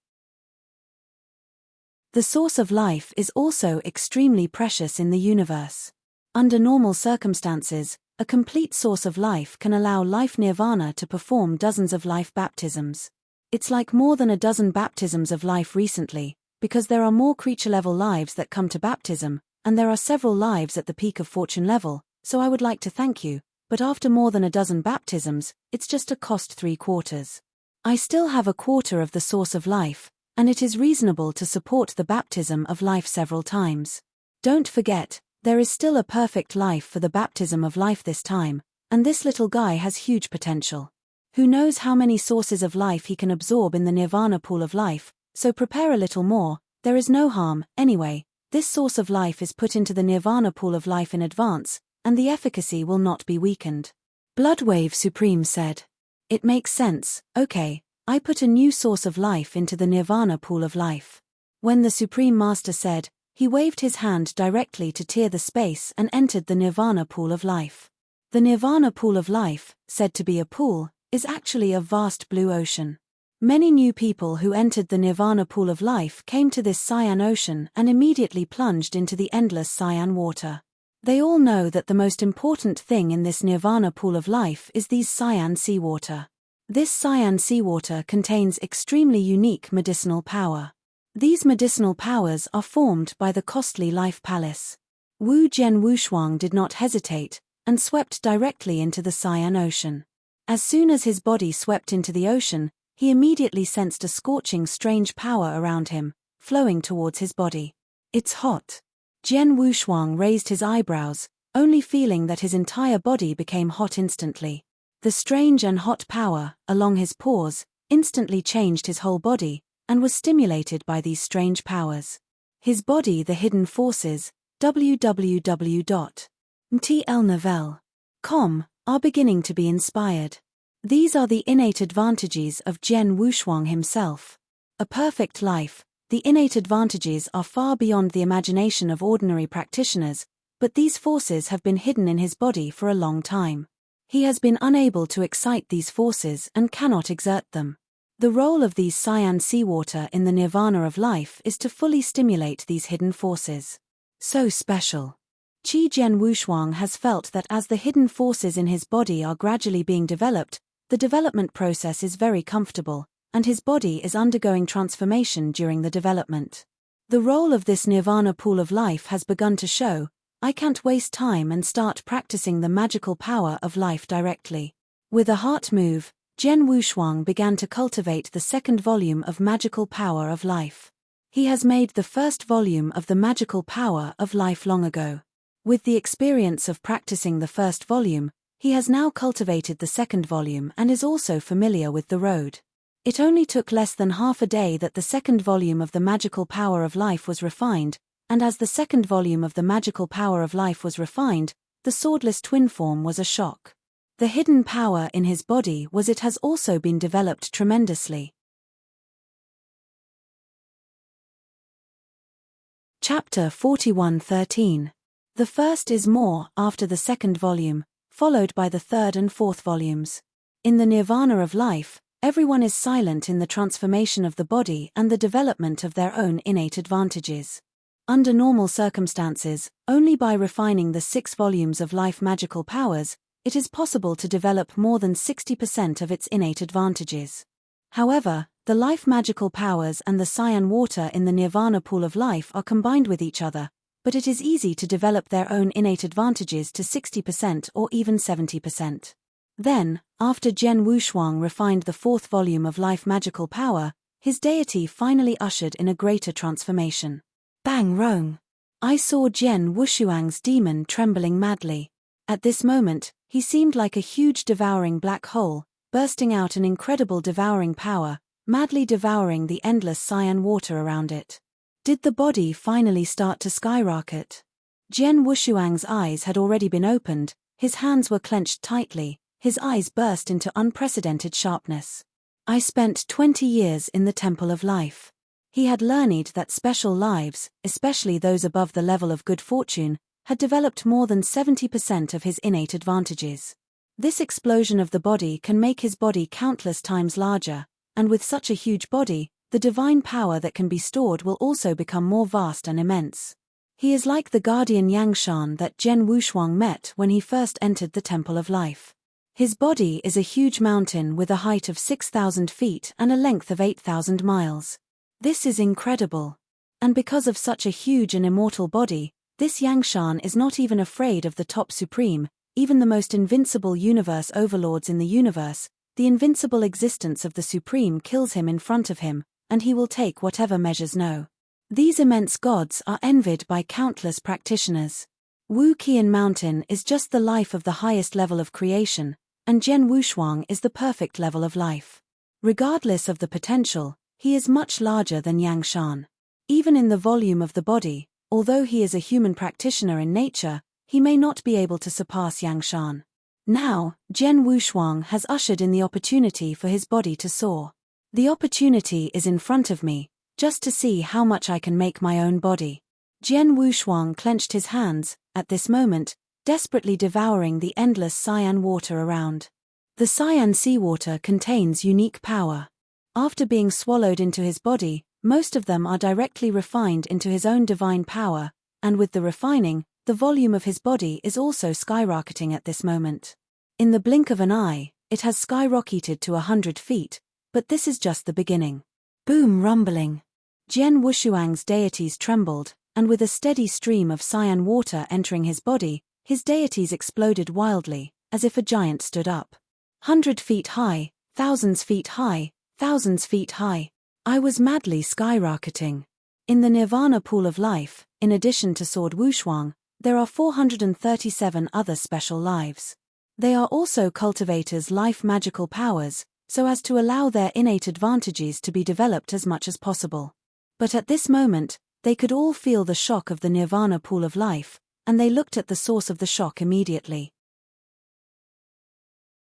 The source of life is also extremely precious in the universe. Under normal circumstances, A complete source of life can allow life nirvana to perform dozens of life baptisms. It's like more than a dozen baptisms of life recently, because there are more creature-level lives that come to baptism, and there are several lives at the peak of fortune level, so I would like to thank you, but after more than a dozen baptisms, it's just a cost 3/4. I still have a quarter of the source of life, and it is reasonable to support the baptism of life several times. Don't forget, there is still a perfect life for the baptism of life this time, and this little guy has huge potential. Who knows how many sources of life he can absorb in the nirvana pool of life, so prepare a little more, there is no harm, anyway, this source of life is put into the nirvana pool of life in advance, and the efficacy will not be weakened. Bloodwave Supreme said. It makes sense, okay, I put a new source of life into the nirvana pool of life. When the Supreme Master said, he waved his hand directly to tear the space and entered the nirvana pool of life. The nirvana pool of life, said to be a pool, is actually a vast blue ocean. Many new people who entered the nirvana pool of life came to this cyan ocean and immediately plunged into the endless cyan water. They all know that the most important thing in this nirvana pool of life is these cyan seawater. This cyan seawater contains extremely unique medicinal power. These medicinal powers are formed by the costly life palace. Wu Jian Wushuang did not hesitate, and swept directly into the cyan ocean. As soon as his body swept into the ocean, he immediately sensed a scorching strange power around him, flowing towards his body. It's hot. Jian Wushuang raised his eyebrows, only feeling that his entire body became hot instantly. The strange and hot power, along his pores, instantly changed his whole body, and was stimulated by these strange powers. His body, the hidden forces, www.mtlnovel.com, are beginning to be inspired. These are the innate advantages of Jian Wushuang himself. A perfect life, the innate advantages are far beyond the imagination of ordinary practitioners, but these forces have been hidden in his body for a long time. He has been unable to excite these forces and cannot exert them. The role of these cyan seawater in the nirvana of life is to fully stimulate these hidden forces. So special. Qi Jian Wushuang has felt that as the hidden forces in his body are gradually being developed, the development process is very comfortable, and his body is undergoing transformation during the development. The role of this nirvana pool of life has begun to show. I can't waste time and start practicing the magical power of life directly. With a heart move, Jian Wushuang began to cultivate the second volume of Magical Power of Life. He has made the first volume of the Magical Power of Life long ago. With the experience of practicing the first volume, he has now cultivated the second volume and is also familiar with the road. It only took less than half a day that the second volume of the Magical Power of Life was refined, and as the second volume of the Magical Power of Life was refined, the swordless twin form was a shock. The hidden power in his body was it has also been developed tremendously. Chapter 41:13. The first is more after the second volume, followed by the third and fourth volumes. In the nirvana of life, everyone is silent in the transformation of the body and the development of their own innate advantages. Under normal circumstances, only by refining the 6 volumes of life magical powers, it is possible to develop more than 60% of its innate advantages. However, the life magical powers and the cyan water in the nirvana pool of life are combined with each other, but it is easy to develop their own innate advantages to 60% or even 70%. Then, after Jian Wushuang refined the 4th volume of life magical power, his deity finally ushered in a greater transformation. Bang Rong! I saw Jian Wushuang's demon trembling madly. At this moment, he seemed like a huge devouring black hole, bursting out an incredible devouring power, madly devouring the endless cyan water around it. Did the body finally start to skyrocket? Jian Wushuang's eyes had already been opened, his hands were clenched tightly, his eyes burst into unprecedented sharpness. I spent 20 years in the Temple of Life. He had learned that special lives, especially those above the level of good fortune, had developed more than 70% of his innate advantages. This explosion of the body can make his body countless times larger, and with such a huge body, the divine power that can be stored will also become more vast and immense. He is like the guardian Yangshan that Jian Wushuang met when he first entered the Temple of Life. His body is a huge mountain with a height of 6,000 feet and a length of 8,000 miles. This is incredible. And because of such a huge and immortal body, this Yangshan is not even afraid of the top supreme, even the most invincible universe overlords in the universe. The invincible existence of the supreme kills him in front of him, and he will take whatever measures no. These immense gods are envied by countless practitioners. Wu Qian Mountain is just the life of the highest level of creation, and Jian Wushuang is the perfect level of life. Regardless of the potential, he is much larger than Yangshan. Even in the volume of the body, although he is a human practitioner in nature, he may not be able to surpass Yangshan. Now, Jian Wushuang has ushered in the opportunity for his body to soar. The opportunity is in front of me, just to see how much I can make my own body. Jian Wushuang clenched his hands, at this moment, desperately devouring the endless cyan water around. The cyan seawater contains unique power. After being swallowed into his body, most of them are directly refined into his own divine power, and with the refining, the volume of his body is also skyrocketing at this moment. In the blink of an eye, it has skyrocketed to 100 feet, but this is just the beginning. Boom rumbling. Jian Wushuang's deities trembled, and with a steady stream of cyan water entering his body, his deities exploded wildly, as if a giant stood up. 100 feet high, thousands feet high, thousands feet high. I was madly skyrocketing. In the Nirvana pool of life, in addition to Sword Wushuang, there are 437 other special lives. They are also cultivators' life magical powers, so as to allow their innate advantages to be developed as much as possible. But at this moment, they could all feel the shock of the Nirvana pool of life, and they looked at the source of the shock immediately.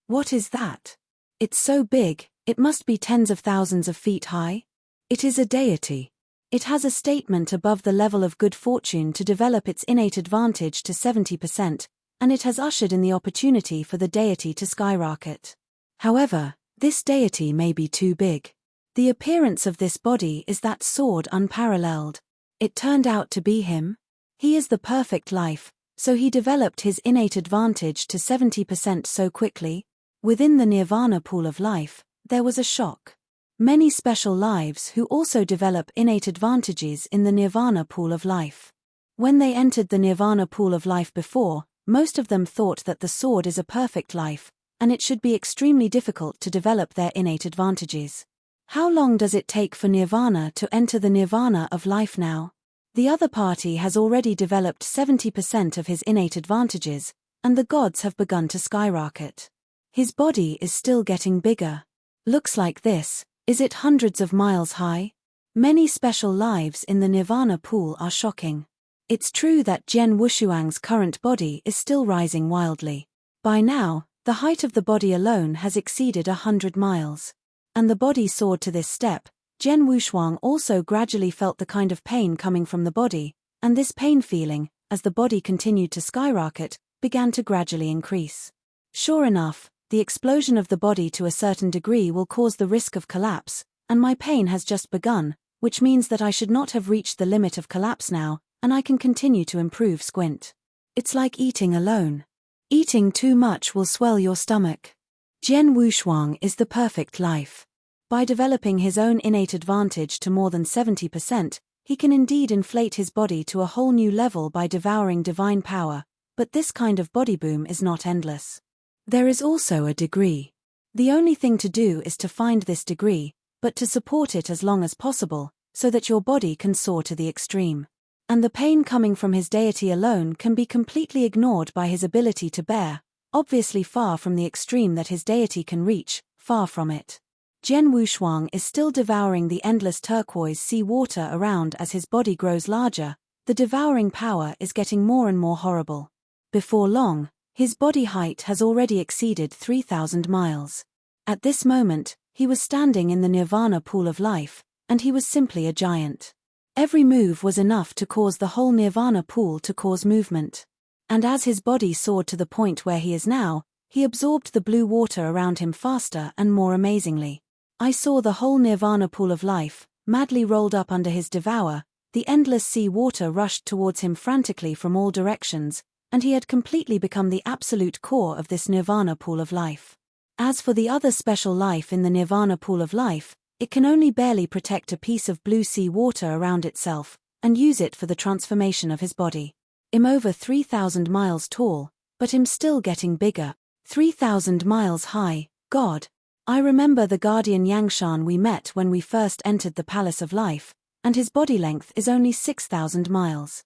What is that? It's so big, it must be tens of thousands of feet high. It is a deity. It has a statement above the level of good fortune to develop its innate advantage to 70%, and it has ushered in the opportunity for the deity to skyrocket. However, this deity may be too big. The appearance of this body is that sword unparalleled. It turned out to be him. He is the perfect life, so he developed his innate advantage to 70% so quickly. Within the Nirvana pool of life, there was a shock. Many special lives who also develop innate advantages in the Nirvana pool of life. When they entered the Nirvana pool of life before, most of them thought that the sword is a perfect life, and it should be extremely difficult to develop their innate advantages. How long does it take for Nirvana to enter the Nirvana of life now? The other party has already developed 70% of his innate advantages, and the gods have begun to skyrocket. His body is still getting bigger. Looks like this. Is it hundreds of miles high? Many special lives in the Nirvana pool are shocking. It's true that Jian Wushuang's current body is still rising wildly. By now, the height of the body alone has exceeded 100 miles. And the body soared to this step. Jian Wushuang also gradually felt the kind of pain coming from the body, and this pain feeling, as the body continued to skyrocket, began to gradually increase. Sure enough, the explosion of the body to a certain degree will cause the risk of collapse, and my pain has just begun, which means that I should not have reached the limit of collapse now, and I can continue to improve squint. It's like eating alone. Eating too much will swell your stomach. Jian Wushuang is the perfect life. By developing his own innate advantage to more than 70%, he can indeed inflate his body to a whole new level by devouring divine power, but this kind of body boom is not endless. There is also a degree. The only thing to do is to find this degree, but to support it as long as possible, so that your body can soar to the extreme. And the pain coming from his deity alone can be completely ignored by his ability to bear, obviously far from the extreme that his deity can reach, far from it. Jian Wushuang is still devouring the endless turquoise sea water around as his body grows larger. The devouring power is getting more and more horrible. Before long, his body height has already exceeded 3,000 miles. At this moment, he was standing in the Nirvana pool of life, and he was simply a giant. Every move was enough to cause the whole Nirvana pool to cause movement. And as his body soared to the point where he is now, he absorbed the blue water around him faster and more amazingly. I saw the whole Nirvana pool of life, madly rolled up under his devour, The endless sea water rushed towards him frantically from all directions, and he had completely become the absolute core of this nirvana pool of life. As for the other special life in the nirvana pool of life, it can only barely protect a piece of blue sea water around itself, and use it for the transformation of his body. I'm over 3,000 miles tall, but I'm still getting bigger. 3,000 miles high, God. I remember the guardian Yangshan we met when we first entered the Palace of Life, and his body length is only 6,000 miles.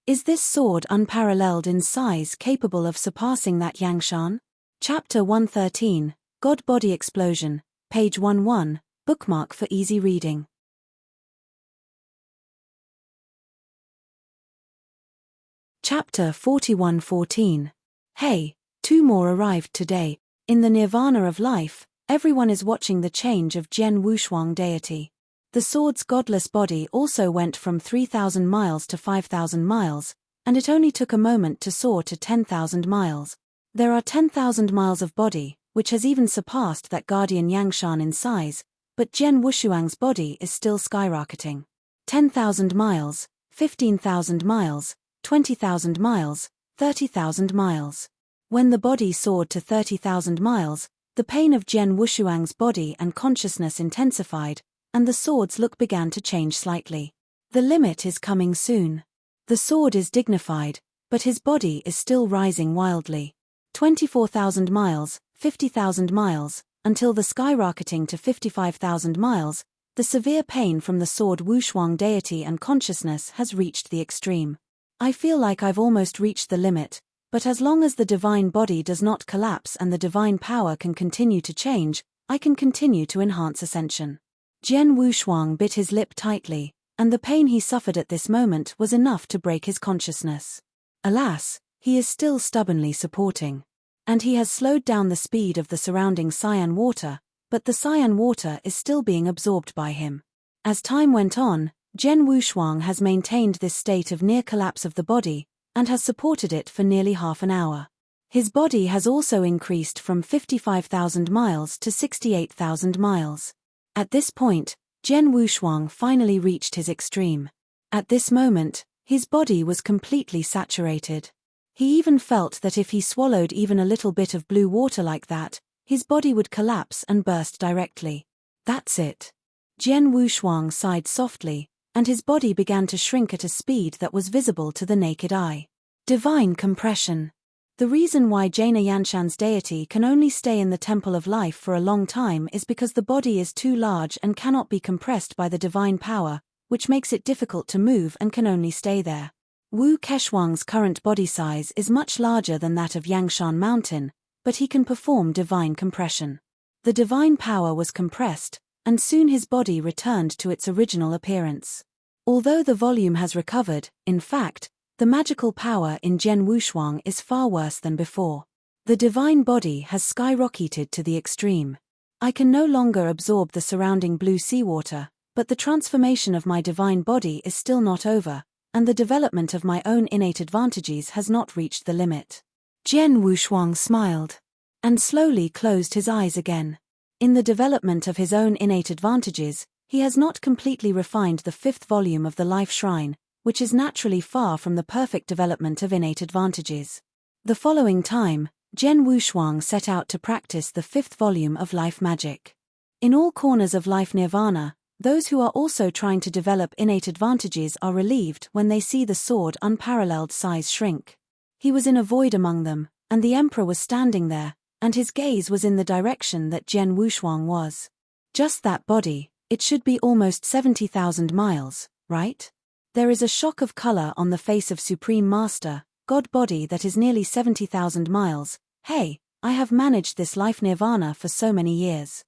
Is this sword unparalleled in size capable of surpassing that Yangshan? Chapter 113, God-Body Explosion, page 11, bookmark for easy reading. Chapter 41:14. Hey, 2 more arrived today. In the nirvana of life, everyone is watching the change of Jian Wushuang deity. The sword's godless body also went from 3,000 miles to 5,000 miles, and it only took a moment to soar to 10,000 miles. There are 10,000 miles of body, which has even surpassed that guardian Yangshan in size, but Jian Wushuang's body is still skyrocketing. 10,000 miles, 15,000 miles, 20,000 miles, 30,000 miles. When the body soared to 30,000 miles, the pain of Jian Wushuang's body and consciousness intensified, and the sword's look began to change slightly. The limit is coming soon. The sword is dignified, but his body is still rising wildly. 24,000 miles, 50,000 miles, until the skyrocketing to 55,000 miles, the severe pain from the sword Wushuang deity and consciousness has reached the extreme. I feel like I've almost reached the limit, but as long as the divine body does not collapse and the divine power can continue to change, I can continue to enhance ascension. Jian Wushuang bit his lip tightly, and the pain he suffered at this moment was enough to break his consciousness. Alas, he is still stubbornly supporting. And he has slowed down the speed of the surrounding cyan water, but the cyan water is still being absorbed by him. As time went on, Jian Wushuang has maintained this state of near collapse of the body, and has supported it for nearly half an hour. His body has also increased from 55,000 miles to 68,000 miles. At this point, Jian Wushuang finally reached his extreme. At this moment, his body was completely saturated. He even felt that if he swallowed even a little bit of blue water like that, his body would collapse and burst directly. That's it. Jian Wushuang sighed softly, and his body began to shrink at a speed that was visible to the naked eye. Divine compression. The reason why Jaina Yanshan's deity can only stay in the Temple of Life for a long time is because the body is too large and cannot be compressed by the divine power, which makes it difficult to move and can only stay there. Wu Keshuang's current body size is much larger than that of Yangshan Mountain, but he can perform divine compression. The divine power was compressed, and soon his body returned to its original appearance. Although the volume has recovered, in fact, the magical power in Jian Wushuang is far worse than before. The divine body has skyrocketed to the extreme. I can no longer absorb the surrounding blue seawater, but the transformation of my divine body is still not over, and the development of my own innate advantages has not reached the limit. Jian Wushuang smiled, and slowly closed his eyes again. In the development of his own innate advantages, he has not completely refined the 5th volume of the Life Shrine, which is naturally far from the perfect development of innate advantages. The following time, Jian Wushuang set out to practice the 5th volume of Life Magic. In all corners of Life Nirvana, those who are also trying to develop innate advantages are relieved when they see the sword unparalleled size shrink. He was in a void among them, and the emperor was standing there, and his gaze was in the direction that Jian Wushuang was. Just that body, it should be almost 70,000 miles, right? There is a shock of color on the face of Supreme Master, God body that is nearly 70,000 miles. Hey, I have managed this life nirvana for so many years.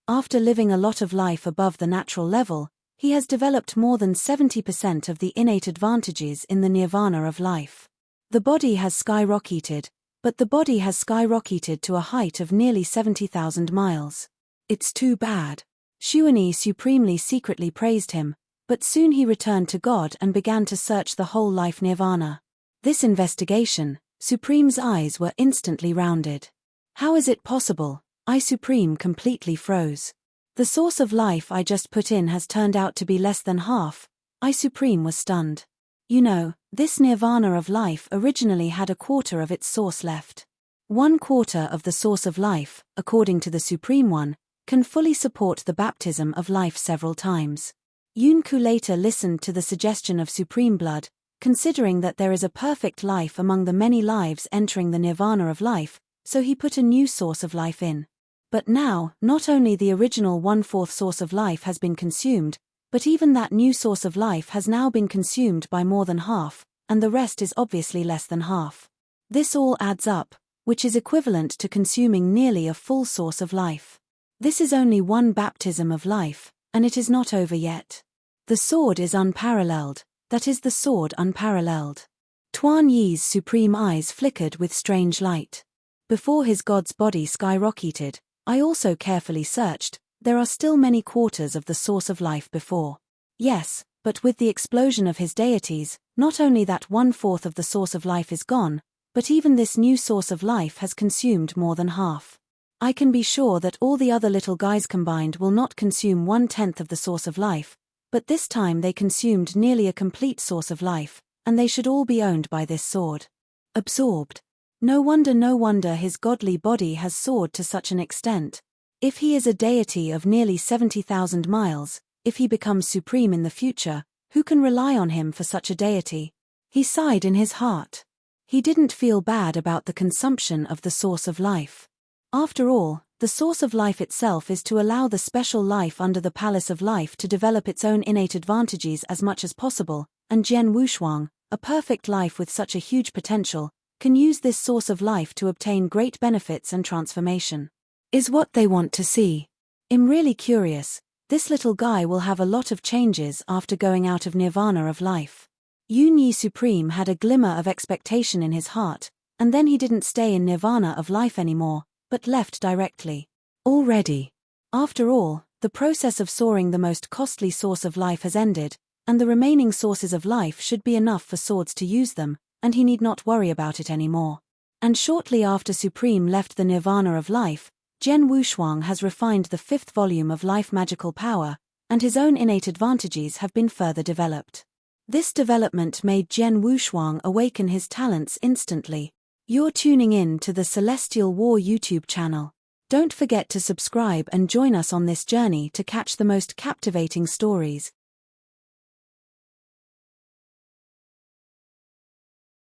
After living a lot of life above the natural level, he has developed more than 70% of the innate advantages in the nirvana of life. The body has skyrocketed, but the body has skyrocketed to a height of nearly 70,000 miles. It's too bad. Xuanyi supremely secretly praised him, but soon he returned to God and began to search the whole life nirvana. This investigation, Supreme's eyes were instantly rounded. How is it possible? I Supreme completely froze. The source of life I just put in has turned out to be less than half. I Supreme was stunned. You know, this nirvana of life originally had a quarter of its source left. 1/4 of the source of life, according to the Supreme One, can fully support the baptism of life several times. Yunku later listened to the suggestion of Supreme Blood, considering that there is a perfect life among the many lives entering the nirvana of life, so he put a new source of life in. But now, not only the original 1/4 source of life has been consumed, but even that new source of life has now been consumed by more than half, and the rest is obviously less than half. This all adds up, which is equivalent to consuming nearly a full source of life. This is only one baptism of life, and it is not over yet. The sword is unparalleled, that is the sword unparalleled. Tuan Yi's supreme eyes flickered with strange light. Before his god's body skyrocketed, I also carefully searched, there are still many quarters of the source of life before. Yes, but with the explosion of his deities, not only that 1/4 of the source of life is gone, but even this new source of life has consumed more than half. I can be sure that all the other little guys combined will not consume 1/10 of the source of life, but this time they consumed nearly a complete source of life, and they should all be owned by this sword. Absorbed. No wonder his godly body has soared to such an extent. If he is a deity of nearly 70,000 miles, if he becomes supreme in the future, who can rely on him for such a deity? He sighed in his heart. He didn't feel bad about the consumption of the source of life. After all, the source of life itself is to allow the special life under the palace of life to develop its own innate advantages as much as possible, and Jian Wushuang, a perfect life with such a huge potential, can use this source of life to obtain great benefits and transformation. Is what they want to see. I'm really curious, this little guy will have a lot of changes after going out of nirvana of life. Yun Yi Supreme had a glimmer of expectation in his heart, and then he didn't stay in nirvana of life anymore, but left directly. Already. After all, the process of soaring the most costly source of life has ended, and the remaining sources of life should be enough for swords to use them, and he need not worry about it anymore. And shortly after Supreme left the nirvana of life, Jian Wushuang has refined the 5th volume of life magical power, and his own innate advantages have been further developed. This development made Jian Wushuang awaken his talents instantly. You're tuning in to the Celestial War YouTube channel. Don't forget to subscribe and join us on this journey to catch the most captivating stories.